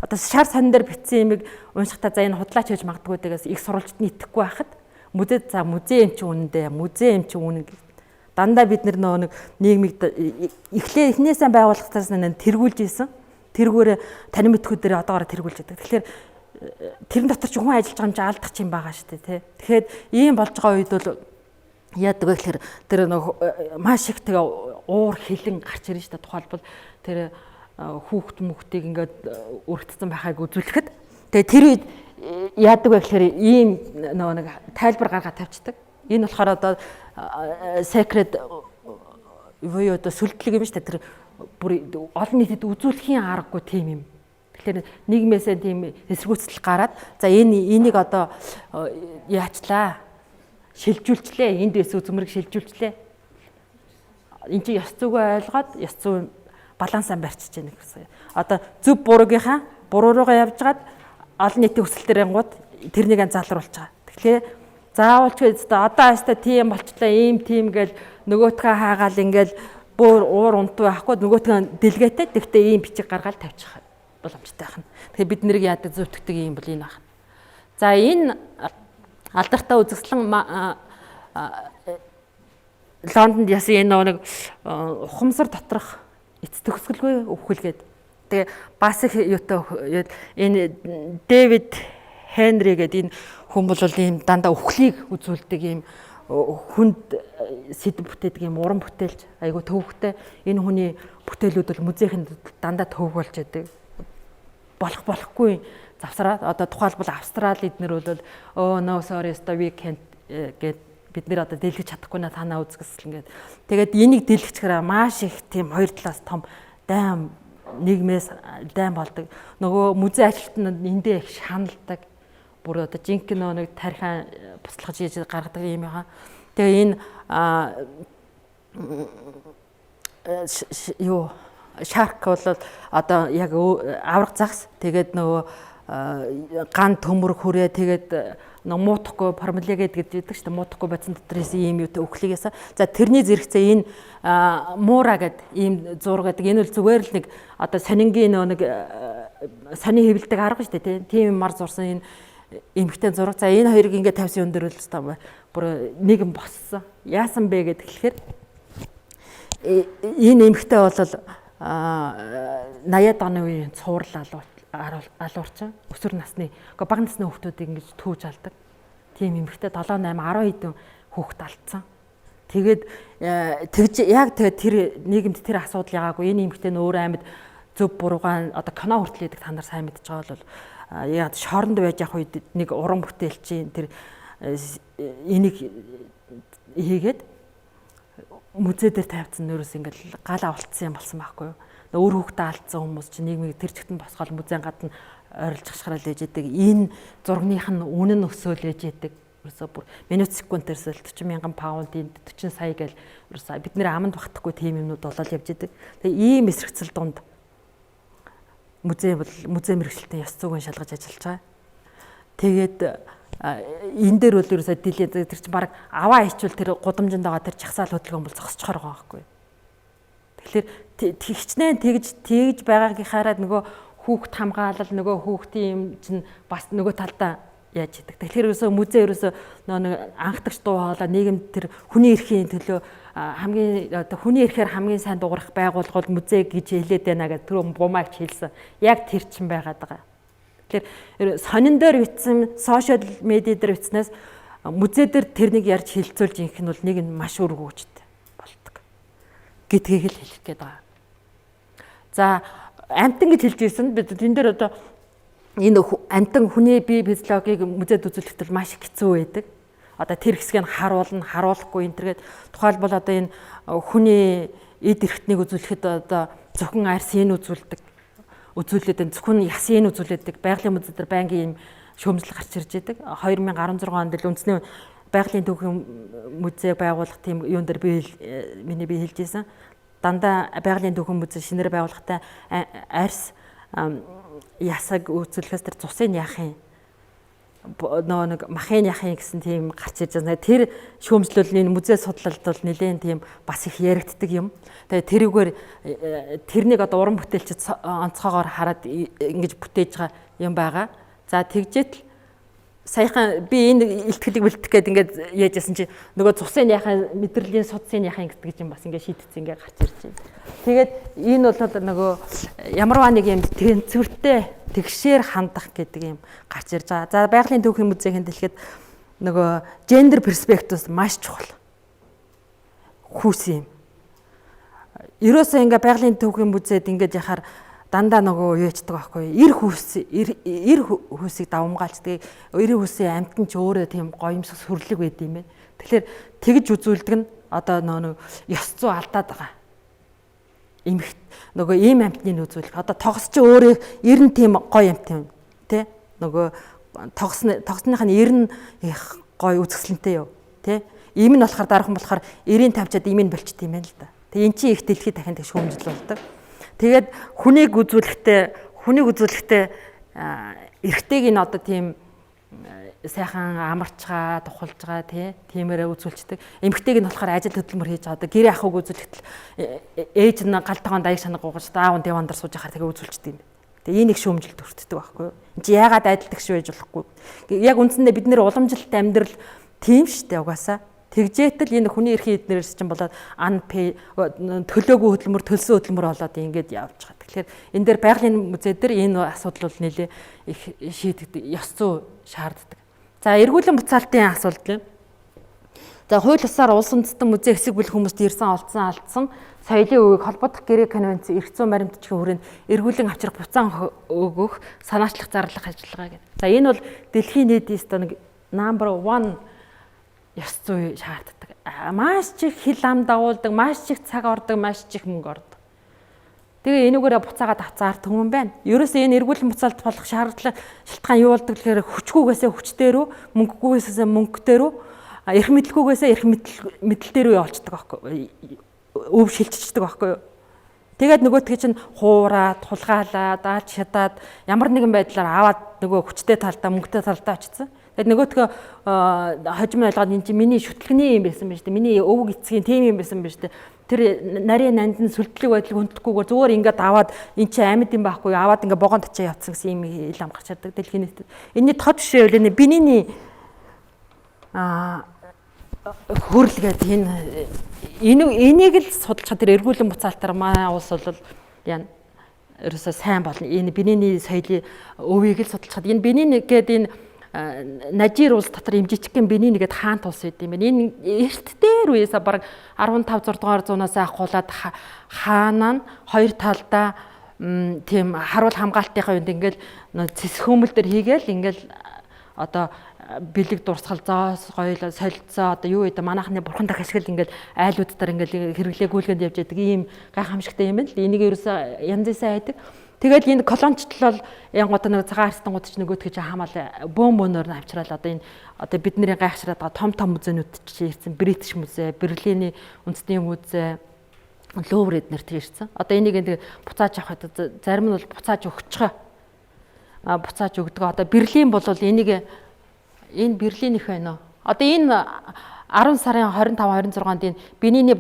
S3: Одоо шар сан дээр бичсэн юмыг уншихтаа за энэ худлаач хийж магадгүй дээс их сурвалжт итгэхгүй байхад музейд за музей юм чи үнэндээ музей юм чи үнэн дандаа бид нэг нийгмийг эхнээсээ байгууллагатаас тэргүүлж ийсэн. Тэргүүрээ танин мэдхүүдээр одоогоор тэргүүлж байдаг. Тэгэхээр тэрэн дотор ч хүн ажиллаж байгаа юм чи алдах юм байгаа шүү дээ, тий. Тэгэхээр ийм болж байгаа үед бол яадаг вэ гэхээр тэр маш их тэгээ уур хилэн гарч ирнэ шүү дээ. Тухайлбал тэр хүүхд мөхтийг ингээд өргөцсөн байхайг үзүүлэхэд тэгээ тэр үед яадаг вэ гэхээр ийм нэг тайлбар гаргаад тавьчихдаг. Энэ болохоор одоо sacred буюу одоо сүлдлэг юм шүү дээ. Тэр бүр олон нийтэд үзүүлэхийн аргагүй тийм юм. Тэгэхээр нийгмээсээ тийм эсэргүүцэл гараад за энийг одоо яачлаа шилжүүлчлээ. Энд дэс үзмэрийг шилжүүлчлээ. Энд чинь ёс зүйгээ ойлгоод ёс зүйн балансаа барьчихж яах гэсэн. Одоо зөв буруугийнхаа буруу руугаа явжгаад олон нийтийн хүсэл төрөнгүүд тэрнийг залруулж байгаа. Тэгэхээр заавал ч одоо хаста тийм болчлаа ийм тийм гэл нөгөөтгөө хаагаал ингээл бүр уур унтуу байхгүй нөгөөтгөө дэлгээтэй тэгтээ ийм бичиг гаргаад тавьчих боломжтой байна. Тэгэхээр бид нэрийг яадаг зөвтгдөг юм бол энэ байна. За энэ алдартай үзэсгэлэн Лондонд ясан энэ нэг ухамсар доторх эц төгсгөлгүй өвхөлгээд тэгээ бас их юутай энэ Дэвид Хенри гэдэг энэ хүн бол ийм дандаа өвхлийг үзүүлдэг ийм хүнд сэдв бүтээдэг ийм уран бүтээлч айгу төвөгтэй энэ хүний бүтээлүүд бол музейхэнд дандаа төвөг болж байдаг. Болохгүй завсраад одоо тухайлбал Австрали эднэр бол oh no sorry we can't гэд бид нэр одоо дэлгэж чадахгүй на танаа үзгэсэл ингээд тэгээд энийг дэлгэчихээр маш их тийм хоёр талаас том дайм нийгмээс дайм болдог. Нөгөө музей ажилтнууд эндээ их шаналдаг. Бүр одоо жинхэнэ нэг тархиан буцалгаж хийж гаргадаг юм яа. Тэгээ энэ юу шарк бол одоо яг авраг загс тэгээд нөгөө ган төмөр хүрээ тэгээд нэг муутахгүй формулегээд гэдэг шүү дээ муутахгүй бацсан дотрээс ийм юутай өхлөгөөс. За тэрний зэрэгцээ энэ муура гэдэг ийм зураг гэдэг энэ бол зүгээр л нэг одоо сонингийн нэг сонин хэвлдэг арга шүү дээ тийм мар зурсан энэ эмхтэй зураг. За энэ хоёрыг ингээд тавьсан юм дээр л та бүр нэгэн боссон. Яасан бэ гэд хэлэхээр энэ эмхтэй бол 80-аад оны үеийн цуврал алуурчин өсвөр насны баг насны хүүхдүүдийг ингэж төвж алдаг. Тийм эмхтэй 7 8 10 хэдэн хүүхд алдсан. Тэгээд тэгж яг тэр нийгэмд тэр асуудал ягаагүй энэ эмхтэй нь өөр амьд зөв буруугаан одоо кино хүртэл идэг та нар сайн мэдж байгаа бол яг шоронд байж явах үед нэг уран бүтээлчийн тэр энийг хийгээд музей дээр тавьсан нөрөөс ингээл гал авалтсан юм болсон байхгүй юу. Өөр хүүхдээ алдсан хүмүүс чинь нийгмийг тэр чигтэн босгоод музейн гадна ойрлж хашгирал ээж идэг. Энэ зургных нь үнэн өсөөл ээж идэг. Ерөөсөө бүр минут секундээс л 40,000 паунд 40 сая гэл ерөөсөө бид нэр аманд багтахгүй тийм юмнууд болол явж идэг. Тэгээ ийм эсрэгцэл дунд музей мэргэжилтийн ёс зүйн шалгаж ажиллаж байгаа. Тэгээд энэ дээр бол ерөөсөө дийлээ тэр чинь баг аваа хийчвэл тэр гудамжинд байгаа тэр чагсаал хөдөлгөөн бол зогсчихоор байгаа байхгүй. Тэгэхээр хичнээн тэгж байгаагийнхаараа нөгөө хүүхд хамгаалал нөгөө хүүхдийн юм чинь бас нөгөө талдаа яаж идэг. Тэгэхээр ерөөсөө музей ерөөсөө нэг анхдагч дуу хоолой нийгэмд тэр хүний эрхийн төлөө хамгийн одоо хүний эрхээр хамгийн сайн дуурах байгууллага бол музей гэж хэлээд байна гэдэг тэр бумаагч хэлсэн. Яг тэр чинь байгаад байгаа. Тэгэхээр сонин дээр бичсэн сошиал медиа дээр бичснээс музей дээр тэрнийг ярьж хэлцүүлж ингэх нь бол нэг нь маш өргөжтэй болдог гэдгийг л хэлэх гээд байгаа. За амтан гэж хэлж ирсэн бид энэ дээр одоо энэ амтан хүний бие физиологийг музейд үзүүлэхэд бол маш хэцүү байдаг. Одоо тэр хэсгийг харуулахгүй энэ төргээд тухайлбал одоо энэ хүний эд эрхтнийг үзүүлэхэд одоо зөвхөн арсын үзүүлдэг. Үзүүлээд энэ зөвхөн ясын үзүүлээд байгалийн музей дээр байнгын юм шүүмжлэл гарч ирж байдаг. 2016 онд л үндэсний байгалийн төвийн музей байгуулах тийм юун дээр миний би хэлж ийсэн. Дандаа байгалийн төвийн музей шинээр байгуулахтай арс ясаг үзүүлэхээс тэр цусын яахын нэг махын яхын гэсэн тийм гарч ирж байгаа. Тэр шүүмжлэл энэ музей судлалд бол нэлээд тийм бас их яригддаг юм. Тэгээ тэрүүгээр тэрнийг одоо уран бүтээлчид онцгоогоор хараад ингэж бүтээж байгаа юм байгаа. За тэгжээт саяхан би энэ илтгэлийг бэлтгэх гээд ингээд яажсэн чи нөгөө цусын яхаа мэдрэлийн судсын яхаа гэдэг юм бас ингээд шийдсэн ингээд гарч ирж байна. Тэгээд энэ бол нөгөө ямарваа нэг юм тэнцвэртэй тэгшээр хандах гэдэг юм гарч ирж байгаа. За байгалийн төвхийн музейхэнд хэлэхэд нөгөө гендер перспективс маш чухал. Хүүс юм. Ерөөсөө ингээд байгалийн төвхийн музейд ингээд яхаар дандаа нөгөө юу ячдаг байхгүй. Эр хүүсийг давамгаалцдаг. Эр хүүсийн амтан ч өөрөө тийм гоёмсох сүрлэг байд юм байна. Тэгэхээр тэгж үзүүлдэг нь одоо нөгөө ёс зүй алдаад байгаа. Имх нөгөө ийм амтныг үзүүлэх. Одоо тогс чи өөрөө ер нь тийм гоё амт юм тий. Нөгөө тогсных нь ер нь их гоё үзэсгэлэнтэй юу тий. Ийм нь болохоор дараахан болохоор эрийн тавьчаад ийм нь болчт юм байна л да. Тэгээ эн чинь их дэлхийд дахин тэг шүүмжил болдог. Тэгээд хүнийг үзүүлэхдээ эргэтэйг нь одоо тийм сайхан амарчгаа, тухалжгаа тиймэрээ үзүүлцдэг. Эмэгтэйг нь болохоор ажил хөдөлмөр хийж байгаа. Гэрээ ахыг үзүүлэхдээ ээж нь галтгоон даяг шанаг гуугаж даавн дивандар сууж яхаар тэгээ үзүүлчихдээ юм. Тэгээ энийг шүүмжилд хүртдэг байхгүй юу? Энд чи яагаад айдалдаг шүү байж болохгүй. Яг үндсэндээ бид нэр уламжлалт амьдрал тийм штэ угаасаа. Тэгжээтэл энэ хүний эрхийн эднэрээс чинь болоод анпэ төлөөгүй хөдөлмөр төлсөн хөдөлмөр болоод ингэж явж байгаа. Тэгэхээр энэ дээр байгалийн музей дээр энэ асуудал бол нэлээ их шийдэгдэх ёс зүй шаарддаг. За эргүүлэн буцаалтын асуудал. За хууль ёсоор улс үндэстэн музей хэсэг бүлэг хүмүүст ирсэн олдсон алдсан соёлын үеийг холбогдох гэрээ конвенц эрх зүйн баримтчгийн хүрээнд эргүүлэн авчрах буцаан өгөх санаачлах зарлах ажиллагаа гэдэг. За энэ бол дэлхийн нийтийн number 1 ёс зүй шаарддаг. Маш чих хил ам дагуулдаг, маш чих цаг ордог, маш чих мөнгө ордог. Тэгээ энүүгээрээ буцаагаад авцаар түмэн байна. Ерөөсөө энэ эргүүлэн буцаалт болох шалтгаан юу болдог гэхээр хүчгүйгээсээ хүчдээрүү, мөнгөгүйгээсээ мөнгөдээрүү, эрх мэдлгүйгээсээ эрх мэдлэлдээрүү явуулцдаг байхгүй. Өв шилжчихдэг байхгүй юу? Тэгээд нөгөөтгий чинь хуураад, тулгаалаад, дааж шатаад ямар нэгэн байдлаар аваад нөгөө хүчтэй талдаа, мөнгөтэй талдаа очсон. Тэгээд нөгөөтгөө хожим ойлгоод энэ чинь миний шүтлэгний юм байсан биз дээ. Миний өвөг эцгийн тим юм байсан биз дээ. Тэр нарийн нандин сүлдлэг байдлыг хүнддэхгүйгээр зүгээр ингээд аваад энэ чинь амьд юм байхгүй юу? Аваад ингээд богонд очиж явцсан гэсэн юм ил ам гарч чаддаг дэлхийн нийтэд. Энэний тод жишээ үл энэ бининий хөрлгээд энийг л судалж тэр эргүүлэн буцаалтаар манай улс бол яа ерөөсөө сайн болно. Энэ бининий соёлын өвийг л судалж энэ бинин гэдэг энэ Нажир улс дотор юм жижигхэн бинин нэгэд хаант улс байд юм байна. Энэ эрт дээр үеэсээ бараг 15 6 дугаар зуунаас ахуулаад хаанаа нь хоёр талдаа тийм харуул хамгаалтынхаа үнд ингээл цэсхөөмөл дээр хийгээл ингээл одоо бэлэг дурсгал зоос гоёл солилцоо одоо юу гэдэг манайхны бурхан дах ашигла ингээл айлуудаар ингээл хэрэглээгүүлгэнд явж байдаг ийм гайхамшигтай юм байна л. Энийг ерөөсөө янзээсээ хайдаг. Тэгэл энэ колоничлол янгууд нэг цагаан арстангууд ч нөгөөдгөө чи хамаал бөөнөр нь авчраад одоо энэ одоо бидний гайхшраад байгаа том музейнүүд чи ирсэн. Бритиш музей, Берлийн үндэсний музей, Лувр эднэр тэр ирсэн. Одоо энийг буцааж авах зарим нь бол буцааж өгчих. Буцааж өгдөг. Одоо Берлин бол энийг энэ Берлинийх байна уу? Одоо энэ 10 сарын 25 26-нд энэ бининий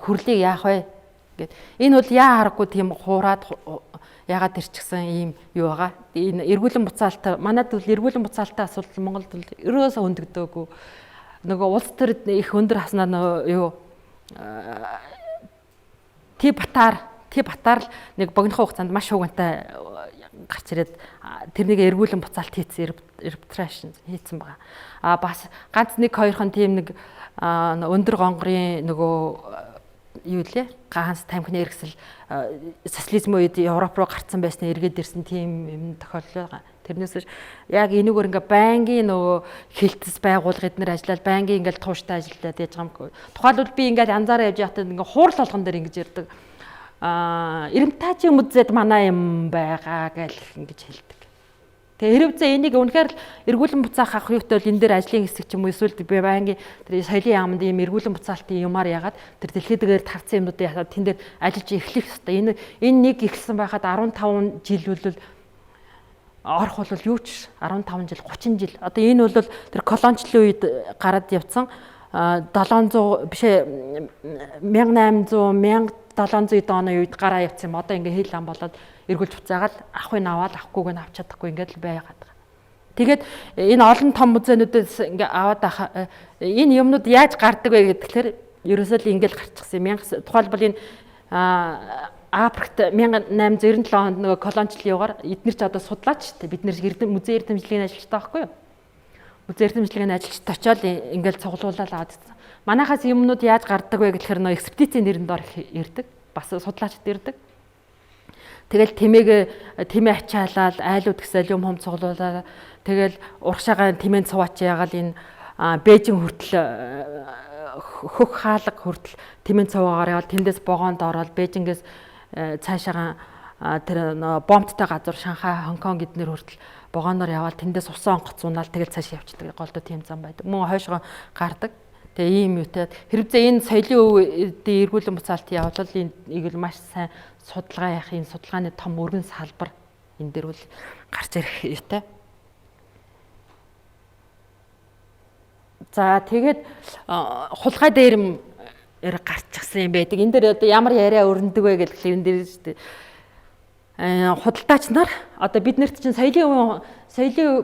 S3: хөрлийг яах вэ гэд. Энэ бол яа харахгүй тийм хуураад ягаад ирчихсэн ийм юу байгаа. Энэ эргүүлэн буцаалт манайд бол эргүүлэн буцаалтын асуудал Монголд бол ерөөсөө хөндөгдөөгүй. Нөгөө улс төр их өндөр хаснаа нөгөө юу Т батаар л нэг богинохон хугацаанд маш шуугантай гарч ирээд тэрнийг эргүүлэн буцаалт хийсэн arbitration хийсэн байгаа. Бас ганц нэг хоёрхан тийм нэг өндөр гонгорын нөгөө юу лээ ганц тамхины эргэсэл социализм үед Европ руу гарцсан байсны эргээд ирсэн тийм юм тохиолдол байгаа. Тэрнээс яг энэгээр ингээ байнгын нөгөө хилтэс байгуулга эднэр ажиллаад байнгын ингээл тууштай ажиллаад яж байгаа юм. Тухайлбал би ингээд анзаараа явж байхдаа ингээ хуурал болгон дээр ингэж ярьдаг. Эрэмтаажийн музейд манай юм байгаа гэж ингэж хэлдэг. Тэгээ хэрвээ энийг үнэхээр эргүүлэн буцаах ах юутай бол энэ дээр ажлын хэсэг ч юм уу эсвэл би байнгын тэр соёлын яамд ийм эргүүлэн буцаалтын юмар ягаад тэр дэлхийдгээр тарцсан юмнуудыг ягаад тэн дээр ажиллаж эхлэх ёстой. Энэ нэг эхэлсэн байхад 15 жил бол орох бол юу ч 15 жил 30 жил. Одоо энэ бол тэр колоничлын үед гараад явцсан 700 биш 1800 1700 оны үед гараа явцсан юм. Одоо ингээ хэл ам болоод эргүүлж буцаагаад авахыг аваад авахгүйг нь авч чадахгүй ингээд л байгаад байгаа. Тэгээд энэ олон том музейнүүдээс ингээ аваад энэ юмнууд яаж гардаг вэ гэхээр ерөөсөө л ингээл гарчихсан юм. Тухайлбал энэ Африкт 1897 онд нөгөө колоничлын югаар эднэр ч одоо судлаач те бид нэр музей эрдэмжлэгийн ажилчтай байхгүй юу? Музей эрдэмжлэгийн ажилчтай очиод ингээл цуглуулаад аваад ирсэн. Манайхаас юмнууд яаж гардаг вэ гэхээр нөө экспедицийн нэрэн доор ирдэг. Бас судлаачд ирдэг. Тэгэл тэмээ ачаалаад айлууд гэсэл юм хом цуглуулаад тэгэл урагшаага тэмээн цуваач яагаад энэ Бээжин хүртэл хөх хаалга хүртэл тэмээн цуваагаар яваад тэндээс богоонд ороод Бээжингээс цаашаага тэр бомбттай газар Шанхай, Хонконг эднэр хүртэл богооноор яваад тэндээс усан онгоцуунаад тэгэл цааш явчихдаг. Голдуу тийм зам байдаг. Мөн хойшоо гардаг. Тэгээ ийм юутай хэрвээ энэ соёлын үеийн эргүүлэн буцаалт явуулвал энийг л маш сайн судалгаа яах энэ судалгааны том өргөн салбар энэ дээр бол гарч ирэх юутай. За тэгээд хулгай дээрм гарчихсан юм байдаг. Энэ дээр одоо ямар яриа өрнөдөг вэ гэдэг энэ дээр шүү дээ. Худалдаач нар одоо бид нарт чинь соёлын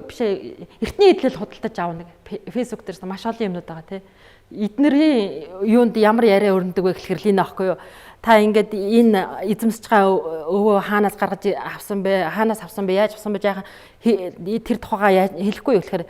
S3: биш эртний эдлэл худалдаж аавна. Facebook дээрс маш олон юмнууд байгаа тий. Эднэрийн юунд ямар яриа өрнөдөг вэ гэхээр л энэ аахгүй юу. Та ингээд энэ эзэмсэж байгаа өвөө хаанаас гаргаж авсан бэ? Хаанаас авсан бэ? Яаж авсан бэ? Жаахан тэр тухайгаа хэлэхгүй юу гэхээр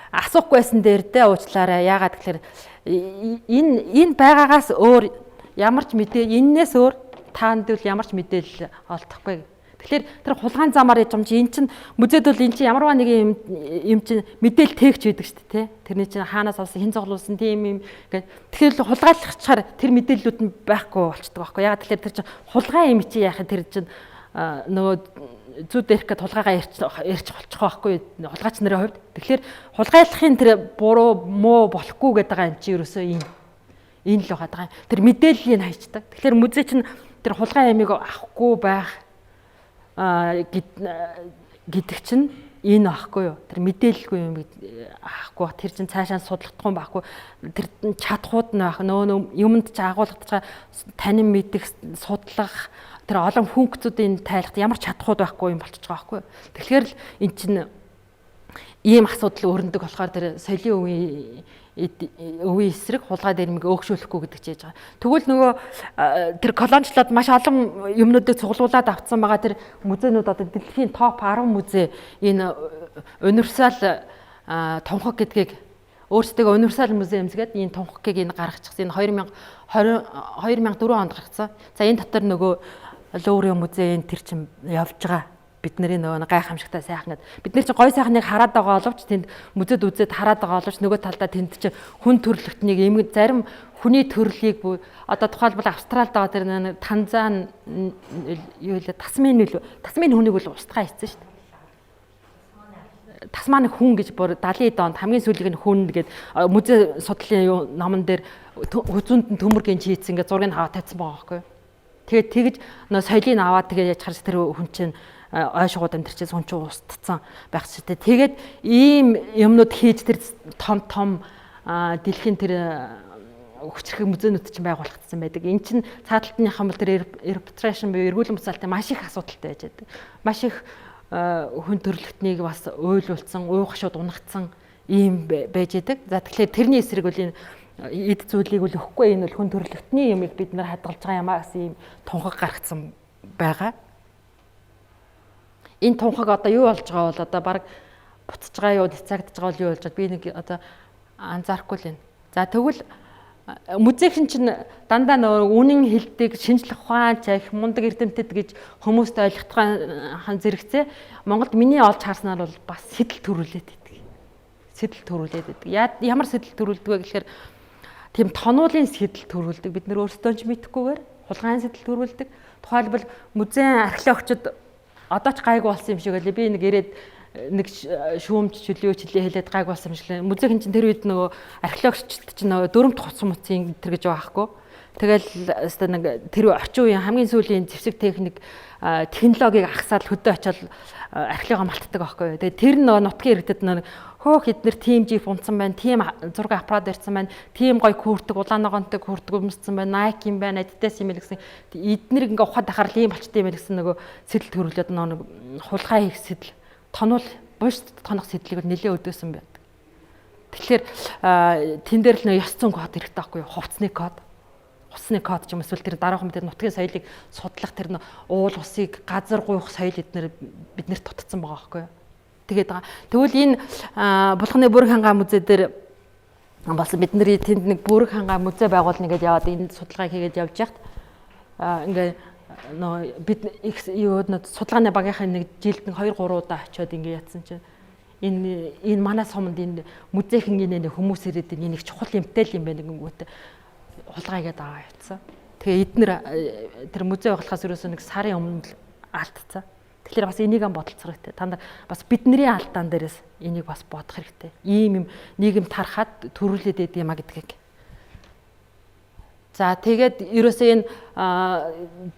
S3: асуухгүйсэн дээр дэ уучлаарай. Яагаад гэхээр энэ байгаагаас өөр ямар ч мэдээ эннээс өөр таанд бол ямар ч мэдээлэл олдохгүй. Тэгэхээр тэр хулгайн замаар яж юм чи эн чин музейд бол эн чин ямарваа нэг юм чин мэдээлэл тээгч байдаг шүү дээ тий. Тэрний чин хаанаас авсан хэн зоглуулсан тийм юм гэх. Тэгэхээр хулгайлахчаар тэр мэдээллүүд нь байхгүй болчдөг байхгүй. Ягаад тэгэхээр тэр чин хулгай юм чи яахын тэр чин нөгөө зүү дээрх гэд хулгайгаа ярьж болчих байхгүй хулгайч нарын хувьд. Тэгэхээр хулгайлахын тэр буруу муу болохгүй гэдэг байгаа юм чи ерөөсөө энэ л байгаа даа. Тэр мэдээллийг хайчдаг. Тэгэхээр музей чин тэр хулгай ямиг авахгүй байх гэдэг чинь энэ аахгүй юу. Тэр мэдээлэлгүй юм аахгүй. Тэр чинь цаашаа судлахдахгүй байхгүй. Тэр чадхууд нь байх. Нөө юмд ч агуулгадж танин мэдэх, судлах тэр олон функцүүдийн тайлхад ямар чадхууд байхгүй юм болчихж байгаа байхгүй. Тэгэхээр л эн чинь ийм асуудал өрнөдөг болохоор тэр соёлын үеийн эсрэг хулгай дээрмийг өөгшүүлэхгүй гэдэг чийж байгаа. Тэгвэл нөгөө тэр колоничлоод маш олон юмнуудыг цуглуулад авцсан байгаа тэр музейнүүд одоо дэлхийн топ 10 музей энэ универсал тунхаг гэдгийг өөрсдөө универсал музей эмзгээд энэ тунхагийг энэ гаргачихсан. Энэ 2004 онд гаргацсан. За энэ дотор нөгөө Луврын музейн тэр чин явж байгаа. Бид нарын нөгөө гайхамшигтай сайхан гэдэг. Бид нар чинь гой сайхныг хараад байгаа боловч тэнд музейд үзээд хараад байгаа боловч нөгөө талдаа тэнд чинь хүн төрлөختнийг эмгэн зарим хүний төрлийг одоо тухайлбал Австралид байгаа тэр Танзан юу вэ? Тасмын хүнийг бол устгаа хийсэн шүү дээ. Тасманы хүн гэж бүр 70-д онд хамгийн сүүлийн хүн гээд музей судлалын номон дээр хүзүүнд нь төмөргийн чийдсэн ингээд зургийг аваад тавьсан байгаа байхгүй юу. Тэгээд тэгж нөө соёлыг аваад тэгээд яаж харж тэр хүн чинь ойшгууд энэ чинь сүн чинь устцсан байх ч тийм. Тэгээд ийм юмнууд хийж тэр том дэлхийн тэр хүчрэх музейнүүд чинь байгуулагдсан байдаг. Энд чинь цааталтныхан бол тэр repatriation буюу эргүүлэн буцаалтын маш их асуудалтай байж байдаг. Маш их хүн төрлөختнийг бас уйлуулсан, уугшууд унагдсан ийм байж байдаг. За тэгэхээр тэрний эсрэг бол энэ эд зүйлийг үл өгөхгүй энэ бол хүн төрлөختний юмыг бид нар хадгалж байгаа юмаа гэсэн ийм тунхаг гаргацсан байгаа. Энэ тунхаг одоо юу болж байгаа бол одоо баг буцаж байгаа юу, цагдж байгаа юу болж байгаа би нэг одоо анзаарахгүй л байна. За тэгвэл музейчин чинь дандаа нөгөө үнэн хэлдэг шинжлэх ухаан чах мундаг эрдэмтэд гэж хүмүүст ойлгохын зэрэгцээ Монголд миний олж харснаар бол бас сэтэл төрүүлээд идэг. Сэтэл төрүүлээд идэг. Ямар сэтэл төрүүлдэг вэ гэхээр тийм тонуулын сэтэл төрүүлдэг. Бид нар өөрсдөө ч мэдэхгүйгээр хулгайн сэтэл төрүүлдэг. Тухайлбал музейн археологчид одоо ч гайгүй болсон юм шиг байлээ. Би нэг ирээд нэг шүүмж чөлөө хэлээд гайгүй болсон юм шиг лээ. Музейн чинь тэр үед нөгөө археологчд чинь нөгөө дөрөмт хуцсан мөцийн тэр гэж байгаа хгүй. Тэгэл өстой нэг тэр орчин үеийн хамгийн сүүлийн зэвсэг техник технологиг ахсаад хөдөө очиод археологоо малтдаг байхгүй. Тэгээ тэр нөгөө нутгийн иргэдэд нөгөө хөөх эднэр тим жип унтсан байна, тим зураг аппарат барьсан байна, тим гой күртэг улааногоонтой күртэг өмссөн байна, Nike юм байна, Adidas юм гэсэн. Эднэр ингээ ухаад ахаар ийм болчтой юм гэсэн нөгөө сэтэл төрүүлээд нөгөө хулгай хийх сэтэл тонол буш тонох сэтлийг нэлээ өдөөсөн байдаг. Тэгэхээр тэн дээр л нөгөө ёс зүйн код хэрэгтэй байхгүй юу? Хувцсны код. Усны код ч юм эсвэл тэр дараахан бид нутгийн соёлыг судлах тэр уул усыг газар гуйх соёл эднэр биднэрт тутцсан байгаа байхгүй юу? Тэгээд байгаа. Тэгвэл энэ Булганы Бүрэг хангаа музей дээр болсон бидний тэнд нэг Бүрэг хангаа музей байгуулна гэдээ яваад энэ судалгааг хийгээд явж яхад ингээ нөө бид юу судалгааны багийнхаа нэг жилд 2-3 удаа очиод ингээ ятсан чинь энэ манай суманд энэ музейхэн энэ хүмүүс ирээд энэ нэг чухал юмтай л юм байна гингүүт хулгайгээд аваа явцсан. Тэгээ эднэр тэр музей байгуулахаас ерөөсөө нэг сарын өмнө алдцсан. Тэгэхээр бас энийг бодолцох хэрэгтэй. Та нар бас бидний алдаан дээрээс энийг бас бодох хэрэгтэй. Ийм юм нийгэм тарахад төрүүлээд идэв юма гэдгийг. За тэгээд ерөөсөө энэ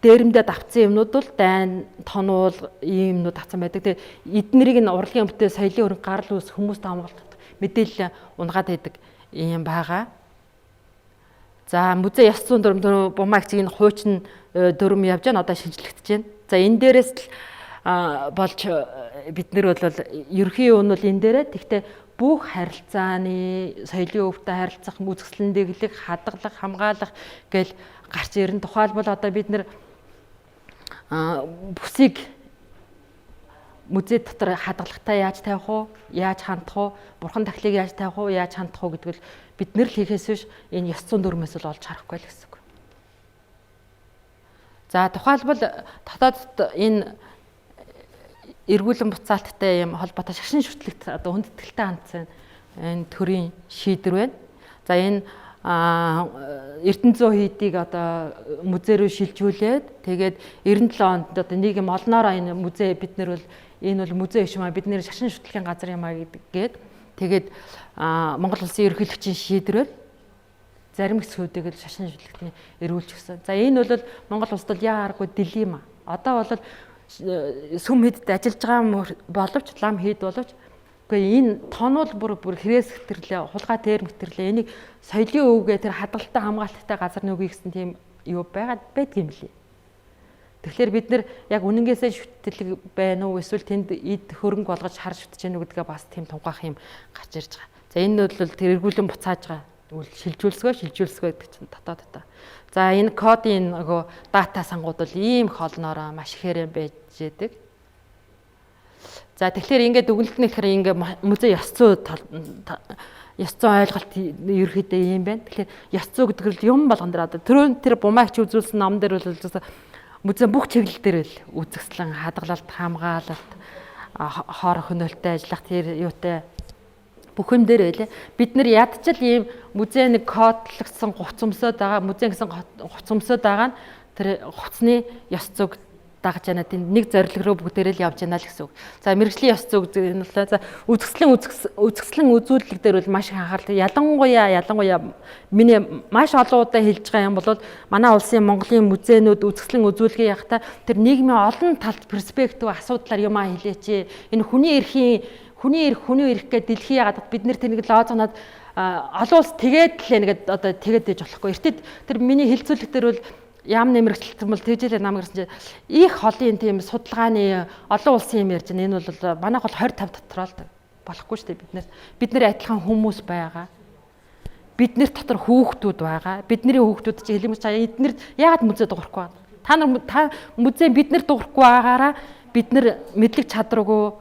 S3: дээрэмдээ давцсан юмнууд бол дайн, тонуул ийм юмнууд авсан байдаг. Тэгээ эднэрийг нь урлагийн өмтөө соёлын хөрөнгө гарал үүс хүмүүст хамгаалах мэдээлэл унгаад байдаг. ийм байгаа. За музей ёс зүйн дүрм бумагчгийн хуучин дүрм явж байна. Одоо шинжлэгдэж байна. За энэ дээрээс л болж бид нар бол ерөнхий юм бол энэ дээрээ тэгтээ бүх харилцааны соёлын өвтө харилцах, үзэсгэлэн дэглэх, хадгалах, хамгаалах гэл гарч ирэн. Тухайлбал одоо бид нар бүсийг музей дотор хадгалахтаа яаж тавих уу, яаж хандах уу, бурхан тахлыг яаж тавих уу, яаж хандах уу гэдэг нь бид нар л хийхээс биш энэ ёс зүйн дүрмээс л олж харахгүй л гэсэн үг. За тухайлбал дотоодд энэ эргүүлэн буцаалттай юм холбоотой шашин шүтлэгт одоо хүндэтгэлтэй хандсан энэ төрлийн шийдвэр байна. За энэ Эрдэнэ зуун хийдийг одоо музей рүү шилжүүлээд тэгээд 97 онд одоо нийгэм олноороо энэ музей бид нар бол энэ бол музей биш маа бидний шашин шүтлэгийн газар юм аа гэдгээд тэгээд Монгол улсын ерөнхийлөгчийн шийдвэрээр зарим хэсгүүдийг л шашин шүтлэгтний эргүүлж өгсөн. За энэ бол Монгол улсад яаргүй дилемма. Одоо бол сүм хийдэд ажиллаж байгаа боловч лам хийд боловч үгүй энэ тонол бүр хэрэгс хэтэрлээ хулгай дээр мэтэрлээ энийг соёлын өвгөө тэр хадгалалттай хамгаалттай газар нүгий гэсэн тийм юу байдгийм лээ. Тэгэхээр бид нар яг үнэнгээсээ шүтэлэг байна уу эсвэл тэнд эд хөрөнгө болгож хар шүтэж гэнэ гэдгээ бас тийм тунгаах юм гарч ирж байгаа. За энэ бол тэр эргүүлэн буцааж байгаа. Тэгвэл шилжүүлсгөө гэдэг чинь дотооддоо. За энэ кодын нөгөө дата сангууд бол ийм холноороо маш ихээр байж идэг. За тэгэхээр ингээд өгнөлт нь гэхээр ингээд музей ёс зүйн ойлголт ерөөхдөө юм байна. Тэгэхээр ёс зүй гэдэг нь юм болгон дээр одоо тэр бумаагч үзүүлсэн ном дээр бол музей бүх чиглэл дээр л үзэсгэлэн хадгалалт, хамгаалалт, хоор хөнөөлтөй ажиллах тэр юутай бүхэн дээр байлаа. Бид нар ядчил ийм музей нэг кодлогдсон хувц өмсөд байгаа, музей гэсэн хувц өмсөд байгаа нь тэр хувцсны ёс зүйг дагж яана тийм нэг зорилго руу бүгдээрээ л явж яана л гэсэн үг. За мэргэжлийн ёс зүйг энэ бол за үзэсгэлэн үзүүлэлт дээр бол маш их анхаарал. Ялангуяа миний маш олон удаа хэлж байгаа юм бол манай улсын Монголын музейнүүд үзэсгэлэн үзүүлгээ явахдаа тэр нийгмийн олон талт перспектив асуудлаар юмаа хэлээч. Энэ хүний эрх гэдэг дэлхий яагаад бид нэр тэнийг лоозоноод олон улс тэгээд л нэгэд одоо тэгээд дэж болохгүй. Эртэд тэр миний хэлцүүлэг дээр бол ям нэмэрчлэлт юм бол тэжээлээ нам гэсэн чинь их холын тийм судалгааны олон улсын юм ярьж байна. Энэ бол манайх бол 25 дотроо л болохгүй шүү дээ бид нар адилхан хүмүүс байгаа. Биднэр дотор хүүхдүүд байгаа. Бидний хүүхдүүд чинь хэлэмж чаа эднэр яагаад музей дуурахгүй байна? Та музей биднэр дуурахгүй байгаараа бид нар мэдлэг чадваргүй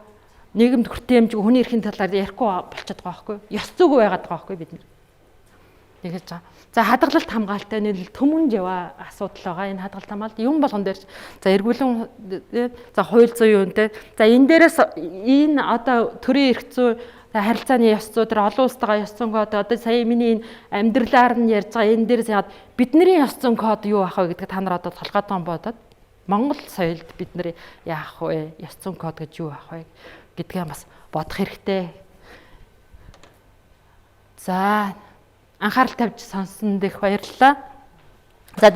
S3: нийгэмд хүртээмж хүний эрхийн талаар ярихгүй болчиход байгаа байхгүй юу? Ёс зүйгүй байгаад байгаа байхгүй бид нар. Тэгэж байгаа. За хадгалалт хамгаалалттай нэг төмөнж яваа асуудал байгаа. Энэ хадгалалт хамгаалалт юм болгон дээр за эргүүлэн за хууль зүйн үнэтэй. За энэ дээрээс энэ одоо төрийн эрх зүй харилцааны ёс зүй тэр олон улстайгаа ёс зүйн код одоо сая миний энэ амьдралаар нь ярьж байгаа энэ дээрээс яагаад бидний ёс зүйн код юу ах вэ гэдэг та нар одоо толгойд нь бодоод Монгол соёлд бид нар яах вэ? Ёс зүйн код гэж юу ах вэ гэдгээ бас бодох хэрэгтэй. За анхаарал тавьж сонсон дэх баярлалаа. За